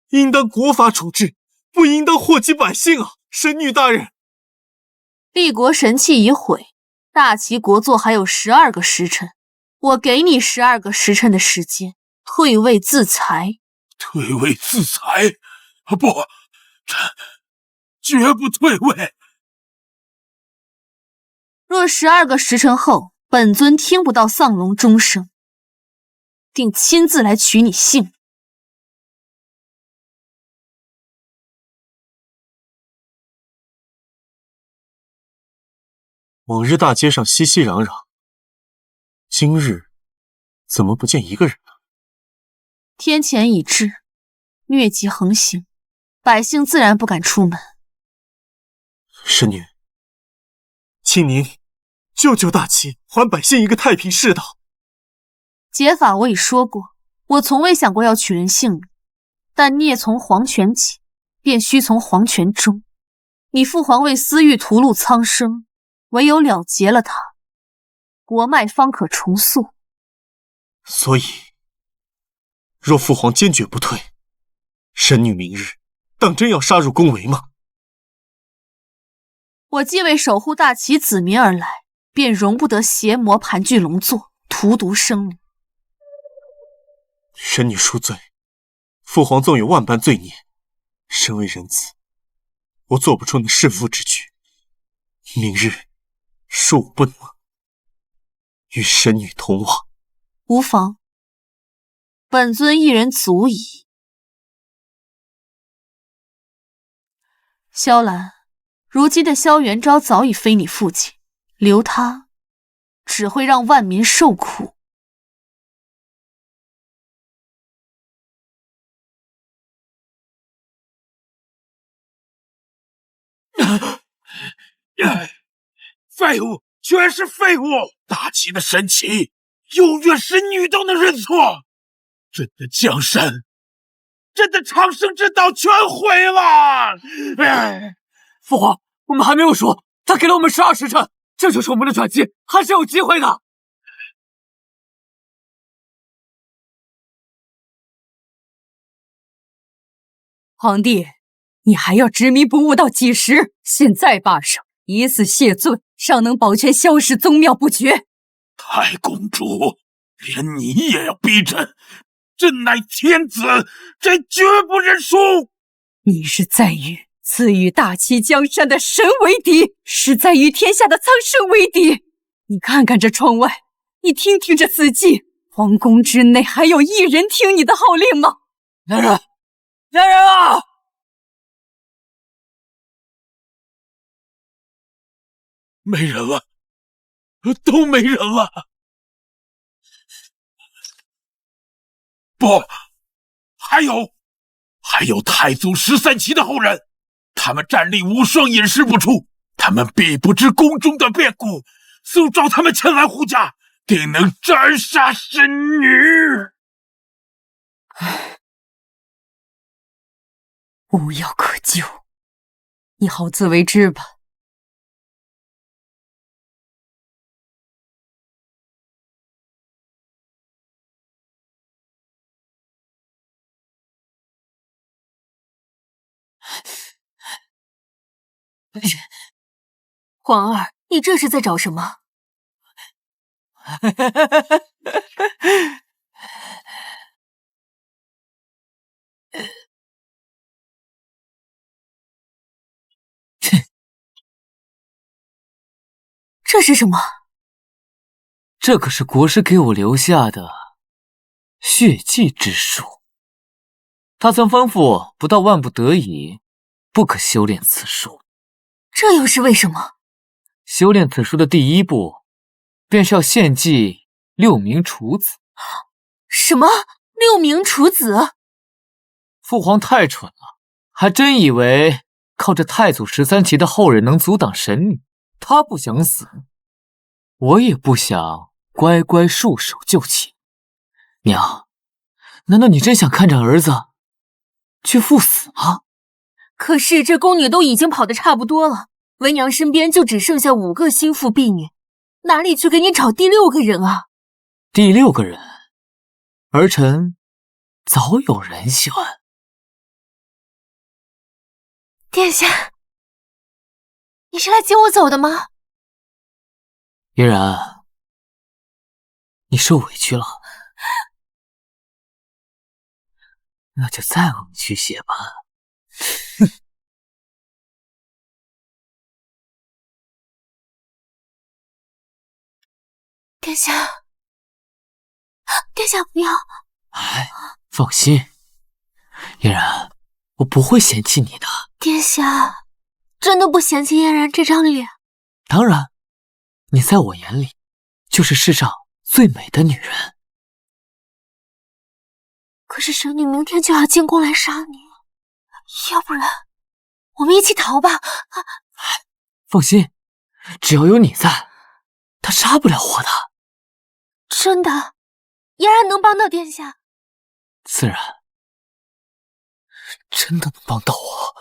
Speaker 8: 应当国法处置，不应当祸及百姓啊！神女大人，
Speaker 1: 立国神器已毁，大齐国祚还有12个时辰，我给你12个时辰的时间，退位自裁。
Speaker 6: 退位自裁？不，朕绝不退位。
Speaker 1: 若12个时辰后，本尊听不到丧龙钟声，定亲自来取你性命。
Speaker 8: 往日大街上熙熙攘攘，今日怎么不见一个人呢？
Speaker 1: 天谴已至，疟疾横行，百姓自然不敢出门。
Speaker 8: 神女，请您救救大齐，还百姓一个太平世道。
Speaker 1: 解法我已说过，我从未想过要取人性命，但孽从黄泉起，便须从黄泉终。你父皇为私欲屠戮苍生，唯有了结了他，国脉方可重塑。
Speaker 8: 所以若父皇坚决不退，神女明日当真要杀入宫闱吗？
Speaker 1: 我既为守护大齐子民而来，便容不得邪魔盘踞龙座，荼毒生灵。
Speaker 8: 神女恕罪，父皇纵有万般罪孽，身为人子，我做不出那弑父之举。明日恕我不能与神女同往。
Speaker 1: 无妨，本尊一人足矣。萧兰，如今的萧元昭早已非你父亲，留他只会让万民受苦。
Speaker 6: 废物，全是废物！大齐的神器，幽月神女都能认错，朕的江山，朕的长生之道全毁了！
Speaker 2: 父皇，我们还没有输，他给了我们12时辰，这就是我们的转机，还是有机会的。
Speaker 5: 皇帝，你还要执迷不悟到几时？现在罢手，以死谢罪，尚能保全萧氏宗庙不绝。
Speaker 6: 太公主，连你也要逼朕？朕乃天子，朕绝不认输！
Speaker 5: 你是在与赐予大齐江山的神为敌，是在与天下的苍生为敌。你看看这窗外，你听听这四季，皇宫之内还有一人听你的号令吗？
Speaker 2: 来人，来人啊！
Speaker 6: 没人了，都没人了。不，还有太祖13期的后人，他们战力无双，隐世不出，他们必不知宫中的变故，速召他们前来护驾，定能斩杀神女。
Speaker 5: 无药可救，你好自为之吧。
Speaker 1: 皇儿，你这是在找什么？这是什么？
Speaker 2: 这可是国师给我留下的血祭之术。他曾吩咐，不到万不得已，不可修炼此术。
Speaker 1: 这又是为什么？
Speaker 2: 修炼此术的第一步，便是要献祭6名处子。
Speaker 1: 什么？6名处子？
Speaker 2: 父皇太蠢了，还真以为靠着太祖13旗的后人能阻挡神女。他不想死，我也不想乖乖束手就擒。娘，难道你真想看着儿子去赴死吗？
Speaker 1: 可是这宫女都已经跑得差不多了，为娘身边就只剩下5个心腹婢女，哪里去给你找第6个人啊？
Speaker 2: 第6个人，儿臣早有人选。
Speaker 1: 殿下，你是来接我走的吗？
Speaker 2: 嫣然，你受委屈了，那就再往去写吧。
Speaker 1: 殿下，殿下不要！
Speaker 2: 哎，放心，嫣然，我不会嫌弃你的。
Speaker 1: 殿下真的不嫌弃嫣然这张脸？
Speaker 2: 当然，你在我眼里就是世上最美的女人。
Speaker 1: 可是神女明天就要进宫来杀你，要不然我们一起逃吧。
Speaker 2: 放心，只要有你在，她杀不了我的。
Speaker 1: 真的，嫣然能帮到殿下？
Speaker 2: 自然，真的能帮到我。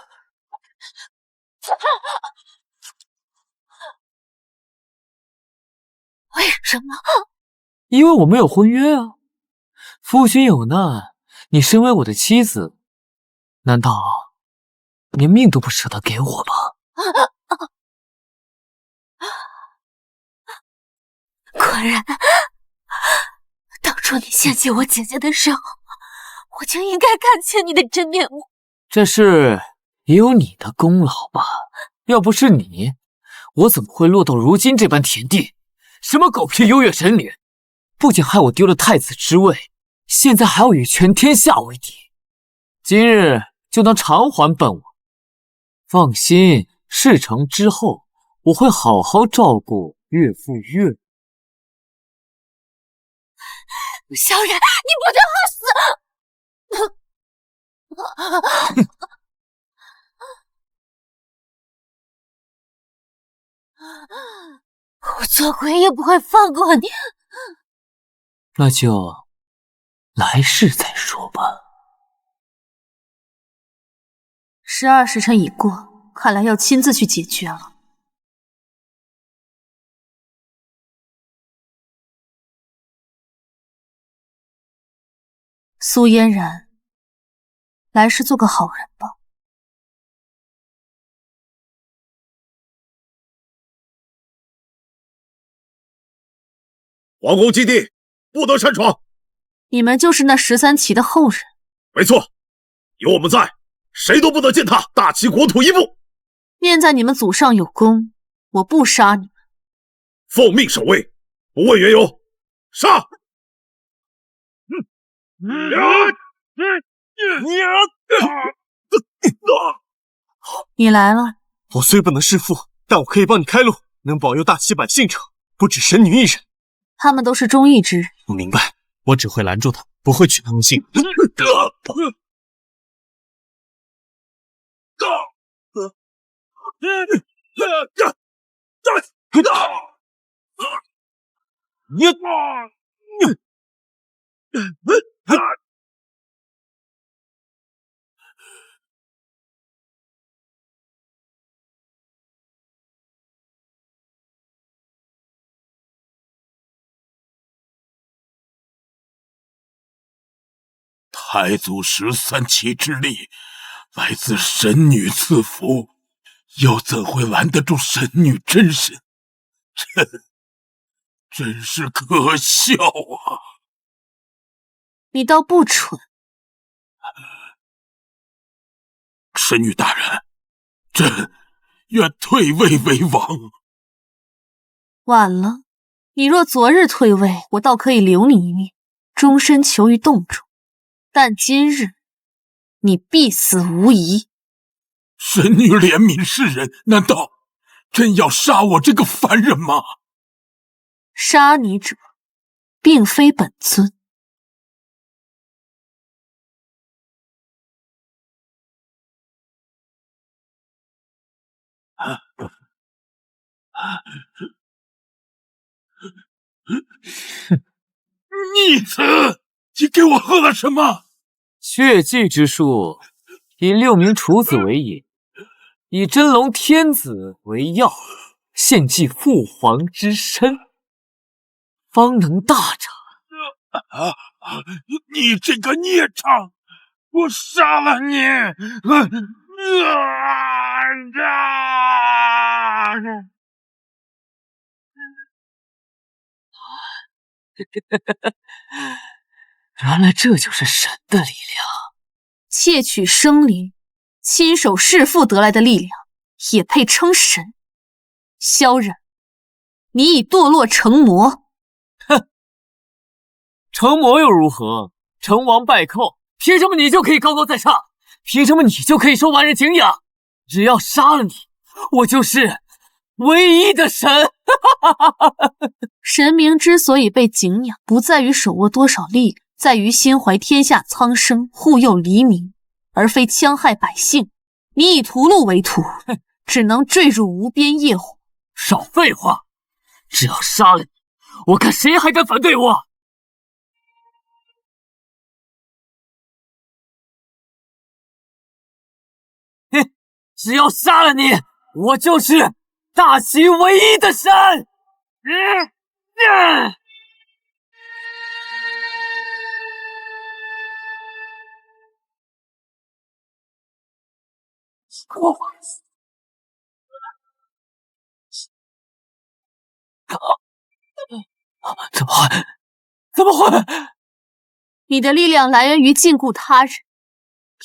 Speaker 1: 为什么？
Speaker 2: 因为我们有婚约啊。夫君有难，你身为我的妻子，难道连命都不舍得给我吗？
Speaker 1: 果然，当初你献祭我姐姐的时候，我就应该看清你的真面目。
Speaker 2: 这事也有你的功劳吧？要不是你，我怎么会落到如今这般田地？什么狗屁优越神女，不仅害我丢了太子之位，现在还要与全天下为敌。今日就当偿还本王。放心，事成之后，我会好好照顾岳父岳母。
Speaker 1: 萧然，你不得好死！我做鬼也不会放过你。
Speaker 2: 那就来世再说吧。
Speaker 1: 12时辰已过，看来要亲自去解决了。苏嫣然，来世做个好人吧。
Speaker 4: 皇宫基地不得擅闯。
Speaker 1: 你们就是那13旗的后人？
Speaker 4: 没错，有我们在，谁都不得践踏大齐国土一步。
Speaker 1: 念在你们祖上有功，我不杀你们。
Speaker 4: 奉命守卫，不问缘由，杀！
Speaker 1: 你来了。
Speaker 8: 我虽不能弑父，但我可以帮你开路，能保佑大齐百姓者，不止神女一人。
Speaker 1: 他们都是忠义之人。
Speaker 8: 我明白，我只会拦住他，不会取他们性命。
Speaker 6: 太祖13旗之力，来自神女赐福，又怎会拦得住神女真身？真是可笑啊！
Speaker 1: 你倒不蠢。
Speaker 6: 神女大人，朕愿退位为王。
Speaker 1: 晚了，你若昨日退位，我倒可以留你一命，终身囚于洞中。但今日，你必死无疑。
Speaker 6: 神女怜悯世人，难道真要杀我这个凡人吗？
Speaker 1: 杀你者，并非本尊。
Speaker 6: 逆子，你给我喝了什么？
Speaker 2: 血祭之术，以6名处子为引，以真龙天子为药，献祭父皇之身，方能大成。
Speaker 6: 你这个孽障，我杀了你！
Speaker 2: 原来这就是神的力量。
Speaker 1: 窃取生灵，亲手弑父得来的力量，也配称神？萧冉，你已堕落成魔。
Speaker 2: 哼，成魔又如何？成王败寇，凭什么你就可以高高在上？凭什么你就可以受万人敬仰？只要杀了你，我就是唯一的神。
Speaker 1: 神明之所以被敬仰，不在于手握多少力量，在于心怀天下苍生，护佑黎民，而非戕害百姓。你以屠戮为徒，只能坠入无边业火。
Speaker 2: 少废话！只要杀了你，我看谁还敢反对我！哼，只要杀了你，我就是大齐唯一的神！怎么会？怎么会？
Speaker 1: 你的力量来源于禁锢他人，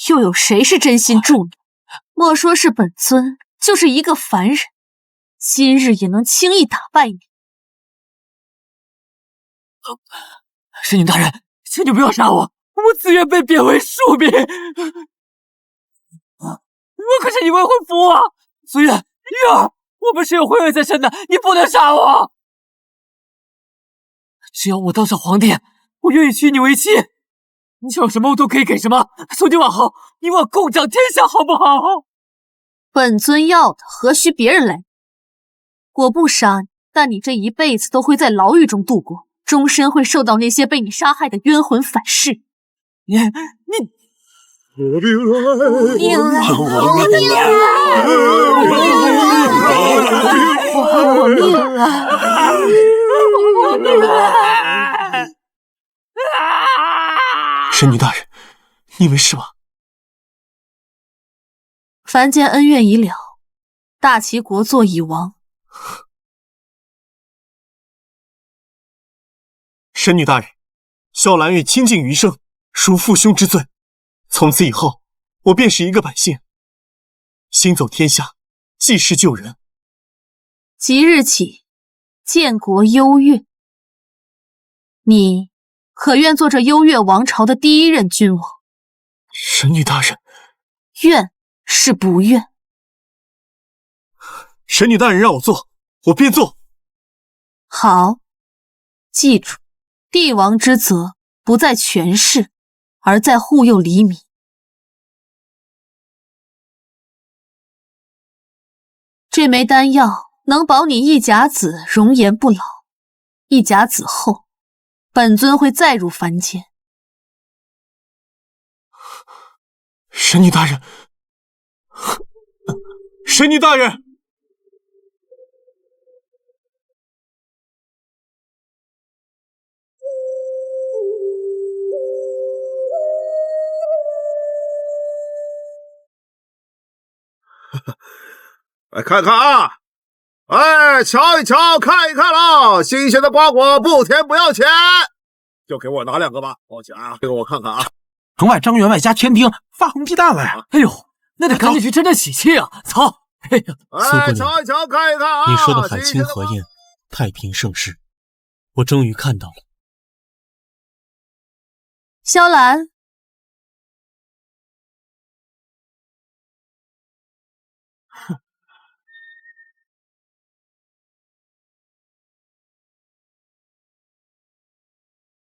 Speaker 1: 又有谁是真心助你？莫说是本尊，就是一个凡人，今日也能轻易打败你。
Speaker 2: 神女大人，请你不要杀我，我自愿被贬为庶民。我可是你未婚夫啊！苏月，玉儿，我们是有婚约在身的，你不能杀我！只要我当上皇帝，我愿意娶你为妻。你想要什么我都可以给什么。从今往后，你我共掌天下，好不好？
Speaker 1: 本尊要的何须别人来？我不杀你，但你这一辈子都会在牢狱中度过，终身会受到那些被你杀害的冤魂反噬。
Speaker 2: 你
Speaker 1: 我命啊！
Speaker 8: 神女大人，你没事吧？
Speaker 1: 凡间恩怨已了，大齐国祚已亡。
Speaker 8: 神女大人，萧兰愿倾尽余生赎父兄之罪，从此以后，我便是一个百姓，行走天下，济世救人。
Speaker 1: 即日起，建国优越，你可愿做这优越王朝的第一任君王？
Speaker 8: 神女大人，
Speaker 1: 愿是不愿？
Speaker 8: 神女大人让我做，我便做。
Speaker 1: 好，记住，帝王之责不在权势，而在护佑黎民。这枚丹药能保你一甲子容颜不老，一甲子后，本尊会再入凡间。
Speaker 8: 神女大人，神女大人。
Speaker 4: 来看看啊！哎，瞧一瞧，看一看喽！新鲜的瓜果不甜不要钱，就给我拿2个吧。抱歉啊，这个我看看啊。
Speaker 11: 城外张员外家天丁发红鸡蛋了呀！
Speaker 2: 哎呦，那得赶紧去沾沾喜气啊！操！哎呀，
Speaker 4: 哎，瞧一瞧，看一看啊！
Speaker 7: 你说的海清河宴，太平盛世，我终于看到了。
Speaker 1: 萧兰，